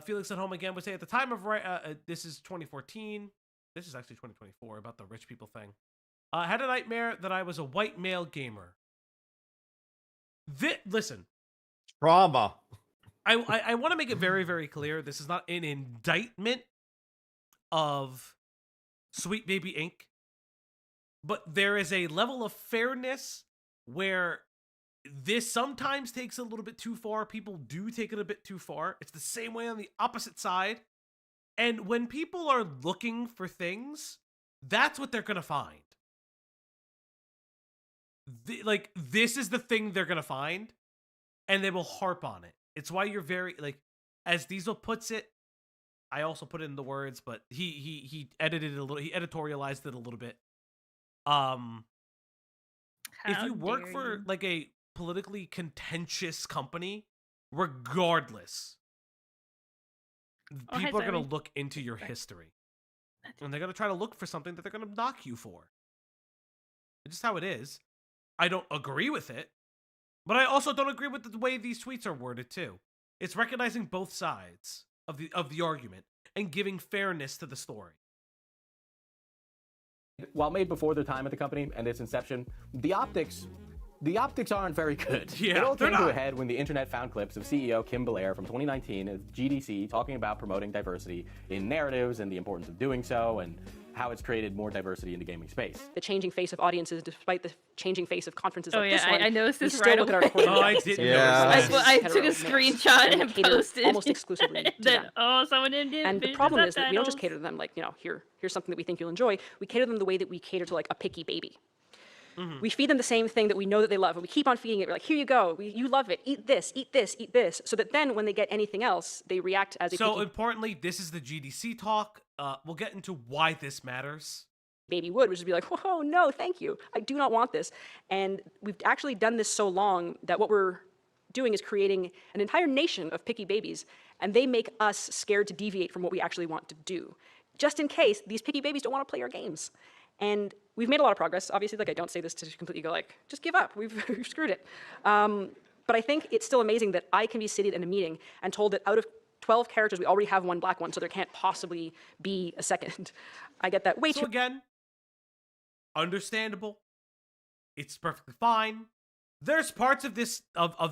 Felix at home again would say at the time of this is 2014. This is actually 2024 about the rich people thing. I had a nightmare that I was a white male gamer. Listen. Trauma. I want to make it very, very clear. This is not an indictment of Sweet Baby Inc. But there is a level of fairness where this sometimes takes a little bit too far. People do take it a bit too far. It's the same way on the opposite side. And when people are looking for things, that's what they're going to find. This is the thing they're going to find, and they will harp on it. It's why you're very, as Diesel puts it, I also put it in the words, but he edited it a little, he editorialized it a little bit. If you work for, a politically contentious company, regardless, people are going to look into your history. And they're going to try to look for something that they're going to knock you for. It's just how it is. I don't agree with it, but I also don't agree with the way these tweets are worded too. It's recognizing both sides of the argument and giving fairness to the story. While made before their time at the company and its inception, the optics The optics aren't very good. Yeah, it all they're came to not. a head when the internet found clips of CEO Kim Belair from 2019 at GDC talking about promoting diversity in narratives and the importance of doing so, and how it's created more diversity in the gaming space. The changing face of audiences, despite the changing face of conferences Oh like yeah, this one, I noticed we this still right look at our away. recording Oh, I devices didn't and notice realize I this took a is hetero male, screenshot and and cater posted almost exclusively to that. them. Oh, someone didn't do And the problem is that we don't just cater to them like, here's something that we think you'll enjoy. We cater to them the way that we cater to like a picky baby. We feed them the same thing that we know that they love, and we keep on feeding it. We're like, here you go, you love it, eat this, eat this, eat this, so that then when they get anything else, they react as a So picky importantly, this is the GDC talk. We'll get into why this matters. baby would, which is be like, whoa, no, thank you, I do not want this. And we've actually done this so long that what we're doing is creating an entire nation of picky babies, and they make us scared to deviate from what we actually want to do, just in case these picky babies don't want to play our games. And we've made a lot of progress. Obviously, like I don't say this to completely go like, just give up, we've screwed it. But I think it's still amazing that I can be seated in a meeting and told that out of 12 characters, we already have one black one, so there can't possibly be a second. I get that way So too. again, understandable. It's perfectly fine. There's parts of this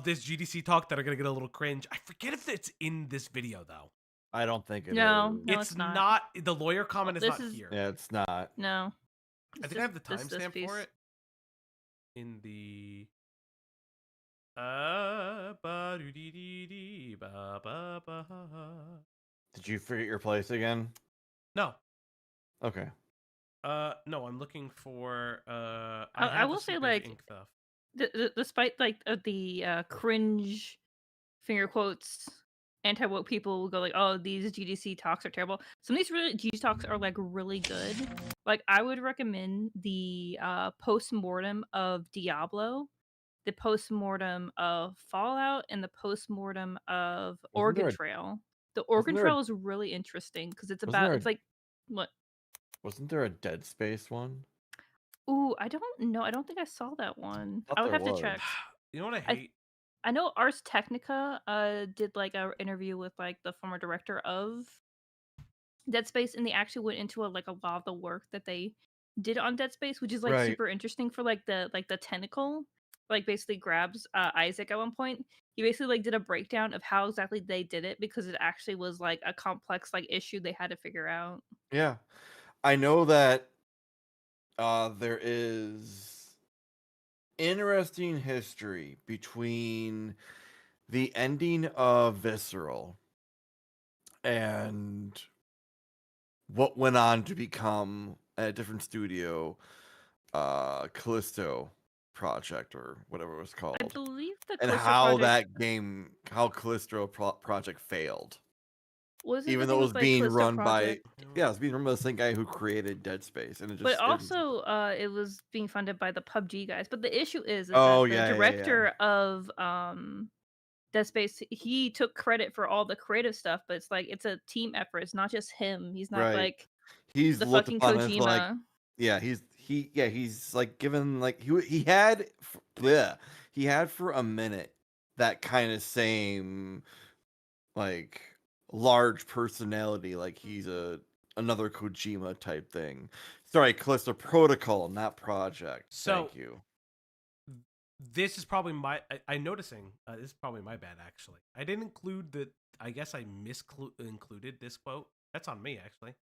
this GDC talk that are gonna get a little cringe. I forget if it's in this video though. I don't think it is. No, it's not. The lawyer comment is This not is- here. Yeah, it's not. No. I think I have the timestamp piece. for it. In the Did you forget your place again? No. Okay. No, I'm looking for I have will the say, Super like, Ink stuff. Despite like the cringe finger quotes anti-woke people will go like, oh, these GDC talks are terrible. Some of these GDC talks are like really good. Like I would recommend the post-mortem of Diablo, the post-mortem of Fallout, and the post-mortem of Wasn't there Oregon a- Trail. The Oregon there a- Trail is really interesting because it's Wasn't about there a- it's like what? Wasn't there a Dead Space one? Ooh, I don't know. I don't think I saw that one. Thought I would there have to was. check. You know what I hate? I know Ars Technica did like an interview with like the former director of Dead Space, and they actually went into a lot of the work that they did on Dead Space, which is like Right. super interesting for like the tentacle, like basically grabs Isaac at one point. He basically like did a breakdown of how exactly they did it because it actually was like a complex like issue they had to figure out. Yeah. I know that there is interesting history between the ending of Visceral and what went on to become a different studio, Callisto Project or whatever it was called, I believe the and Callisto how Project- that game, how Callisto Project failed. Wasn't Even the though it thing was with, like, being Callisto run Project? by, it was being run by the same guy who created Dead Space, and it just But didn't- also, it was being funded by the PUBG guys. But the issue is Oh, that the yeah, yeah, yeah. director of Dead Space, he took credit for all the creative stuff, but it's like it's a team effort. It's not just him. He's not Right. like he's the looked fucking upon as Kojima. like, he's like given like he had he had for a minute that kind of same like large personality, like he's another Kojima type thing. Sorry, Callisto Protocol, not Project. So- Thank you. This is probably I'm noticing. This is probably my bad, actually. I didn't include the. I guess I included this quote. That's on me, actually.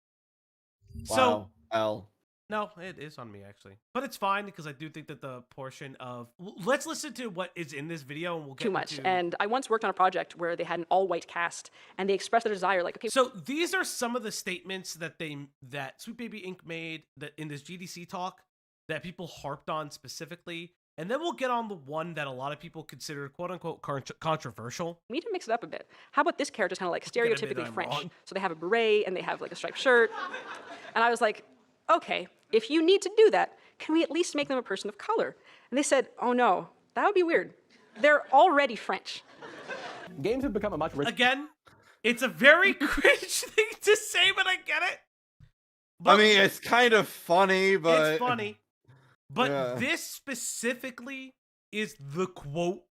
So, Wow. no, it is on me, actually. But it's fine because I do think that the portion of. Let's listen to what is in this video and we'll get Too much. into- And I once worked on a project where they had an all-white cast, and they expressed their desire, like, okay, So these are some of the statements that Sweet Baby Inc. made that in this GDC talk that people harped on specifically. And then we'll get on the one that a lot of people consider "quote unquote" controversial. we need to mix it up a bit. How about this character's kind of like Gotta admit stereotypically I'm French? wrong. So they have a beret and they have like a striped shirt. And I was like, okay, if you need to do that, can we at least make them a person of color? And they said, oh no, that would be weird. They're already French. Games have become a much richer. Again, it's a very cringe thing to say, but I get it. I mean, it's kind of funny, but It's funny. But Yeah. this specifically is the quote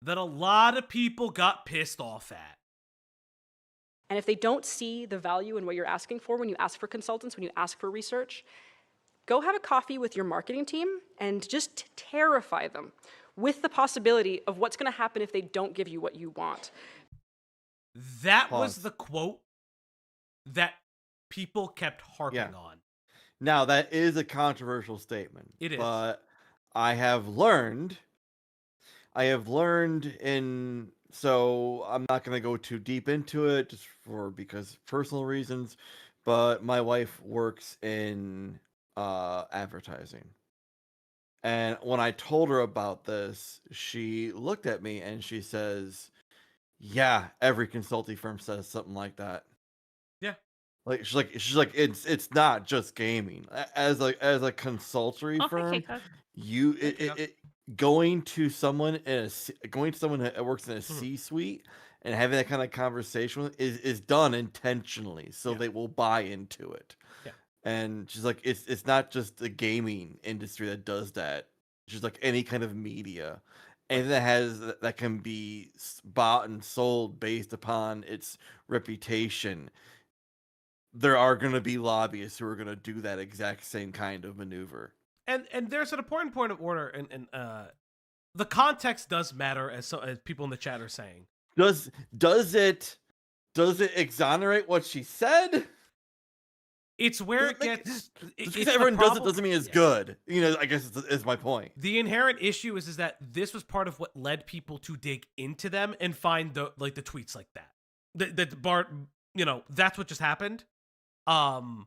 that a lot of people got pissed off at. And if they don't see the value in what you're asking for when you ask for consultants, when you ask for research, go have a coffee with your marketing team and just terrify them with the possibility of what's going to happen if they don't give you what you want. That was the quote that people kept harping on. Now, that is a controversial statement. It is. But I have learned in, so I'm not going to go too deep into it just because personal reasons, but my wife works in advertising. And when I told her about this, she looked at me and she says, yeah, every consulting firm says something like that. Yeah. Like she's like it's not just gaming. As a consulting firm, going to someone that works in a C-suite and having that kind of conversation with is done intentionally, so they will buy into it. Yeah. And she's like, it's not just the gaming industry that does that. She's like, any kind of media, and that can be bought and sold based upon its reputation. There are going to be lobbyists who are going to do that exact same kind of maneuver. And there's an important point of order, and the context does matter, as people in the chat are saying. Does it exonerate what she said? It's where it gets. Just because everyone does it doesn't mean it's good. You know, I guess is my point. The inherent issue is that this was part of what led people to dig into them and find the tweets like that. That Bart, that's what just happened. And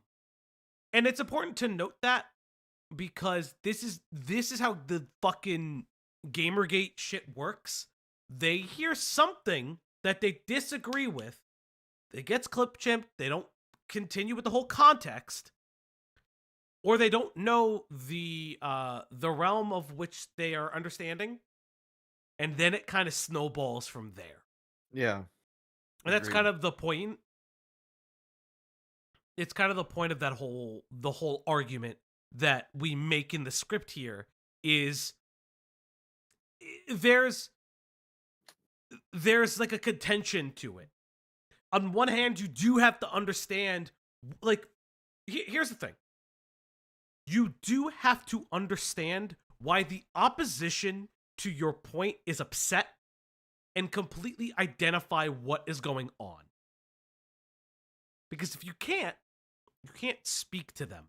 it's important to note that because this is how the fucking Gamergate shit works. They hear something that they disagree with. It gets clip chimped. They don't continue with the whole context, or they don't know the realm of which they are understanding, and then it kind of snowballs from there. Yeah. And that's kind of the point. It's kind of the point of the whole argument that we make in the script here is there's like a contention to it. On one hand, you do have to understand, like, here's the thing. You do have to understand why the opposition to your point is upset and completely identify what is going on. Because if you can't speak to them.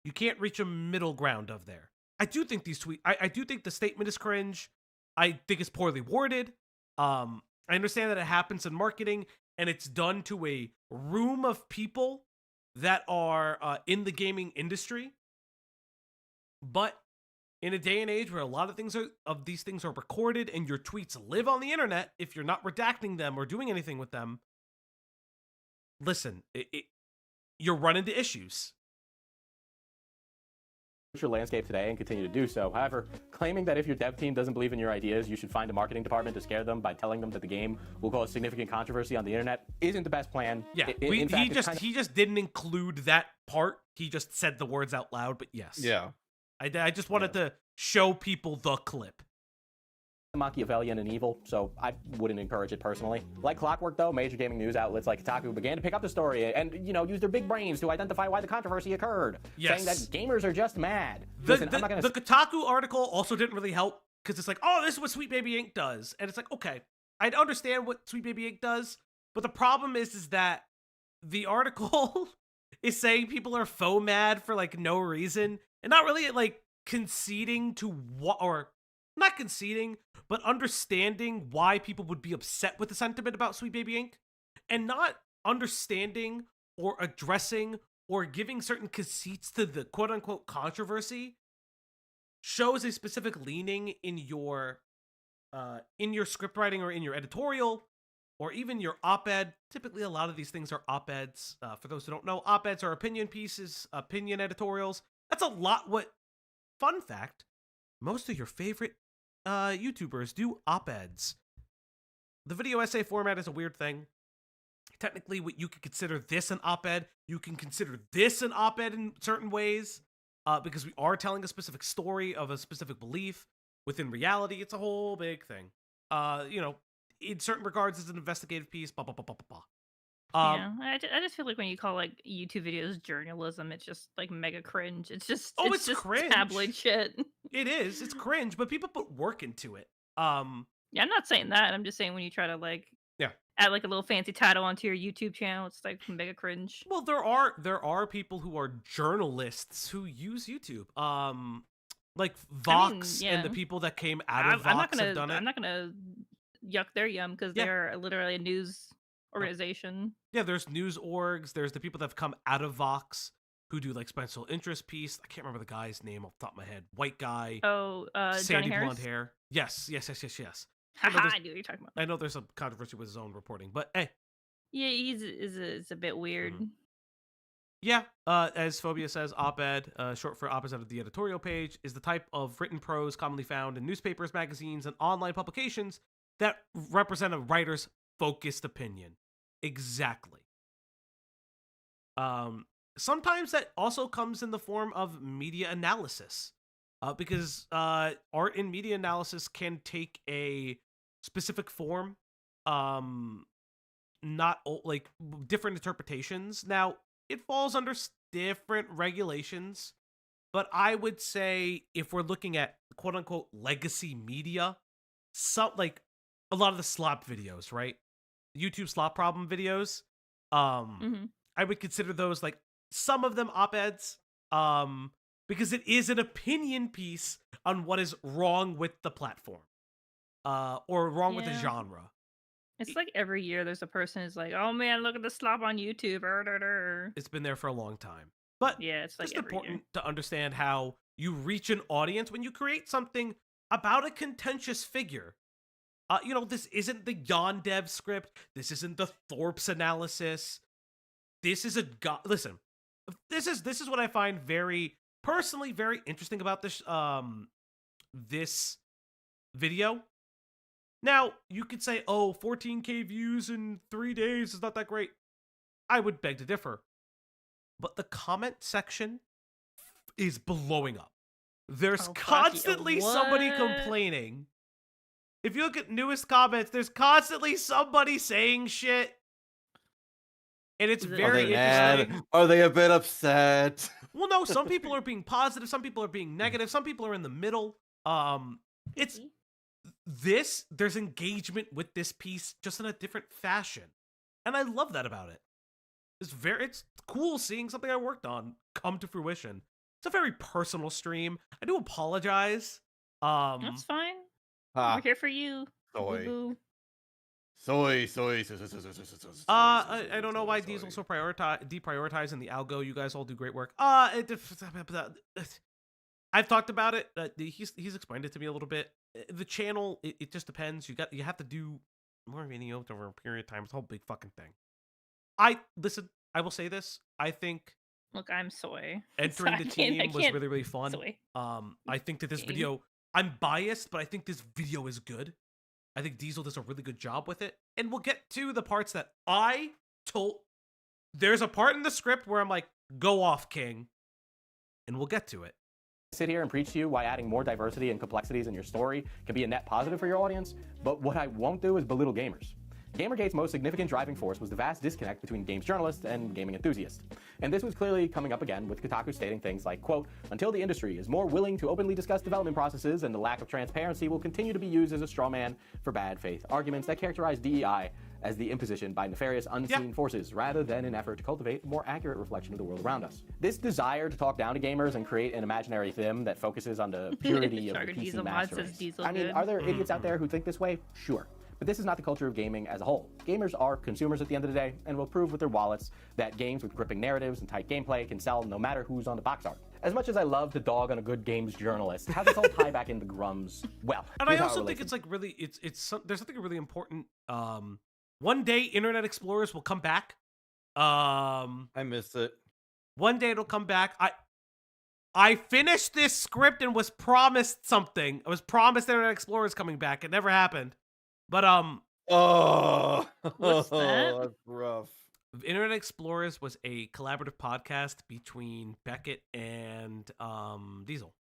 You can't reach a middle ground of there. I do think these tweets, I do think the statement is cringe. I think it's poorly worded. I understand that it happens in marketing and it's done to a room of people that are in the gaming industry. But in a day and age where a lot of these things are recorded and your tweets live on the internet, if you're not redacting them or doing anything with them, listen, you're running into issues. Your landscape today and continue to do so. However, claiming that if your dev team doesn't believe in your ideas, you should find a marketing department to scare them by telling them that the game will cause significant controversy on the internet isn't the best plan. Yeah, he just didn't include that part. He just said the words out loud, but yes. Yeah. I just wanted to show people the clip. Machiavellian and evil, so I wouldn't encourage it personally. Like clockwork, though, major gaming news outlets like Kotaku began to pick up the story and, use their big brains to identify why the controversy occurred, saying that gamers are just mad. The Kotaku article also didn't really help, because it's like, oh, this is what Sweet Baby Inc. does. And it's like, okay, I understand what Sweet Baby Inc. does, but the problem is that the article is saying people are faux mad for, like, no reason, and not really, like, conceding to what, or not conceding, but understanding why people would be upset with the sentiment about Sweet Baby Inc. and not understanding or addressing or giving certain conceits to the quote-unquote controversy shows a specific leaning in your script writing or in your editorial or even your op-ed. Typically, a lot of these things are op-eds. For those who don't know, op-eds are opinion pieces, opinion editorials. That's a lot what, fun fact, most of your favorite YouTubers do op-eds. The video essay format is a weird thing. Technically, what you could consider this an op-ed, you can consider this an op-ed in certain ways, because we are telling a specific story of a specific belief within reality. It's a whole big thing. In certain regards, it's an investigative piece. Blah blah blah blah blah. I just feel like when you call like YouTube videos journalism, it's just like mega cringe. It's just it's just cringe. tabloid shit. It is. It's cringe, but people put work into it. Yeah, I'm not saying that. I'm just saying when you try to like add like a little fancy title onto your YouTube channel, it's like mega cringe. Well, there are people who are journalists who use YouTube. Like Vox and the people that came out of Vox have done it. I'm not gonna yuck their yum because they're literally a news organization. Yeah, there's news orgs. There's the people that have come out of Vox who do like special interest piece. I can't remember the guy's name off the top of my head. White guy. Oh, sandy Johnny blonde Harris? hair. Yes. Haha, I knew what you're talking about. I know there's some controversy with his own reporting, but hey. Yeah, is a bit weird. Yeah, as Phobia says, op-ed, short for opposite of the editorial page, is the type of written prose commonly found in newspapers, magazines, and online publications that represent a writer's focused opinion. Exactly. Sometimes that also comes in the form of media analysis, because art and media analysis can take a specific form, not like different interpretations. Now, it falls under different regulations, but I would say if we're looking at quote unquote legacy media, like a lot of the slop videos, right? YouTube slop problem videos, I would consider those like some of them op-eds, because it is an opinion piece on what is wrong with the platform, or wrong with the genre. It's like every year there's a person who's like, "Oh man, look at the slop on YouTube." It's been there for a long time, but yeah, it's like just important to understand how you reach an audience when you create something about a contentious figure. This isn't the Yondev script. This isn't the Thorpe's analysis. This is listen. This is what I find very interesting about this this video. Now, you could say, oh, 14K views in 3 days is not that great. I would beg to differ. But the comment section is blowing up. There's constantly somebody complaining. If you look at newest comments, there's constantly somebody saying shit. And it's very interesting. Are they a bit upset? Well, no, some people are being positive, some people are being negative, some people are in the middle. There's engagement with this piece just in a different fashion. And I love that about it. It's cool seeing something I worked on come to fruition. It's a very personal stream. I do apologize. That's fine. We're here for you. Soy. I don't know why Diesel so deprioritizing the algo. You guys all do great work. I've talked about it. He's explained it to me a little bit. The channel, it just depends. You have to do more videos over a period of time. It's a whole big fucking thing. I will say this. I think. Look, I'm soy. Entering the team was really, really fun. Soy. I think that this video. I'm biased, but I think this video is good. I think Diesel does a really good job with it. And we'll get to the parts that I told. There's a part in the script where I'm like, go off, King. And we'll get to it. Sit here and preach to you why adding more diversity and complexities in your story can be a net positive for your audience, but what I won't do is belittle gamers. Gamergate's most significant driving force was the vast disconnect between games journalists and gaming enthusiasts. And this was clearly coming up again with Kotaku stating things like, quote, until the industry is more willing to openly discuss development processes and the lack of transparency will continue to be used as a straw man for bad faith arguments that characterize DEI as the imposition by nefarious unseen forces rather than an effort to cultivate a more accurate reflection of the world around us. This desire to talk down to gamers and create an imaginary theme that focuses on the purity of the PC master race. I mean, are there idiots out there who think this way? Sure. But this is not the culture of gaming as a whole. Gamers are consumers at the end of the day, and will prove with their wallets that games with gripping narratives and tight gameplay can sell no matter who's on the box art. As much as I love to dog on a good games journalist, how does this all tie back into Grummz? Well, and I also think it's like really, there's something really important. One day, Internet Explorers will come back. I miss it. One day it'll come back. I finished this script and was promised something. I was promised Internet Explorers coming back. It never happened. But what's that? That's rough. Internet Explorers was a collaborative podcast between Beckett and Diesel.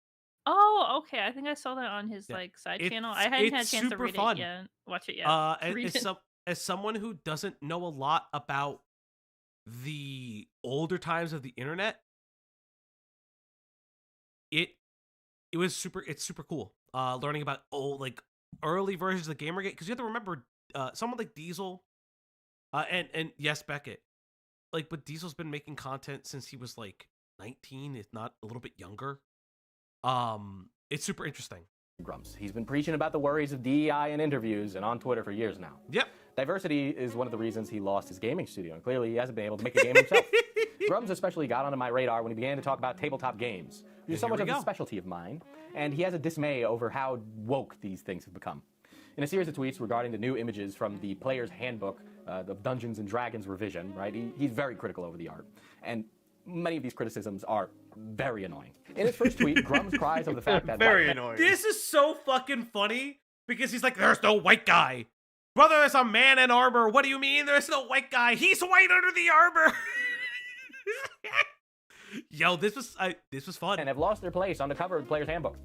Oh, okay. I think I saw that on his like side channel. I hadn't had a chance to read it yet. Watch it yet. As someone who doesn't know a lot about the older times of the internet, it it's super cool. Learning about early versions of Gamergate, because you have to remember, someone like Diesel, and yes, Beckett, but Diesel's been making content since he was 19, if not a little bit younger. It's super interesting. Grummz. He's been preaching about the worries of DEI in interviews and on Twitter for years now. Yep. Diversity is one of the reasons he lost his gaming studio, and clearly he hasn't been able to make a game himself. Grummz especially got onto my radar when he began to talk about tabletop games, which is so much of a specialty of mine, and he has a dismay over how woke these things have become. In a series of tweets regarding the new images from the Player's Handbook, the Dungeons & Dragons revision, right, he's very critical over the art, and many of these criticisms are very annoying. In his first tweet, Grummz cries over the fact that... Very annoying. This is so fucking funny, because he's like, there's no white guy. Brother, there's a man in armor. What do you mean there's no white guy? He's white under the armor. Yo, this was fun. And have lost their place on the cover of the Player's Handbook.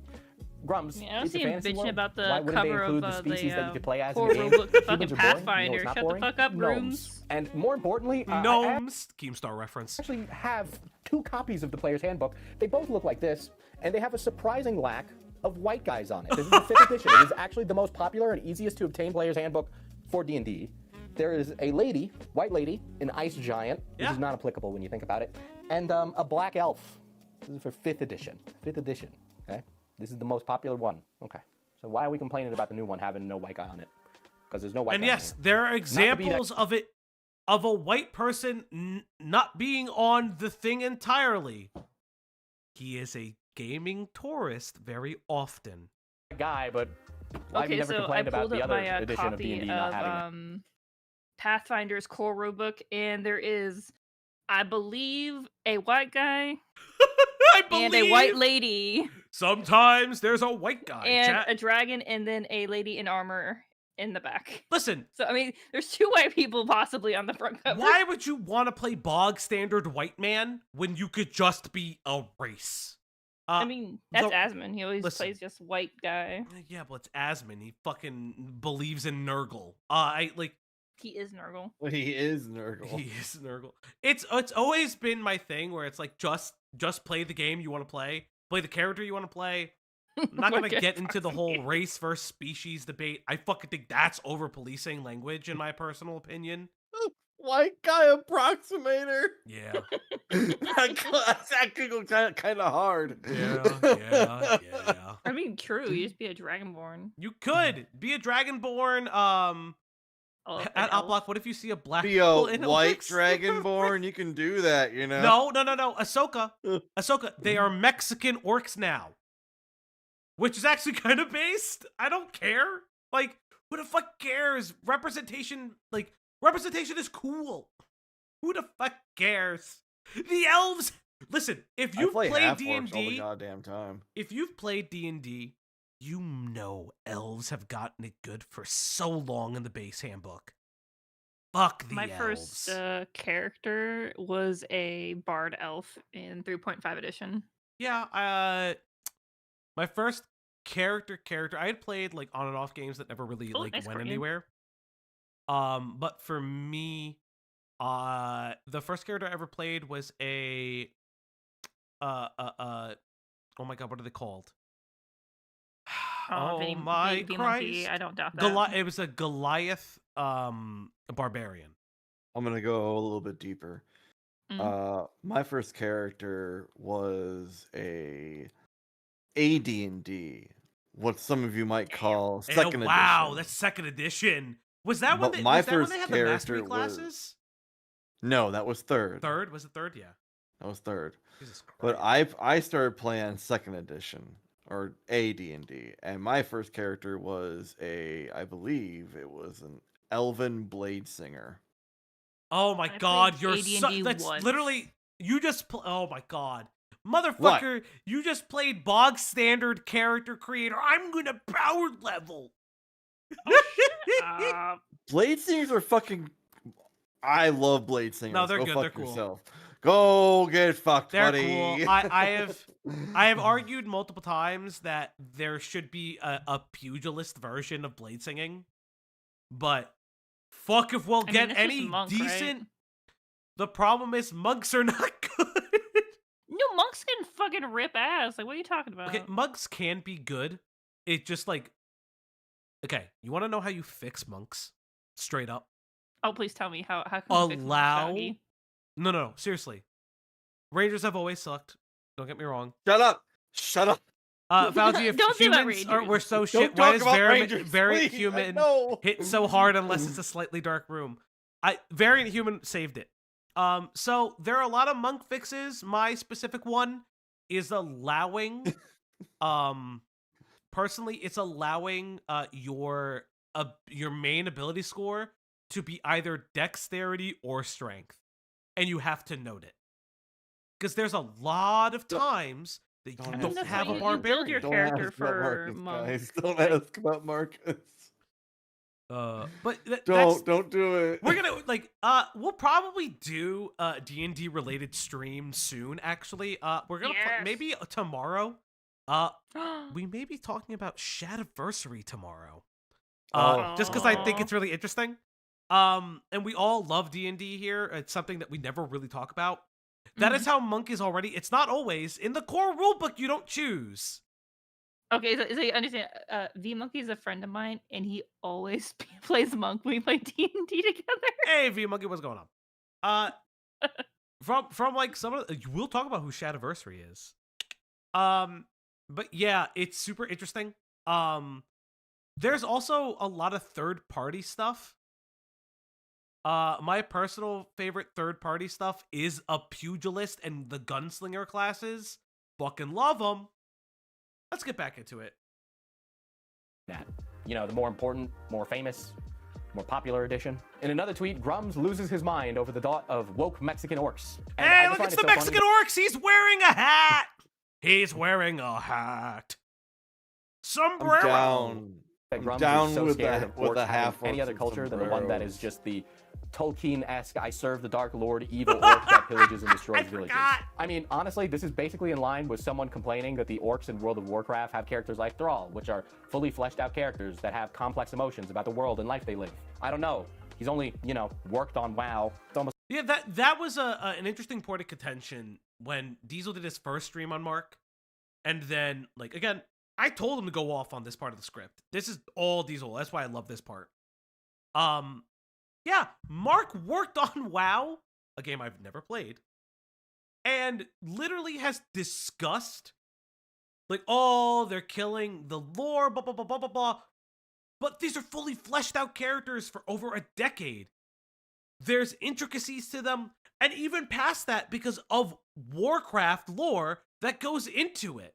Grummz, I don't it's a see him fantasy bitching world. about Why the wouldn't cover they include of the species that you could play as in core the game? rulebook, the Humans fucking are boring. Pathfinder. You know what's not Shut boring? the fuck up, Gnomes. Grummz. And more importantly, Gnomes. Keemstar reference. I actually have 2 copies of the Player's Handbook. They both look like this, and they have a surprising lack of white guys on it. This is the 5th edition. It is actually the most popular and easiest to obtain Player's Handbook for D&D. There is a lady, white lady, an ice giant, which is not applicable when you think about it, and a black elf. This is for 5th edition. 5th edition, okay? This is the most popular one. Okay. So why are we complaining about the new one having no white guy on it? Because there's no white guy. And yes, there are examples of it, of a white person not being on the thing entirely. He is a gaming tourist very often. Guy, but why have you never complained about the other edition of D&D not having it? Pathfinder's core rulebook, and there is, I believe, a white guy and a white lady. Sometimes there's a white guy. And a dragon, and then a lady in armor in the back. Listen. So, I mean, there's 2 white people possibly on the front cover. Why would you want to play bog standard white man when you could just be a race? I mean, that's Asmon. He always plays just white guy. Yeah, but it's Asmon. He fucking believes in Nurgle. He is Nurgle. He is Nurgle. He is Nurgle. It's always been my thing where it's like just play the game you want to play the character you want to play. I'm not gonna get into the whole race versus species debate. I fucking think that's over policing language, in my personal opinion. White guy approximator. Yeah. That's actually kind of hard. Yeah. I mean, true. You just be a dragonborn. You could be a dragonborn. At Outblock, what if you see a black be a white Orcs? dragonborn? You can do that, you know. No. Ahsoka. They are Mexican orcs now, which is actually kind of based. I don't care. Like, who the fuck cares? Representation is cool. Who the fuck cares? The elves. Listen, if you've played D&D, goddamn time. If you've played D&D, you know elves have gotten it good for so long in the base handbook. Fuck the elves. My first character was a bard elf in 3.5 edition. Yeah, my first character, I had played on and off games that never really nice went anywhere. But for me, the first character I ever played was a oh my god, what are they called? Oh my Christ! I don't doubt that. It was a Goliath, barbarian. I'm gonna go a little bit deeper. My first character was a AD&D, what some of you might call second edition. Wow, that's second edition. Was that when they had the mastery classes? No, that was third. Third? Was it third? Yeah. That was third. Jesus Christ. But I started playing second edition, or AD&D, and my first character was I believe it was an elven blade singer. Oh my god, that's once. literally, you just, oh my god. Motherfucker, what? You just played bog standard character creator. I'm gonna power level. Blade singers are fucking, I love blade singers. No, they're Go good, fuck they're cool. Yourself. Go get fucked, they're buddy. Cool. I have argued multiple times that there should be a pugilist version of blade singing, but fuck if we'll get any decent. Right? The problem is monks are not good. No, monks can fucking rip ass. Like, what are you talking about? Okay, monks can be good. It just like, okay, you want to know how you fix monks? Straight up. Oh, please tell me how can you fix monks, Allow. Doggy? No, seriously. Rangers have always sucked. Don't get me wrong. Shut up. Shut up. Fauci, if Don't say about humans are, Rangers. we're so Don't shit, why talk is about variant Rangers, please. human No. hit so hard unless it's a slightly dark room? Variant human saved it. So there are a lot of monk fixes. My specific one is allowing, personally, it's allowing your main ability score to be either dexterity or strength, and you have to note it because there's a lot of times that you don't have a barbarian. your character for monks. Don't ask about Marcus. But don't do it. We're gonna we'll probably do a D&D related stream soon. Actually, we're gonna maybe tomorrow. We may be talking about Shadiversary tomorrow. Just because I think it's really interesting. And we all love D&D here. It's something that we never really talk about. That is how monk is already. It's not always in the core rulebook. You don't choose. Okay, so you understand? V Monkey is a friend of mine, and he always plays monk when we play D&D together. Hey, V Monkey, what's going on? From like some of we'll talk about who Shadiversary is. But yeah, it's super interesting. There's also a lot of third-party stuff. My personal favorite third-party stuff is a pugilist and the gunslinger classes. Fucking love them. Let's get back into it. The more important, more famous, more popular edition. In another tweet, Grummz loses his mind over the thought of woke Mexican orcs. And hey, look, it's the Mexican orcs! He's wearing a hat! He's wearing a hat. Sombrero! Grummz down is so with scared the- of with orcs the having half any orcs other and culture than the one that is sombreros. just the Tolkien-esque, I serve the Dark Lord, evil orc that pillages and destroys villages. I mean, honestly, this is basically in line with someone complaining that the orcs in World of Warcraft have characters like Thrall, which are fully fleshed out characters that have complex emotions about the world and life they live. I don't know. He's only, worked on WoW. It's almost Yeah, that was an interesting point of contention when Diesel did his first stream on Mark. And then, again, I told him to go off on this part of the script. This is all Diesel. That's why I love this part. Yeah, Mark worked on WoW, a game I've never played, and literally has discussed, they're killing the lore, blah, blah, blah, blah, blah, blah. But these are fully fleshed out characters for over a decade. There's intricacies to them, and even past that, because of Warcraft lore that goes into it.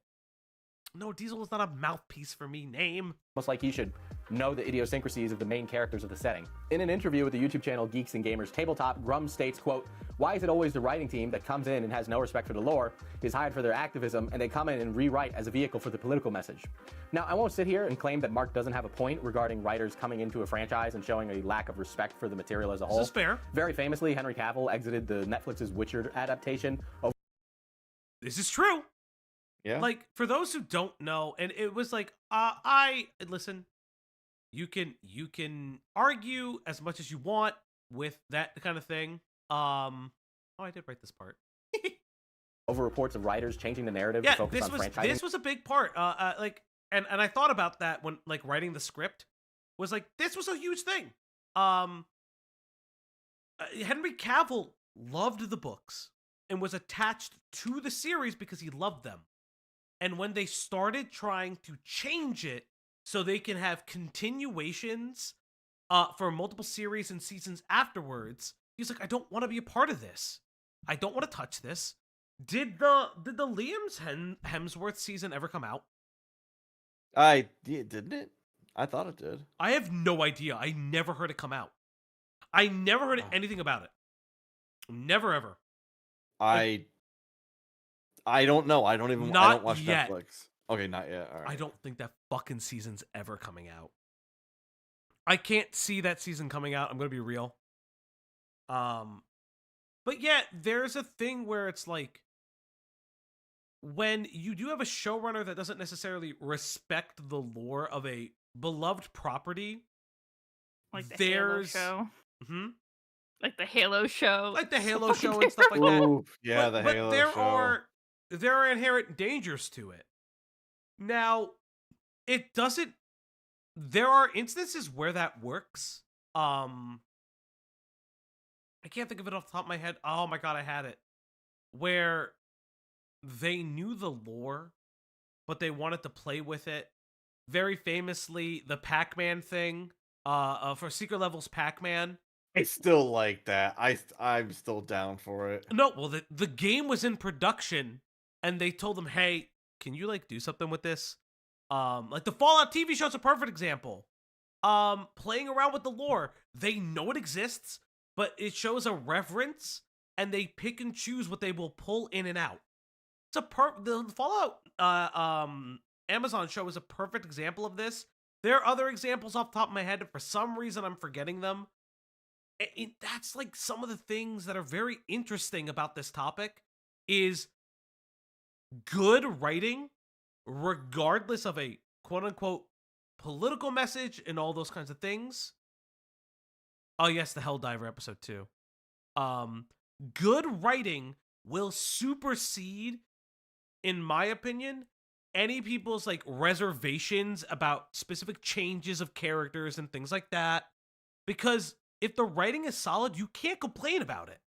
No, Diesel is not a mouthpiece for me, name. almost like he should know the idiosyncrasies of the main characters of the setting. In an interview with the YouTube channel Geeks and Gamers Tabletop, Grummz states, quote, "Why is it always the writing team that comes in and has no respect for the lore, is hired for their activism, and they come in and rewrite as a vehicle for the political message?" Now, I won't sit here and claim that Mark doesn't have a point regarding writers coming into a franchise and showing a lack of respect for the material as a whole. This is fair. Very famously, Henry Cavill exited the Netflix's Witcher adaptation over... This is true. Yeah. For those who don't know, and it was listen, you can argue as much as you want with that kind of thing. I did write this part. over reports of writers changing the narrative to focus on franchising. This was a big part. And I thought about that when writing the script was this was a huge thing. Henry Cavill loved the books and was attached to the series because he loved them. And when they started trying to change it so they can have continuations for multiple series and seasons afterwards, he's like, I don't want to be a part of this. I don't want to touch this. Did the Liam Hemsworth season ever come out? Didn't it? I thought it did. I have no idea. I never heard it come out. I never heard anything about it. Never ever. I don't know. I don't watch yet. Netflix. Okay, not yet. All right. I don't think that fucking season's ever coming out. I can't see that season coming out. I'm gonna be real. But yeah, there's a thing where it's when you do have a showrunner that doesn't necessarily respect the lore of a beloved property, like the Halo show. Like the Halo show. Like the Halo show and stuff like that. Yeah, the Halo show. there are inherent dangers to it. Now, it doesn't. There are instances where that works. I can't think of it off the top of my head. Oh my god, I had it. Where they knew the lore, but they wanted to play with it. Very famously, the Pac-Man thing. For Secret Levels Pac-Man. I still like that. I'm still down for it. No, well, the game was in production, and they told them, hey, can you, like, do something with this? Like, the Fallout TV show is a perfect example. Playing around with the lore. They know it exists, but it shows a reference, and they pick and choose what they will pull in and out. It's the Fallout Amazon show is a perfect example of this. There are other examples off the top of my head, and for some reason I'm forgetting them. That's like some of the things that are very interesting about this topic is good writing, regardless of a quote-unquote political message and all those kinds of things. Oh yes, the Helldiver episode 2. Good writing will supersede, in my opinion, any people's like reservations about specific changes of characters and things like that. Because if the writing is solid, you can't complain about it.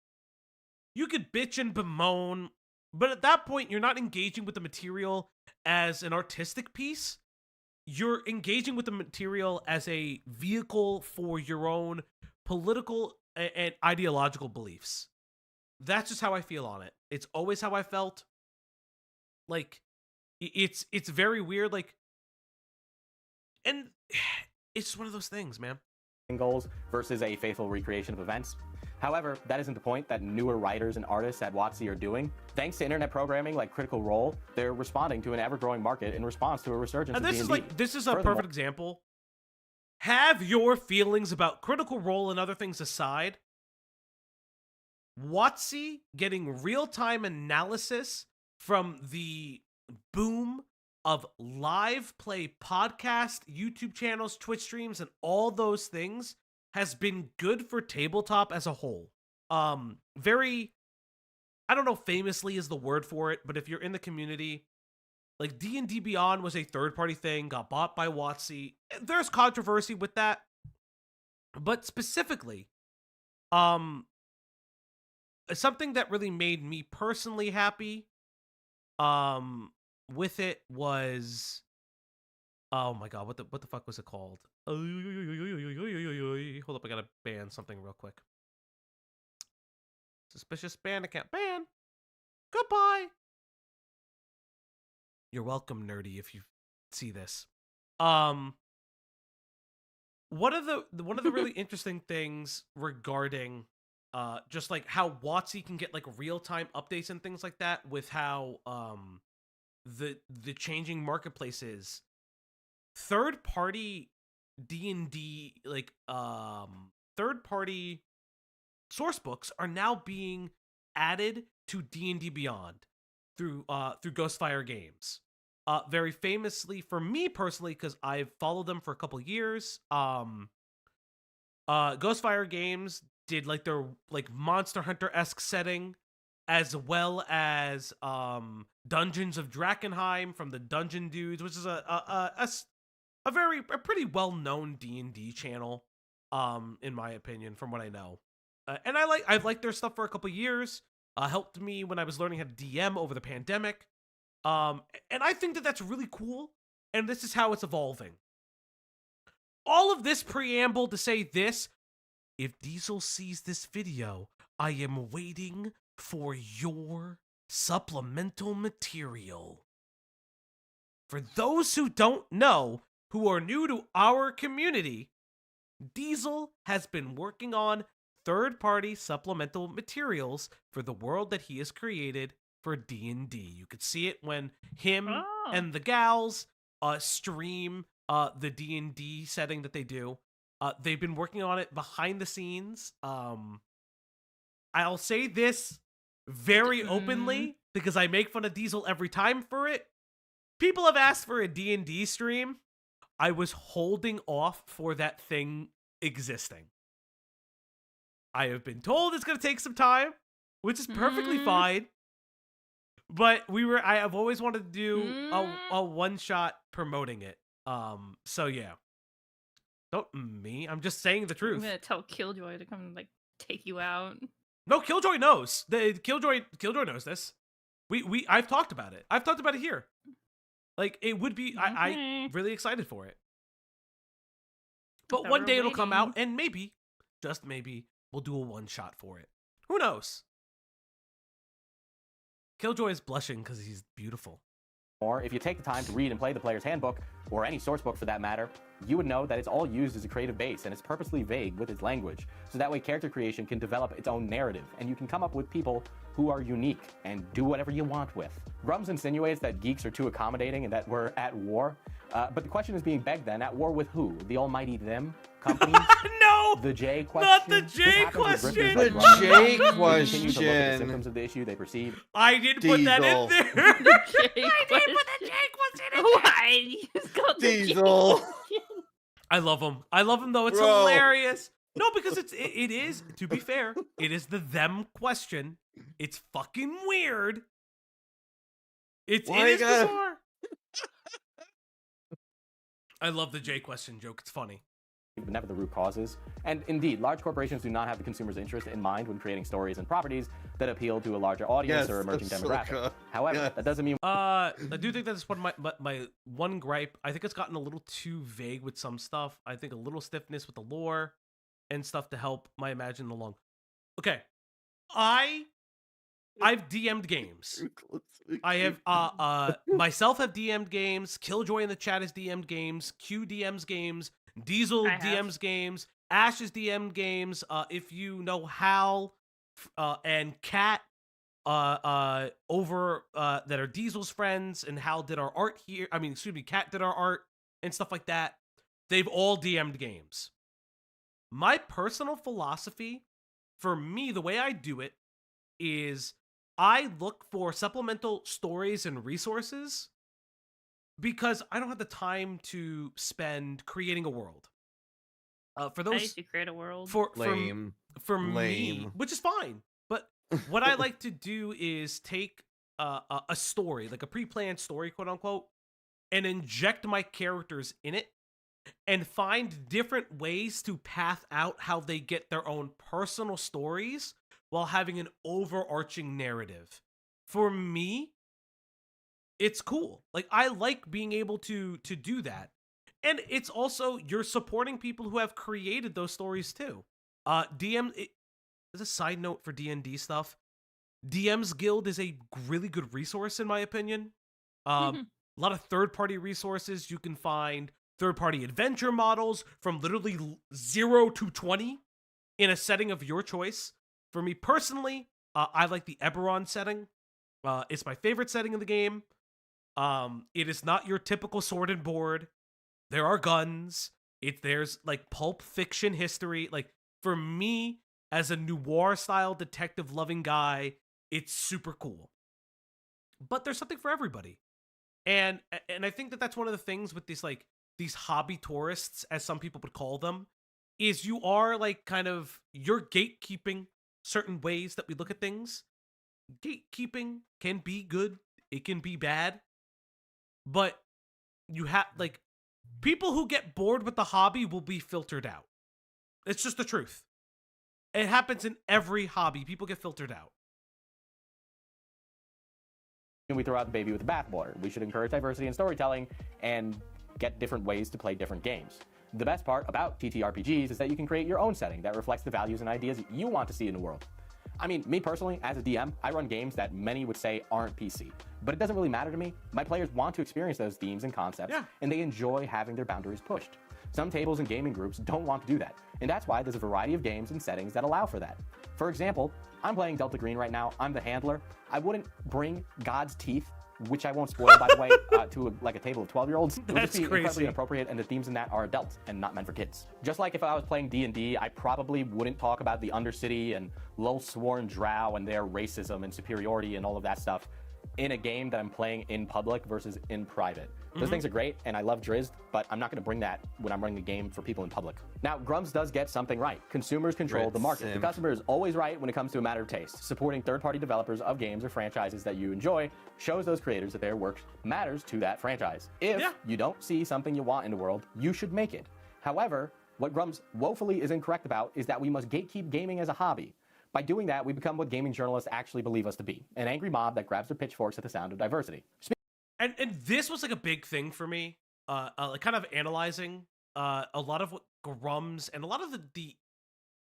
You could bitch and bemoan, but at that point, you're not engaging with the material as an artistic piece. You're engaging with the material as a vehicle for your own political and ideological beliefs. That's just how I feel on it. It's always how I felt. Like, it's very weird, like, and it's just one of those things, man. Goals versus a faithful recreation of events. However, that isn't the point that newer writers and artists at WotC are doing. Thanks to internet programming like Critical Role, they're responding to an ever-growing market in response to a resurgence And of D&D. This is a perfect example. Have your feelings about Critical Role and other things aside, WotC getting real-time analysis from the boom of live play podcast, YouTube channels, Twitch streams, and all those things has been good for tabletop as a whole. Very, I don't know, famously is the word for it, but if you're in the community, like D&D Beyond was a third-party thing, got bought by WotC. There's controversy with that, but specifically, something that really made me personally happy, with it was, oh my god, what the fuck was it called? Hold up, I gotta ban something real quick. Suspicious ban account. Ban! Goodbye! You're welcome, nerdy, if you see this. One of the really interesting things regarding just like how WotC can get like real-time updates and things like that with how the changing marketplace is. Third-party D&D, like third-party source books are now being added to D&D Beyond through Ghostfire Games. Very famously for me personally, because I've followed them for a couple years. Ghostfire Games did like their like Monster Hunter-esque setting, as well as Dungeons of Drakkenheim from the Dungeon Dudes, which is a pretty well-known D&D channel, in my opinion, from what I know. And I've liked their stuff for a couple years. Helped me when I was learning how to DM over the pandemic. And I think that that's really cool, and this is how it's evolving. All of this preamble to say this: if Diesel sees this video, I am waiting for your supplemental material. For those who don't know, who are new to our community, Diesel has been working on third-party supplemental materials for the world that he has created for D&D. You could see it when him and the gals stream the D&D setting that they do. They've been working on it behind the scenes. I'll say this very openly because I make fun of Diesel every time for it. People have asked for a D&D stream. I was holding off for that thing existing. I have been told it's going to take some time, which is perfectly fine. But I've always wanted to do a one shot promoting it. So yeah. Don't me. I'm just saying the truth. I'm gonna tell Killjoy to come like take you out. No, Killjoy knows. Killjoy knows this. I've talked about it. I've talked about it here. Like it would be. I'm really excited for it. But one day it'll come out, and maybe, just maybe, we'll do a one shot for it. Who knows? Killjoy is blushing because he's beautiful. Or if you take the time to read and play the player's handbook, or any source book for that matter, you would know that it's all used as a creative base and it's purposely vague with its language, so that way character creation can develop its own narrative and you can come up with people who are unique and do whatever you want with. Grummz insinuates that geeks are too accommodating and that we're at war, but the question is being begged then, at war with who? The almighty them? Companies? No! The J question? Not the J question! The J question! Continue to look at the symptoms of the issue they perceive. I didn't put that in there! I didn't put the J question in there! Why? It's called Diesel! I love him. I love him though. It's hilarious. No, because it is, to be fair, it is the them question. It's fucking weird. It is bizarre. I love the J question joke. It's funny. But never the root causes. And indeed, large corporations do not have the consumer's interest in mind when creating stories and properties that appeal to a larger audience or emerging demographic. However, that doesn't mean... I do think that's one of my one gripe. I think it's gotten a little too vague with some stuff. I think a little stiffness with the lore and stuff to help my imagine along. Okay. I've DM'd games. I have myself have DM'd games. Killjoy in the chat has DM'd games. Q DMs games. Diesel DMs games. Ash is DM'd games. If you know Hal and Kat over that are Diesel's friends, and Hal did our art here. I mean, excuse me, Kat did our art and stuff like that. They've all DM'd games. My personal philosophy, for me, the way I do it is I look for supplemental stories and resources because I don't have the time to spend creating a world. For those, I used to create a world. For me, which is fine. But what I like to do is take a story, like a pre-planned story, quote unquote, and inject my characters in it and find different ways to path out how they get their own personal stories while having an overarching narrative. For me, it's cool. Like, I like being able to do that. And it's also, you're supporting people who have created those stories too. As a side note for D&D stuff, DM's Guild is a really good resource in my opinion. A lot of third-party resources. You can find third-party adventure models from literally 0 to 20 in a setting of your choice. For me personally, I like the Eberron setting. It's my favorite setting in the game. It is not your typical sword and board. There are guns. There's like pulp fiction history. Like, for me, as a noir-style detective-loving guy, it's super cool. But there's something for everybody. And I think that that's one of the things with these hobby tourists, as some people would call them, is you are like kind of, you're gatekeeping certain ways that we look at things. Gatekeeping can be good. It can be bad. But you have, like, people who get bored with the hobby will be filtered out. It's just the truth. It happens in every hobby. People get filtered out. And we throw out the baby with the bathwater. We should encourage diversity in storytelling and get different ways to play different games. The best part about TTRPGs is that you can create your own setting that reflects the values and ideas that you want to see in the world. I mean, me personally, as a DM, I run games that many would say aren't PC, but it doesn't really matter to me. My players want to experience those themes and concepts, and they enjoy having their boundaries pushed. Some tables and gaming groups don't want to do that, and that's why there's a variety of games and settings that allow for that. For example, I'm playing Delta Green right now. I'm the handler. I wouldn't bring God's Teeth, which I won't spoil, by the way, to a table of 12-year-olds. It would just be incredibly inappropriate, and the themes in that are adult and not meant for kids. Just like if I was playing D&D, I probably wouldn't talk about the Undercity and Lolsworn Drow and their racism and superiority and all of that stuff. in a game that I'm playing in public versus in private. Those Mhm. things are great, and I love Drizzt, but I'm not going to bring that when I'm running a game for people in public. Now, Grummz does get something right. Consumers control the market. The customer is always right when it comes to a matter of taste. Supporting third-party developers of games or franchises that you enjoy shows those creators that their work matters to that franchise. If you don't see something you want in the world, you should make it. However, what Grummz woefully is incorrect about is that we must gatekeep gaming as a hobby. By doing that, we become what gaming journalists actually believe us to be, an angry mob that grabs their pitchforks at the sound of diversity. And this was like a big thing for me, like kind of analyzing a lot of what Grummz and a lot of the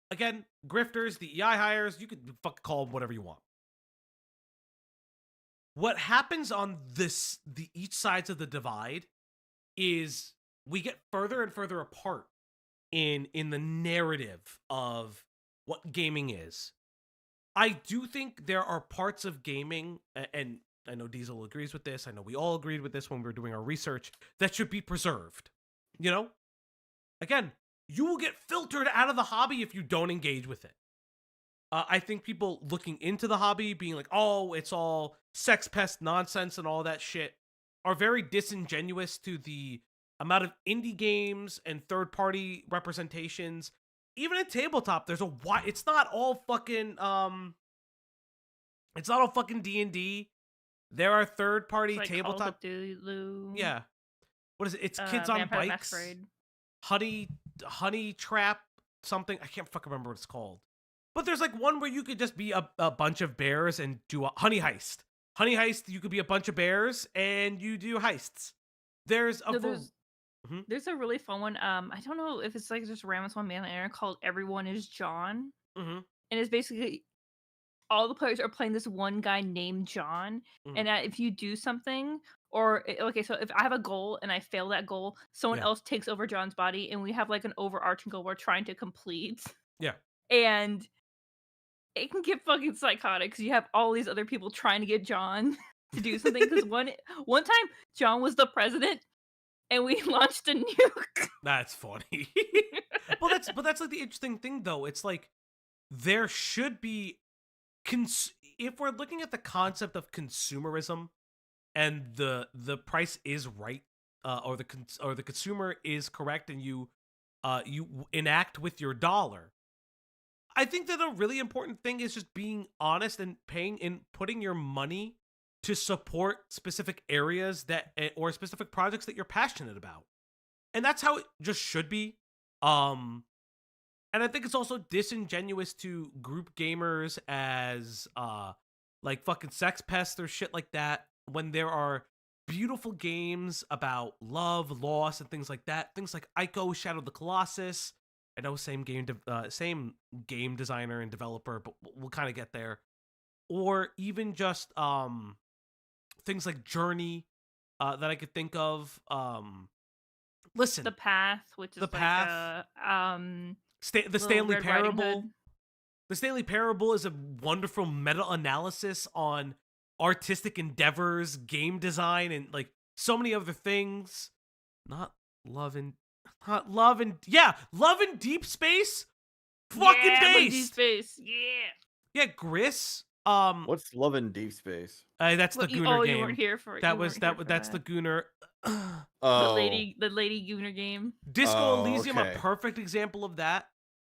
again, grifters, the EI hires, you could fucking call them whatever you want. What happens on the each sides of the divide is we get further and further apart in the narrative of what gaming is. I do think there are parts of gaming, and I know Diesel agrees with this, I know we all agreed with this when we were doing our research, that should be preserved. You know? Again, you will get filtered out of the hobby if you don't engage with it. I think people looking into the hobby, being like, oh, it's all sex pest nonsense and all that shit, are very disingenuous to the amount of indie games and third-party representations. Even at tabletop, there's a wide, it's not all fucking D&D. There are third-party It's like tabletop. Call of Cthulhu. Yeah. What is it? It's Kids on Vampire Bikes. Masquerade. Honey Trap something. I can't fucking remember what it's called. But there's like one where you could just be a bunch of bears and do a Honey Heist. Honey Heist, you could be a bunch of bears and you do heists. There's a There's a really fun one. I don't know if it's like just random one man on the internet called Everyone is John. Mhm. And it's basically all the players are playing this one guy named John. And if you do something, or okay, so if I have a goal and I fail that goal, someone else takes over John's body, and we have like an overarching goal we're trying to complete. Yeah. And it can get fucking psychotic because you have all these other people trying to get John to do something. Because one time John was the president, and we launched a nuke. That's funny. But that's like the interesting thing, though. It's like there should be if we're looking at the concept of consumerism, and the price is right, or the consumer is correct, and you enact with your dollar. I think that a really important thing is just being honest and paying and putting your money to support specific areas that or specific projects that you're passionate about. And that's how it just should be. And I think it's also disingenuous to group gamers as like fucking sex pests or shit like that when there are beautiful games about love, loss, and things like that. Things like Ico, Shadow of the Colossus. I know same game designer and developer, but we'll kind of get there. Or even just things like Journey that I could think of. Listen, The Path, which is The Path. The Little Stanley Red Riding Parable. Hood. The Stanley Parable is a wonderful meta-analysis on artistic endeavors, game design, and like so many other things. Love and Deep Space. Fucking Yeah, Love based. Deep Space. Yeah. Yeah, Gris. What's Love in Deep Space? That's the What, you- Gooner oh, game. you weren't here for- that. you Was weren't that? here for That's that. the Gooner. Oh. The lady Gooner game. Disco Oh, Elysium, okay. a perfect example of that.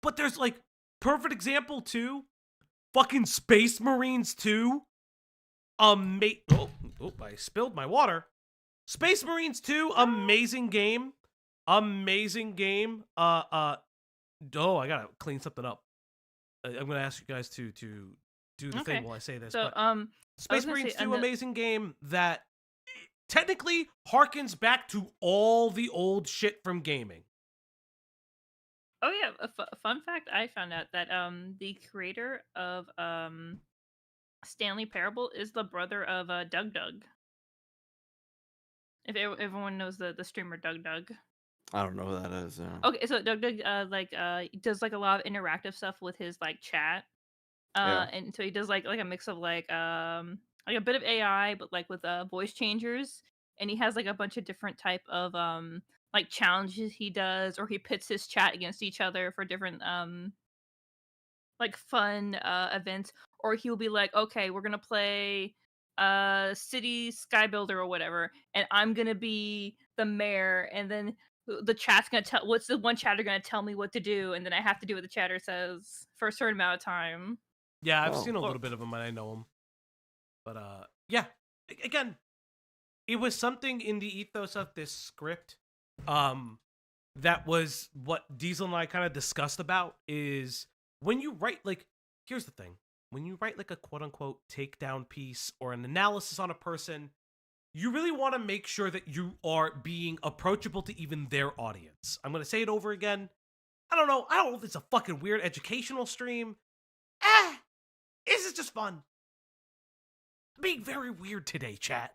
But there's like perfect example too. Fucking Space Marines 2. I spilled my water. Space Marines 2, amazing game. Amazing game. I gotta clean something up. I'm gonna ask you guys to do the thing while I say this. So but Space Marines 2, amazing game that technically harkens back to all the old shit from gaming. Oh yeah, a fun fact I found out that the creator of Stanley Parable is the brother of Doug. If everyone knows the streamer Doug. I don't know who that is. Okay, so Doug does like a lot of interactive stuff with his like chat. Yeah. And so he does like a mix of like a bit of AI but like with voice changers, and he has like a bunch of different type of like challenges he does, or he pits his chat against each other for different like fun events, or he'll be like, okay, we're gonna play city sky builder or whatever, and I'm gonna be the mayor, and then the chat's gonna tell what's the one chatter gonna tell me what to do, and then I have to do what the chatter says for a certain amount of time. Yeah, I've seen a little bit of him and I know him. But yeah, again, it was something in the ethos of this script that was what Diesel and I kind of discussed about is when you write, like, here's the thing. When you write like a quote-unquote takedown piece or an analysis on a person, you really want to make sure that you are being approachable to even their audience. I'm going to say it over again. I don't know if it's a fucking weird educational stream. This is just fun. Being very weird today, chat.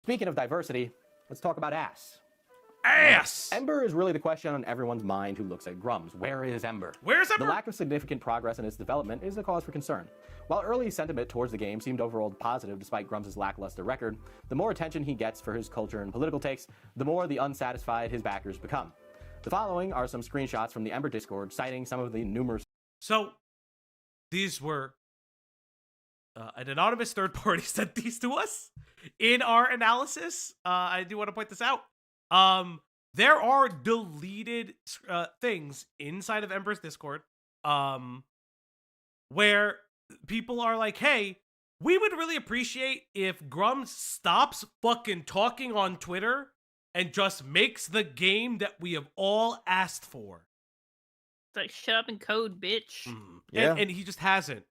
Speaking of diversity, let's talk about ass. Ass! Ember is really the question on everyone's mind who looks at Grummz. Where is Ember? Where's Ember? The lack of significant progress in its development is a cause for concern. While early sentiment towards the game seemed overall positive despite Grummz' lackluster record, the more attention he gets for his culture and political takes, the more the unsatisfied his backers become. The following are some screenshots from the Ember Discord citing some of the numerous... So, these were... an anonymous third party sent these to us in our analysis. I do want to point this out. There are deleted things inside of Ember's Discord where people are like, hey, we would really appreciate if Grummz stops fucking talking on Twitter and just makes the game that we have all asked for. It's like, shut up and code, bitch. Yeah. And he just hasn't.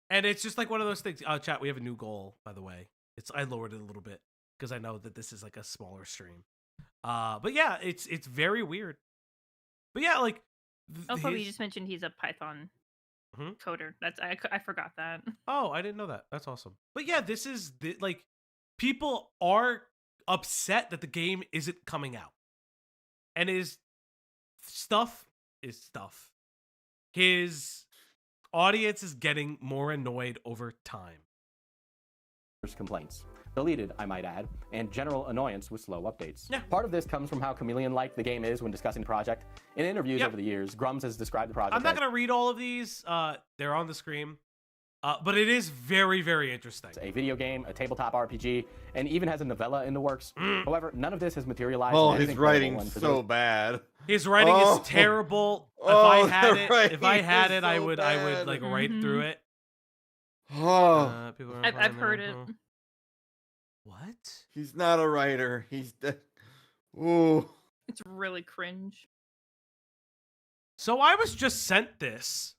And it's just like one of those things. Chat, we have a new goal, by the way. I lowered it a little bit because I know that this is like a smaller stream. But yeah, it's very weird. But yeah, like Also, you just mentioned he's a Python coder. That's I forgot that. Oh, I didn't know that. That's awesome. But yeah, this is like people are upset that the game isn't coming out, and his stuff is stuff. His audience is getting more annoyed over time. Complaints. Deleted, I might add, and general annoyance with slow updates. Yeah. Part of this comes from how chameleon-like the game is when discussing the project. In interviews over the years, Grummz has described the project I'm not going to read all of these. They're on the screen. But it is very, very interesting. A video game, a tabletop RPG, and even has a novella in the works. However, none of this has materialized. Oh, his writing's so bad. His writing is terrible. If I had it, I would like write through it. I've heard it. What? He's not a writer. He's ooh. It's really cringe. So I was just sent this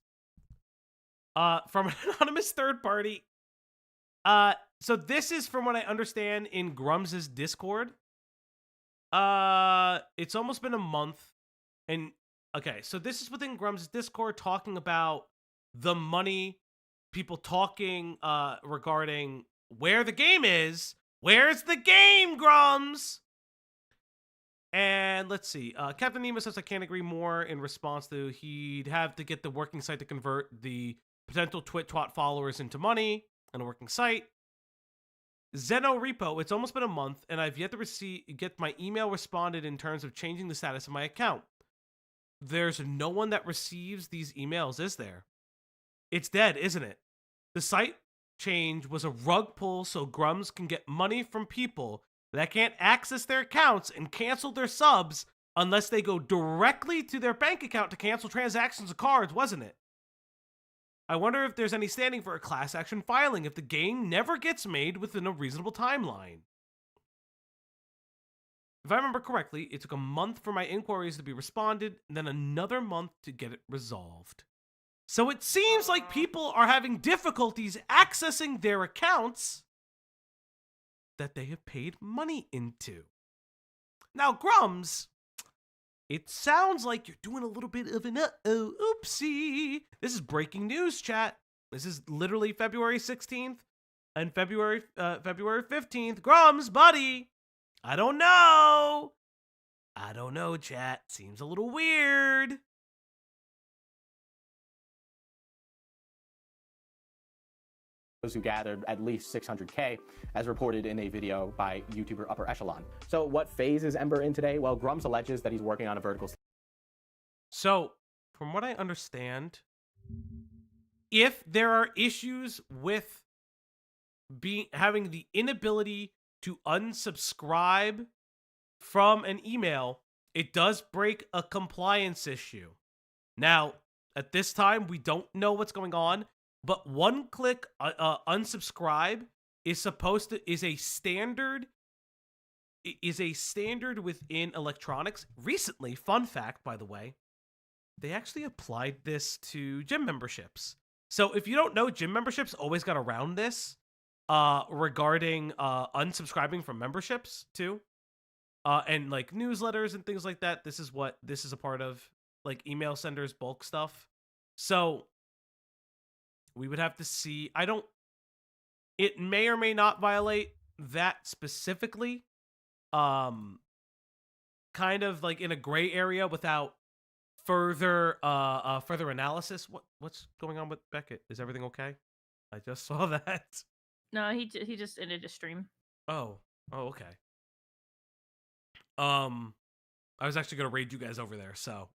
from an anonymous third party. So this is from what I understand in Grummz' Discord. It's almost been a month. And okay, so this is within Grummz' Discord talking about the money, people talking regarding where the game is. Where's the game, Grummz? And let's see. Captain Nemo says, I can't agree more in response to he'd have to get the working site to convert the potential twat followers into money and a working site. Zeno Repo, it's almost been a month and I've yet to get my email responded in terms of changing the status of my account. There's no one that receives these emails, is there? It's dead, isn't it? The site change was a rug pull so Grummz can get money from people that can't access their accounts and cancel their subs unless they go directly to their bank account to cancel transactions of cards, wasn't it? I wonder if there's any standing for a class action filing if the game never gets made within a reasonable timeline. If I remember correctly, it took a month for my inquiries to be responded, and then another month to get it resolved. So it seems like people are having difficulties accessing their accounts that they have paid money into. Now, Grummz, it sounds like you're doing a little bit of an oopsie. This is breaking news, chat. This is literally February 16th and February 15th. Grummz, buddy, I don't know. I don't know, chat. Seems a little weird. Who gathered at least 600K, as reported in a video by YouTuber Upper Echelon. So what phase is Ember in today? Well, Grummz alleges that he's working on a vertical... So, from what I understand, if there are issues with having the inability to unsubscribe from an email, it does break a compliance issue. Now, at this time, we don't know what's going on, but one-click unsubscribe is a standard within electronics. Recently, fun fact, by the way, they actually applied this to gym memberships. So if you don't know, gym memberships always got around this regarding unsubscribing from memberships too. And like newsletters and things like that. This is a part of, like, email senders, bulk stuff. So we would have to see. It may or may not violate that specifically. Kind of like in a gray area without further analysis. What's going on with Beckett? Is everything okay? I just saw that. No, he just ended a stream. Oh, okay. I was actually gonna raid you guys over there, so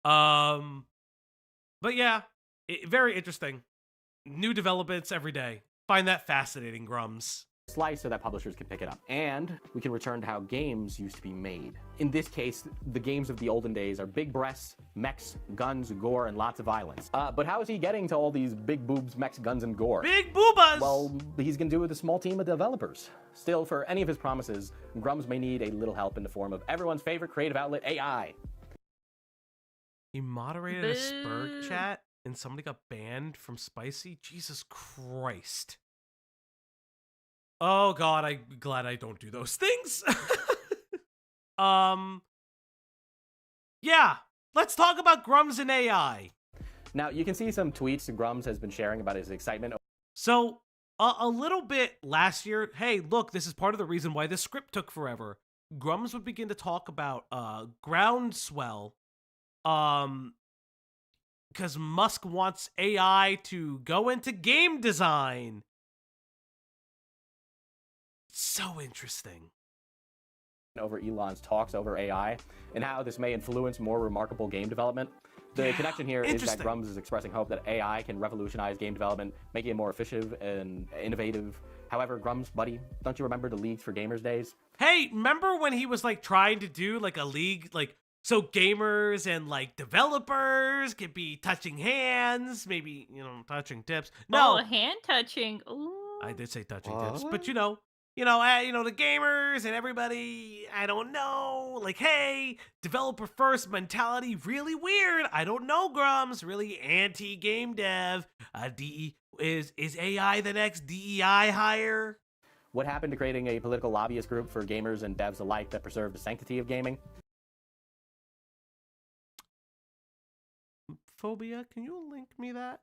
but yeah, very interesting. New developments every day. Find that fascinating, Grummz. Slice so that publishers can pick it up. And we can return to how games used to be made. In this case, the games of the olden days are big breasts, mechs, guns, gore, and lots of violence. But how is he getting to all these big boobs, mechs, guns, and gore? Big boobas! Well, he's gonna do it with a small team of developers. Still, for any of his promises, Grummz may need a little help in the form of everyone's favorite creative outlet, AI. He moderated a Spurg chat and somebody got banned from Spicy? Jesus Christ. Oh God, I'm glad I don't do those things. Yeah, let's talk about Grummz and AI. Now, you can see some tweets Grummz has been sharing about his excitement. So, a little bit last year, hey, look, this is part of the reason why this script took forever. Grummz would begin to talk about groundswell, because Musk wants AI to go into game design. So interesting. Over Elon's talks over AI and how this may influence more remarkable game development. The connection here is that Grummz is expressing hope that AI can revolutionize game development, making it more efficient and innovative. However, Grummz, buddy, don't you remember the Leagues for Gamers days? Hey, remember when he was like trying to do like a league, like so gamers and like developers could be touching hands, maybe, you know, touching tips. No, hand touching. Ooh. I did say touching tips, but you know, the gamers and everybody, I don't know, like, hey, developer first mentality, really weird. I don't know, Grummz, really anti-game dev. Is AI the next DEI hire? What happened to creating a political lobbyist group for gamers and devs alike that preserve the sanctity of gaming? Phobia, can you link me that?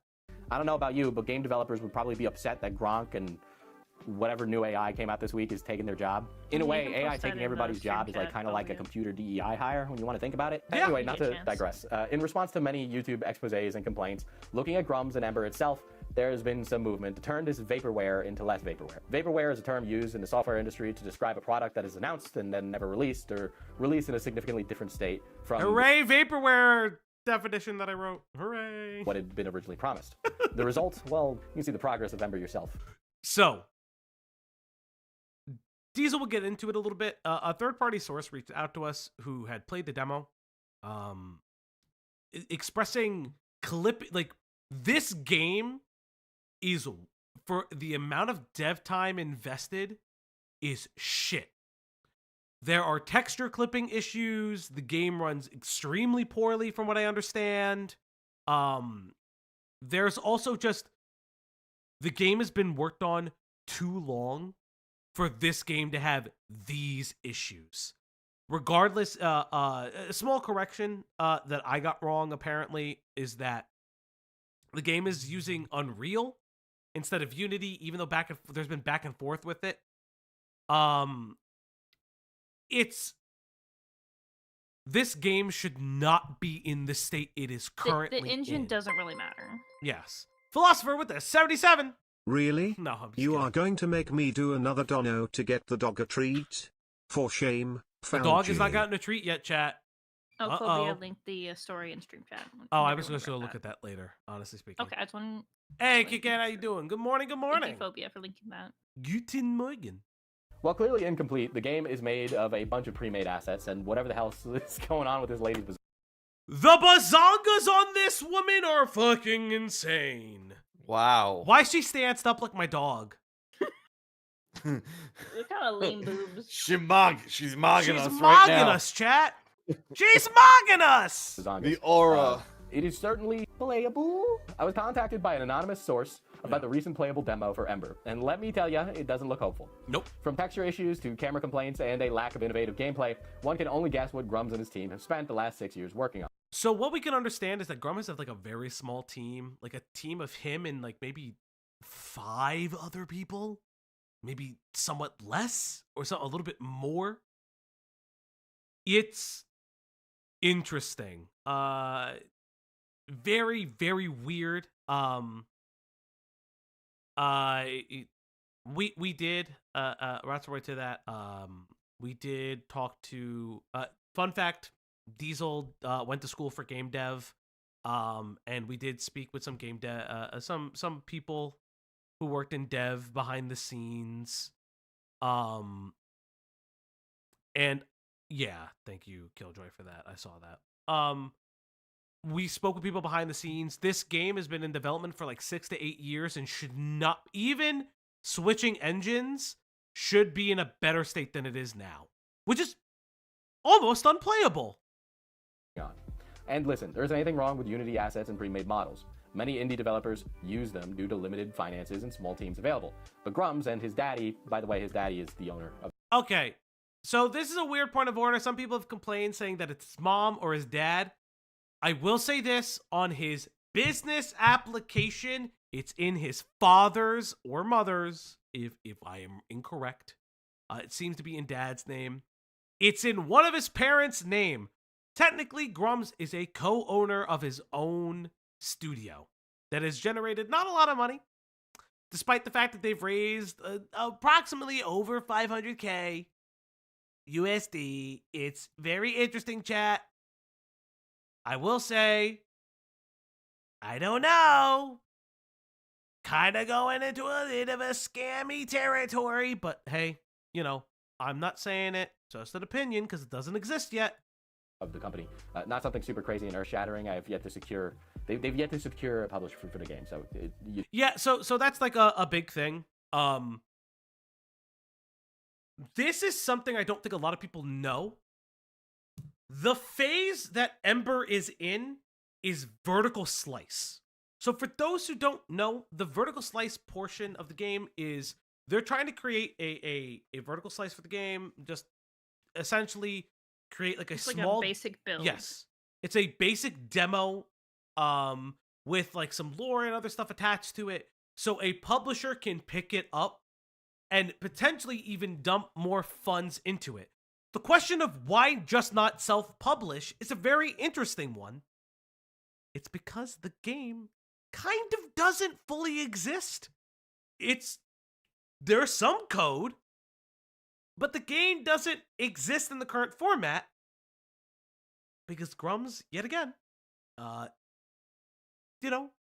I don't know about you, but game developers would probably be upset that Gronk and whatever new AI came out this week is taking their job. In a way, AI taking everybody's job is like kind of like a computer DEI hire when you want to think about it. Yeah. Anyway, not to digress. In response to many YouTube exposés and complaints, looking at Grummz and Ember itself, there has been some movement to turn this vaporware into less vaporware. Vaporware is a term used in the software industry to describe a product that is announced and then never released, or released in a significantly different state from Hooray, vaporware definition that I wrote. Hooray. What had been originally promised. The result, well, you can see the progress of Ember yourself. So, Diesel will get into it a little bit. A third-party source reached out to us who had played the demo, expressing like, this game is, for the amount of dev time invested, is shit. There are texture clipping issues. The game runs extremely poorly from what I understand. There's also just, the game has been worked on too long for this game to have these issues. Regardless, a small correction that I got wrong apparently is that the game is using Unreal instead of Unity, even though there's been back and forth with it. This game should not be in the state it is currently The engine in. doesn't really matter. Yes. Philosopher with the 77. Really? No, I'm just You kidding. are going to make me do another dono to get the dog a treat? For shame, The dog has not gotten a treat yet, chat. Oh, Phobia linked the story in stream chat. Oh, I was going to go look at that later, honestly speaking. Okay, I just want. Hey, Kit-Kat, how you doing? Good morning, good morning. Thank you, Phobia, for linking that. Guten Morgen. While clearly incomplete, the game is made of a bunch of pre-made assets, and whatever the hell is going on with this lady's bazongas. The bazongas on this woman are fucking insane. Wow. Why is she stanced up like my dog? Look how lean boobs. She's mogging us She's right now. mogging us, chat. She's mogging us. The aura. It is certainly playable. I was contacted by an anonymous source about the recent playable demo for Ember, and let me tell you, it doesn't look hopeful. Nope. From texture issues to camera complaints and a lack of innovative gameplay, one can only guess what Grummz and his team have spent the last 6 years working on. So what we can understand is that Grummz have like a very small team, like a team of him and like maybe 5 other people, maybe somewhat less or a little bit more. It's interesting. Very, very weird. We did right away to that. We did talk to fun fact, Diesel went to school for game dev. And we did speak with some game dev some people who worked in dev behind the scenes. And yeah, thank you, Killjoy, for that. I saw that. We spoke with people behind the scenes. This game has been in development for like 6 to 8 years and should not, even switching engines, should be in a better state than it is now, which is almost unplayable. And listen, there isn't anything wrong with Unity assets and pre-made models. Many indie developers use them due to limited finances and small teams available. But Grummz and his daddy, by the way, his daddy is the owner of... Okay, so this is a weird point of order. Some people have complained saying that it's his mom or his dad. I will say this, on his business application, it's in his father's or mother's, if I am incorrect. It seems to be in dad's name. It's in one of his parents' name. Technically, Grummz is a co-owner of his own studio that has generated not a lot of money, despite the fact that they've raised approximately over 500K USD. It's very interesting, chat. I will say, I don't know. Kind of going into a bit of a scammy territory, but hey, you know, I'm not saying it, just an opinion, because it doesn't exist yet. Of the company. Not something super crazy and earth-shattering. I have yet to secure... They've yet to secure a publisher for the game, so... Yeah, so that's like a big thing. This is something I don't think a lot of people know. The phase that Ember is in is vertical slice. So for those who don't know, the vertical slice portion of the game is they're trying to create a vertical slice for the game, just essentially create like a small, like a basic build. Yes. It's a basic demo with like some lore and other stuff attached to it. So a publisher can pick it up and potentially even dump more funds into it. The question of why just not self-publish is a very interesting one. It's because the game kind of doesn't fully exist. There's some code, but the game doesn't exist in the current format because Grummz, yet again,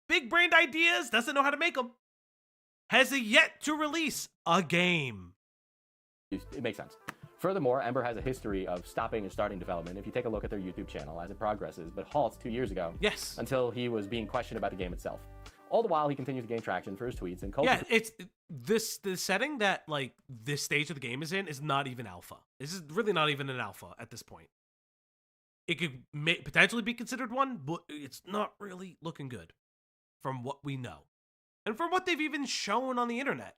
big brained ideas, doesn't know how to make them, has yet to release a game. It makes sense. Furthermore, Ember has a history of stopping and starting development if you take a look at their YouTube channel as it progresses, but halts 2 years ago. Yes. Until he was being questioned about the game itself. All the while, he continues to gain traction for his tweets and culture. Yeah, it's the setting that like this stage of the game is in is not even alpha. This is really not even an alpha at this point. It could potentially be considered one, but it's not really looking good from what we know. And from what they've even shown on the internet.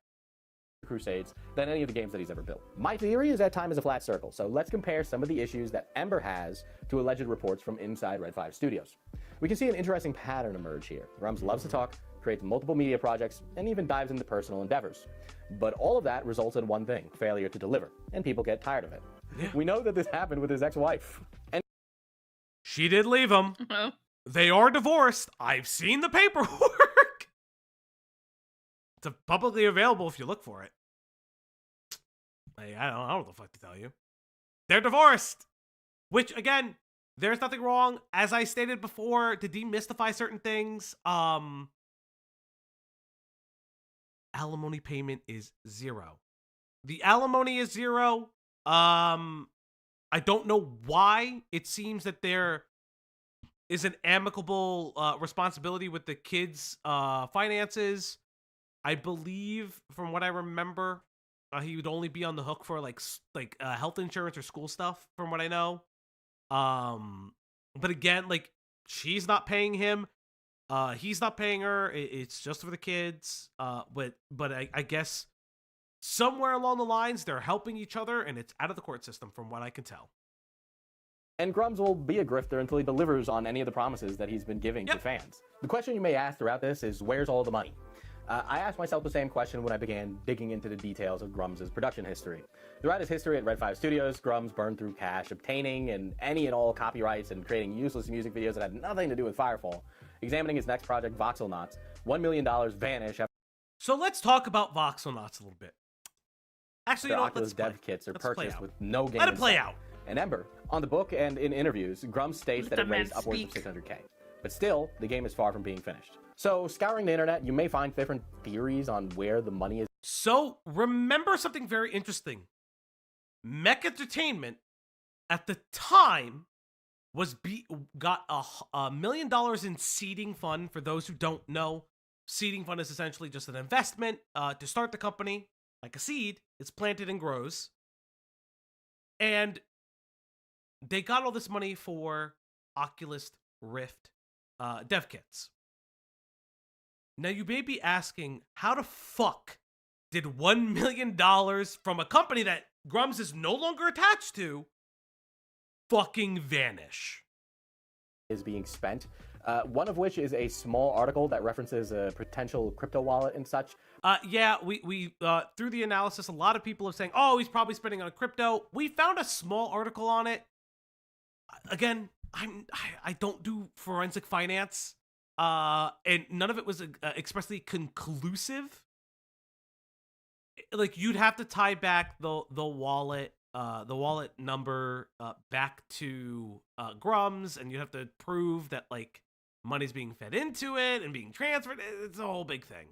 Crusades than any of the games that he's ever built. My theory is that time is a flat circle, so let's compare some of the issues that Ember has to alleged reports from inside Red 5 Studios. We can see an interesting pattern emerge here. Grummz loves to talk, creates multiple media projects, and even dives into personal endeavors. But all of that results in one thing, failure to deliver, and people get tired of it. Yeah. We know that this happened with his ex-wife. And she did leave him. Oh. They are divorced. I've seen the paperwork. It's publicly available if you look for it. I don't know what the fuck to tell you. They're divorced. Which, again, there's nothing wrong. As I stated before, to demystify certain things, alimony payment is 0. The alimony is 0. I don't know why. It seems that there is an amicable responsibility with the kids' finances. I believe, from what I remember, he would only be on the hook for like health insurance or school stuff, from what I know. But again, like, she's not paying him. He's not paying her. It's just for the kids. But I guess somewhere along the lines, they're helping each other, and it's out of the court system, from what I can tell. And Grummz will be a grifter until he delivers on any of the promises that he's been giving to fans. The question you may ask throughout this is, where's all the money? I asked myself the same question when I began digging into the details of Grummz's production history. Throughout his history at Red 5 Studios, Grummz burned through cash, obtaining any and all copyrights and creating useless music videos that had nothing to do with Firefall. Examining his next project, Voxelnauts, $1 million vanish after... So let's talk about Voxelnauts a little bit. Actually, you know what? Oculus dev kits are purchased with no game. Let it play out. And Ember, on the book and in interviews, Grummz states that it raised upwards of $600K. But still, the game is far from being finished. So, scouring the internet, you may find different theories on where the money is. So, remember something very interesting. Mech Entertainment, at the time, got $1 million in seeding fund. For those who don't know, seeding fund is essentially just an investment to start the company. Like a seed, it's planted and grows. And they got all this money for Oculus Rift dev kits. Now, you may be asking, how the fuck did $1 million from a company that Grummz is no longer attached to fucking vanish? Is being spent. One of which is a small article that references a potential crypto wallet and such. Yeah, we through the analysis, a lot of people are saying, oh, he's probably spending on crypto. We found a small article on it. Again, I don't do forensic finance, and none of it was expressly conclusive. Like, you'd have to tie back the wallet number back to Grummz, and you'd have to prove that, like, money's being fed into it and being transferred. It's a whole big thing.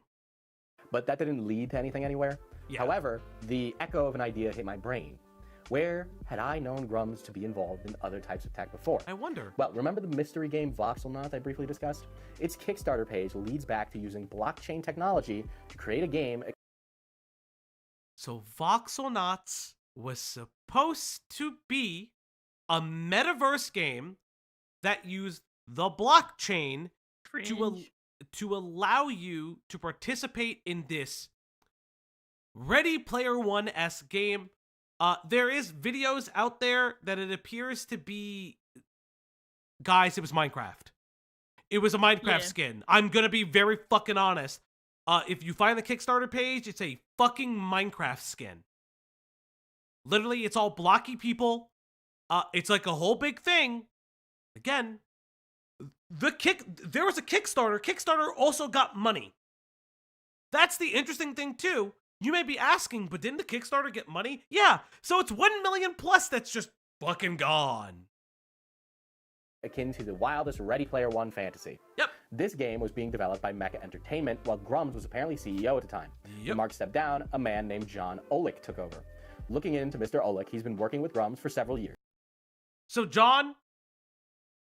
But that didn't lead to anything anywhere. Yeah. However, the echo of an idea hit my brain. Where had I known Grummz to be involved in other types of tech before? I wonder. Well, remember the mystery game Voxelnauts I briefly discussed? Its Kickstarter page leads back to using blockchain technology to create a game. So Voxelnauts was supposed to be a metaverse game that used the blockchain to allow you to participate in this Ready Player One-esque game. There is videos out there that it appears to be... Guys, it was Minecraft. It was a Minecraft skin. I'm gonna be very fucking honest. If you find the Kickstarter page, it's a fucking Minecraft skin. Literally, it's all blocky people. It's like a whole big thing. Again, there was a Kickstarter. Kickstarter also got money. That's the interesting thing, too. You may be asking, but didn't the Kickstarter get money? Yeah, so it's 1 million plus that's just fucking gone. Akin to the wildest Ready Player One fantasy. Yep. This game was being developed by Mecha Entertainment, while Grummz was apparently CEO at the time. Yep. When Mark stepped down, a man named John Olick took over. Looking into Mr. Olick, he's been working with Grummz for several years. So John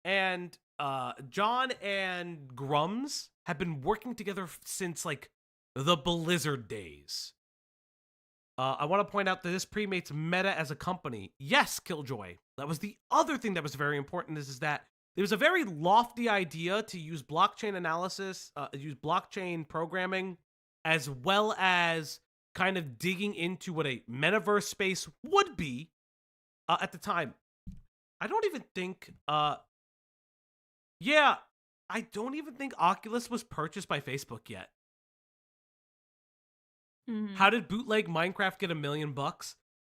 and Grummz have been working together since, like, the Blizzard days. I want to point out that this predates Meta as a company. Yes, Killjoy. That was the other thing that was very important, is that there was a very lofty idea to use blockchain analysis, use blockchain programming, as well as kind of digging into what a metaverse space would be at the time. I don't even think, I don't even think Oculus was purchased by Facebook yet. How did bootleg Minecraft get $1 million?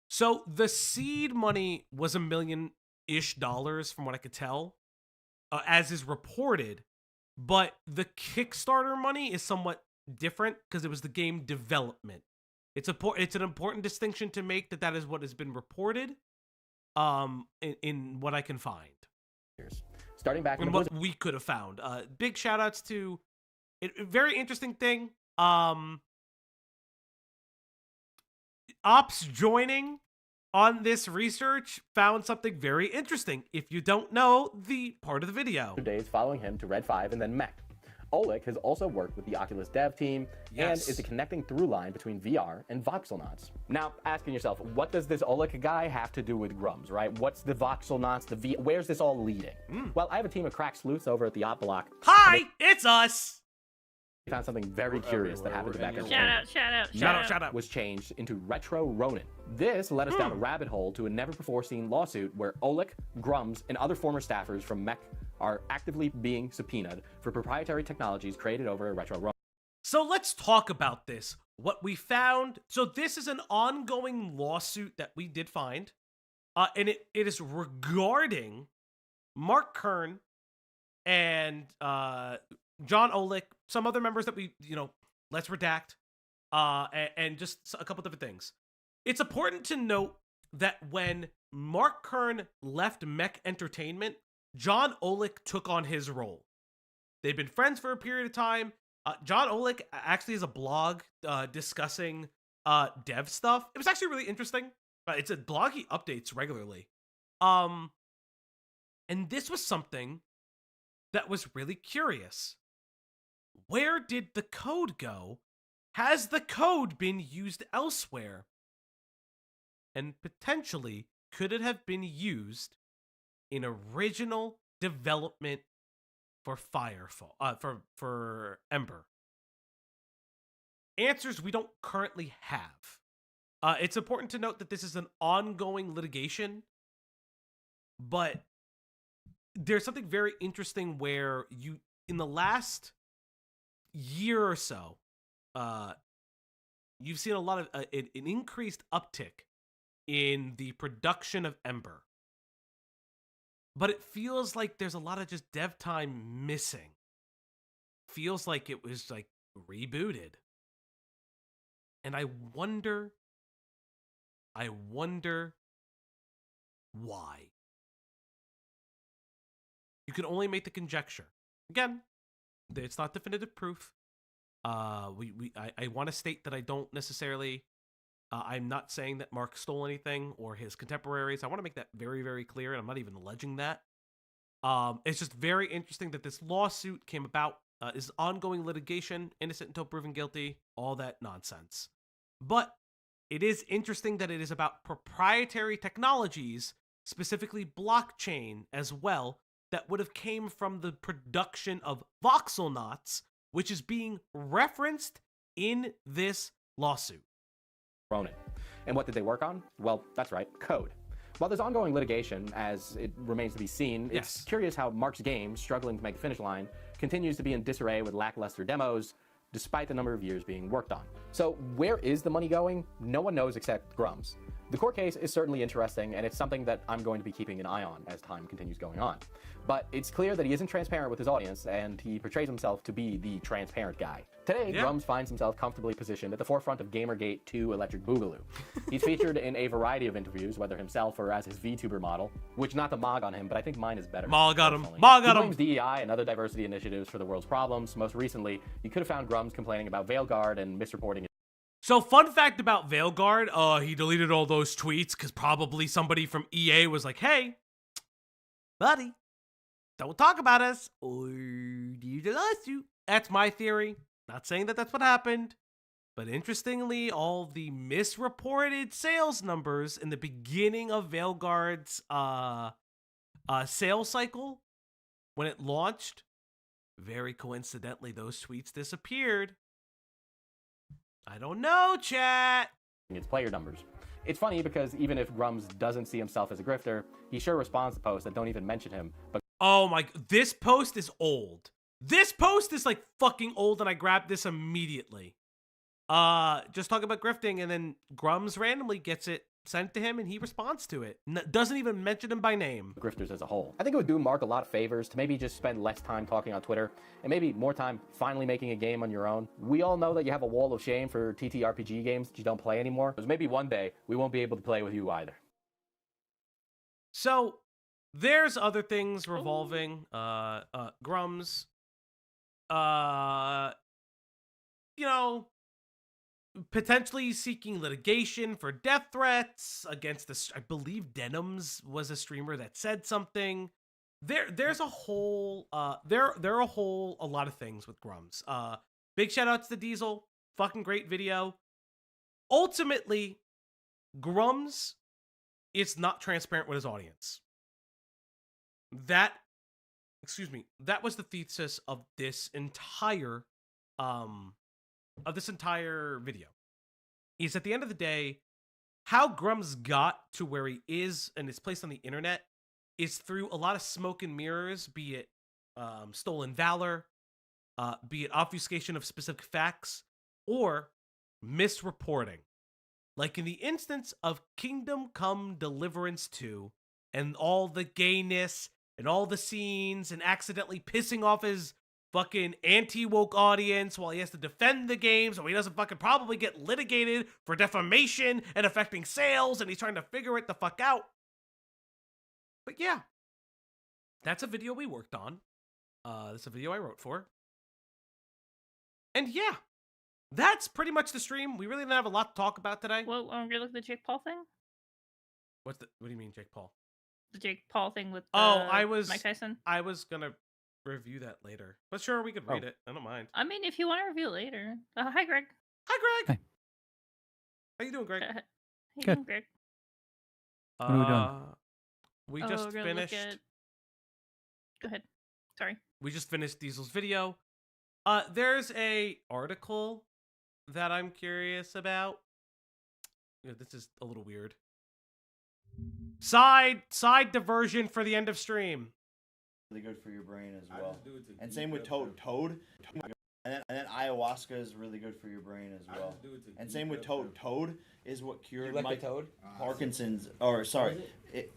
So the seed money was $1 million-ish from what I could tell, as is reported. But the Kickstarter money is somewhat different because it was the game development. It's an important distinction to make that is what has been reported in what I can find. Starting back and what we could have found. Big shout outs to a very interesting thing. Ops joining on this research found something very interesting. If you don't know the part of the video. Days following him to Red 5 and then Mech. Oleg has also worked with the Oculus dev team and is the connecting through line between VR and voxelnauts. Now, asking yourself, what does this Oleg guy have to do with Grummz, right? What's the voxelnauts, where's this all leading? Well, I have a team of crack sleuths over at the Op Block. Hi, it's us! We found something very curious that happened back in Shout out. Was changed into Retro Ronin. This led us down a rabbit hole to a never-before-seen lawsuit where Oleg, Grummz, and other former staffers from Mech are actively being subpoenaed for proprietary technologies created over a Retro Ronin. So let's talk about this. What we found, so this is an ongoing lawsuit that we did find, and it is regarding Mark Kern and John Oleg, some other members that we, let's redact, and just a couple different things. It's important to note that when Mark Kern left Mech Entertainment, John Oleg took on his role. They've been friends for a period of time. John Oleg actually has a blog discussing dev stuff. It was actually really interesting. It's a blog he updates regularly. And this was something that was really curious. Where did the code go? Has the code been used elsewhere? And potentially, could it have been used in original development for Firefall, for Ember? Answers we don't currently have. It's important to note that this is an ongoing litigation, but there's something very interesting where in the last year or so, you've seen a lot of an increased uptick in the production of Ember. But it feels like there's a lot of just dev time missing. Feels like it was like rebooted. And I wonder why. You can only make the conjecture. Again, it's not definitive proof. I want to state that I don't necessarily, I'm not saying that Mark stole anything or his contemporaries. I want to make that very, very clear, and I'm not even alleging that. It's just very interesting that this lawsuit came about. Is ongoing litigation, innocent until proven guilty, all that nonsense. But it is interesting that it is about proprietary technologies, specifically blockchain as well, that would have came from the production of voxelnauts, which is being referenced in this lawsuit. Ronin. And what did they work on? Well, that's right, code. While there's ongoing litigation, as it remains to be seen, it's curious how Mark's game, struggling to make the finish line, continues to be in disarray with lackluster demos, despite the number of years being worked on. So where is the money going? No one knows except Grummz. The court case is certainly interesting, and it's something that I'm going to be keeping an eye on as time continues going on. But it's clear that he isn't transparent with his audience, and he portrays himself to be the transparent guy. Today, Grummz finds himself comfortably positioned at the forefront of Gamergate 2 Electric Boogaloo. He's featured in a variety of interviews, whether himself or as his VTuber model, which not to mog on him, but I think mine is better. Mog got him. Mog got him. He blames DEI and other diversity initiatives for the world's problems. Most recently, you could have found Grummz complaining about Veilguard and misreporting. So, fun fact about Veilguard, he deleted all those tweets because probably somebody from EA was like, hey, buddy, don't talk about us or you the lawsuit. That's my theory. Not saying that that's what happened. But interestingly, all the misreported sales numbers in the beginning of Veilguard's sales cycle, when it launched, very coincidentally, those tweets disappeared. I don't know, chat. Its player numbers. It's funny because even if Grummz doesn't see himself as a grifter, he sure responds to posts that don't even mention him. But oh my, this post is old. This post is like fucking old, and I grabbed this immediately. Just talking about grifting, and then Grummz randomly gets it sent to him, and he responds to it. Doesn't even mention him by name. Grifters as a whole. I think it would do Mark a lot of favors to maybe just spend less time talking on Twitter, and maybe more time finally making a game on your own. We all know that you have a wall of shame for TTRPG games that you don't play anymore. Because maybe one day, we won't be able to play with you either. So, there's other things revolving. Grummz, you know, potentially seeking litigation for death threats against this. I believe Denims was a streamer that said something. There's a whole a lot of things with Grummz. Big shout outs to Diesel. Fucking great video. Ultimately, Grummz is not transparent with his audience. That was the thesis of this entire video. Is at the end of the day, how Grummz got to where he is and is placed on the internet is through a lot of smoke and mirrors, be it stolen valor, be it obfuscation of specific facts, or misreporting. Like in the instance of Kingdom Come Deliverance 2 and all the gayness and all the scenes and accidentally pissing off his fucking anti-woke audience while he has to defend the game so he doesn't fucking probably get litigated for defamation and affecting sales, and he's trying to figure it the fuck out. But yeah, that's a video we worked on. That's a video I wrote for. And yeah, that's pretty much the stream. We really didn't have a lot to talk about today. Well, I'm gonna look at the Jake Paul thing. What do you mean, Jake Paul? The Jake Paul thing with Mike Tyson. I was gonna review that later, but sure, we could read it. I don't mind. I mean, if you want to review it later. Hi, Greg. Hi, Greg. Hey. How you doing, Greg? How you Good. doing, Greg? What are we doing? We just we're gonna look finished. at- Go ahead. Sorry. We just finished Diesel's video. There's a article that I'm curious about. Yeah, this is a little weird. Side diversion for the end of stream. Really good for your brain as well. And same with Toad. And then ayahuasca is really good for your brain as well. And same with Toad. Toad is what cured Parkinson's. Or sorry,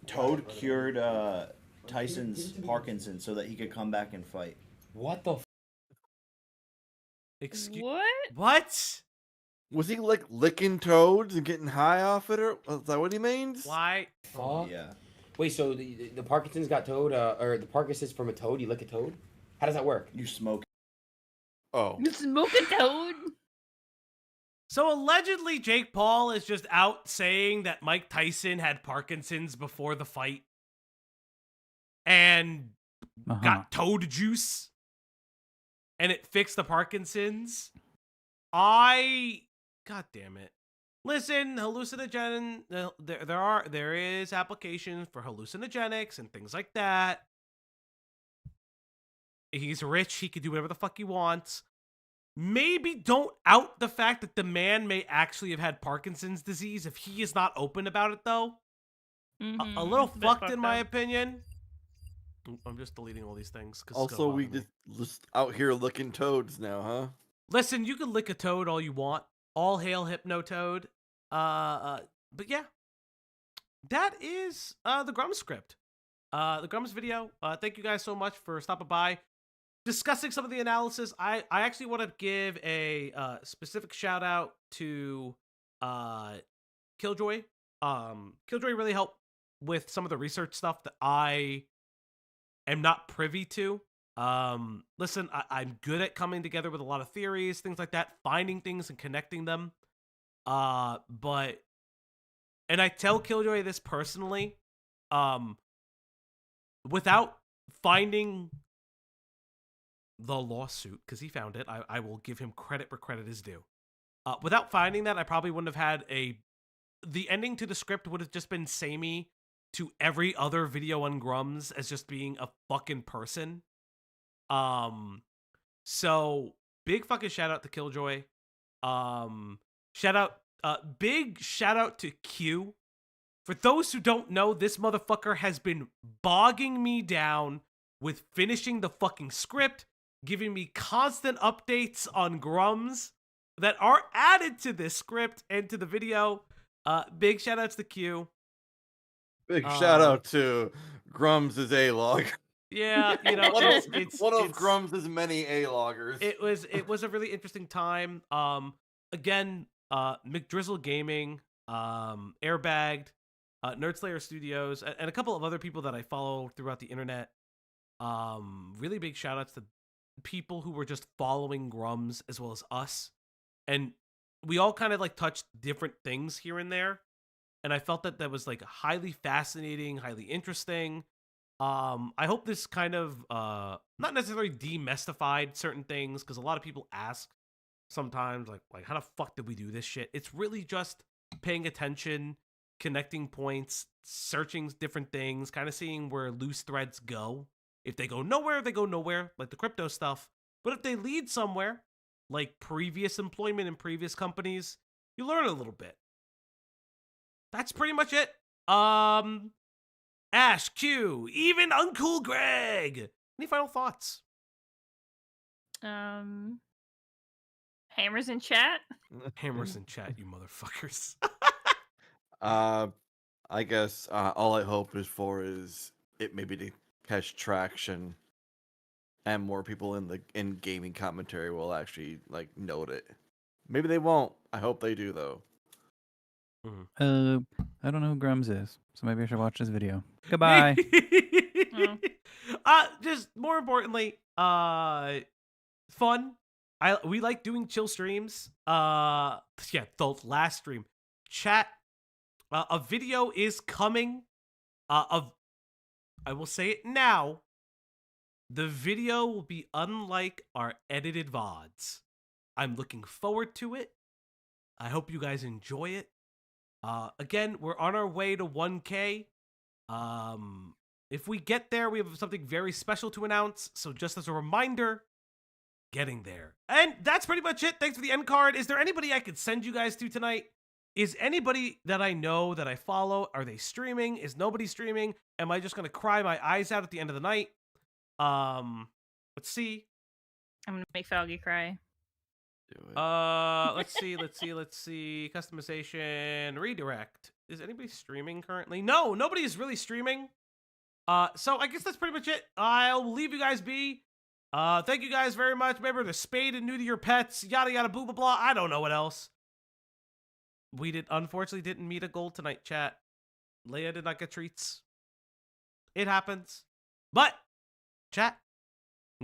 Toad cured Tyson's Parkinson's so that he could come back and fight. What the? What? Was he like licking toads and getting high off it, or is that what he means? Why? Fuck. Yeah. Wait, so the Parkinson's got toad, or the Parkinson's from a toad? You lick a toad? How does that work? You smoke. Oh. You smoke a toad? So allegedly, Jake Paul is just out saying that Mike Tyson had Parkinson's before the fight and got toad juice, and it fixed the Parkinson's. God damn it. Listen, there is applications for hallucinogenics and things like that. He's rich, he can do whatever the fuck he wants. Maybe don't out the fact that the man may actually have had Parkinson's disease if he is not open about it, though. Mm-hmm. A little fucked in my opinion. I'm just deleting all these things. 'Cause it's Also, gonna we bother me. just out here looking toads now, huh? Listen, you can lick a toad all you want. All hail Hypno Toad. But yeah, that is the Grummz script. The Grummz video. Thank you guys so much for stopping by, discussing some of the analysis. I actually want to give a specific shout out to Killjoy. Killjoy really helped with some of the research stuff that I am not privy to. Listen, I'm good at coming together with a lot of theories, things like that, finding things and connecting them. But, and I tell Killjoy this personally, without finding the lawsuit, because he found it, I will give him credit where credit is due. Without finding that, I probably wouldn't have had the ending to the script would have just been samey to every other video on Grummz as just being a fucking person. So big fucking shout out to Killjoy. Big shout out to Q. For those who don't know, this motherfucker has been bogging me down with finishing the fucking script, giving me constant updates on Grummz that are added to this script and to the video. Big shout outs to Q. Big shout out to Grummz' A-log. Yeah, you know, one it's of Grummz' many A-loggers. It was a really interesting time. Again, McDrizzle Gaming, Airbagged, Nerdslayer Studios, and a couple of other people that I follow throughout the internet. Really big shout outs to people who were just following Grummz as well as us. And we all kind of like touched different things here and there. And I felt that was like highly fascinating, highly interesting. I hope this kind of not necessarily demystified certain things, because a lot of people ask sometimes like how the fuck did we do this shit? It's really just paying attention, connecting points, searching different things, kind of seeing where loose threads go. If they go nowhere, they go nowhere, like the crypto stuff. But if they lead somewhere, like previous employment in previous companies, you learn a little bit. That's pretty much it. Ash, Q, even Uncle Greg. Any final thoughts? Hammers in chat. Hammers in chat, you motherfuckers. I guess all I hope is it maybe to catch traction, and more people in gaming commentary will actually like note it. Maybe they won't. I hope they do though. I don't know who Grummz is, so maybe I should watch this video. Goodbye. Just more importantly, fun. We like doing chill streams. Yeah, the last stream. Chat. A video is coming. I will say it now. The video will be unlike our edited VODs. I'm looking forward to it. I hope you guys enjoy it. Again, we're on our way to 1K. If we get there, we have something very special to announce. So just as a reminder, getting there. And that's pretty much it. Thanks for the end card. Is there anybody I could send you guys to tonight? Is anybody that I know that I follow, are they streaming? Is nobody streaming? Am I just going to cry my eyes out at the end of the night? Let's see. I'm going to make Falgy cry. Let's see. Customization, redirect. Is anybody streaming currently? No, nobody is really streaming. So I guess that's pretty much it. I'll leave you guys be. Thank you guys very much. Remember to spade and neuter your pets, yada yada blah blah blah. I don't know what else. We unfortunately didn't meet a goal tonight, chat. Leia did not get treats. It happens. But, chat,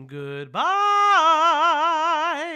goodbye.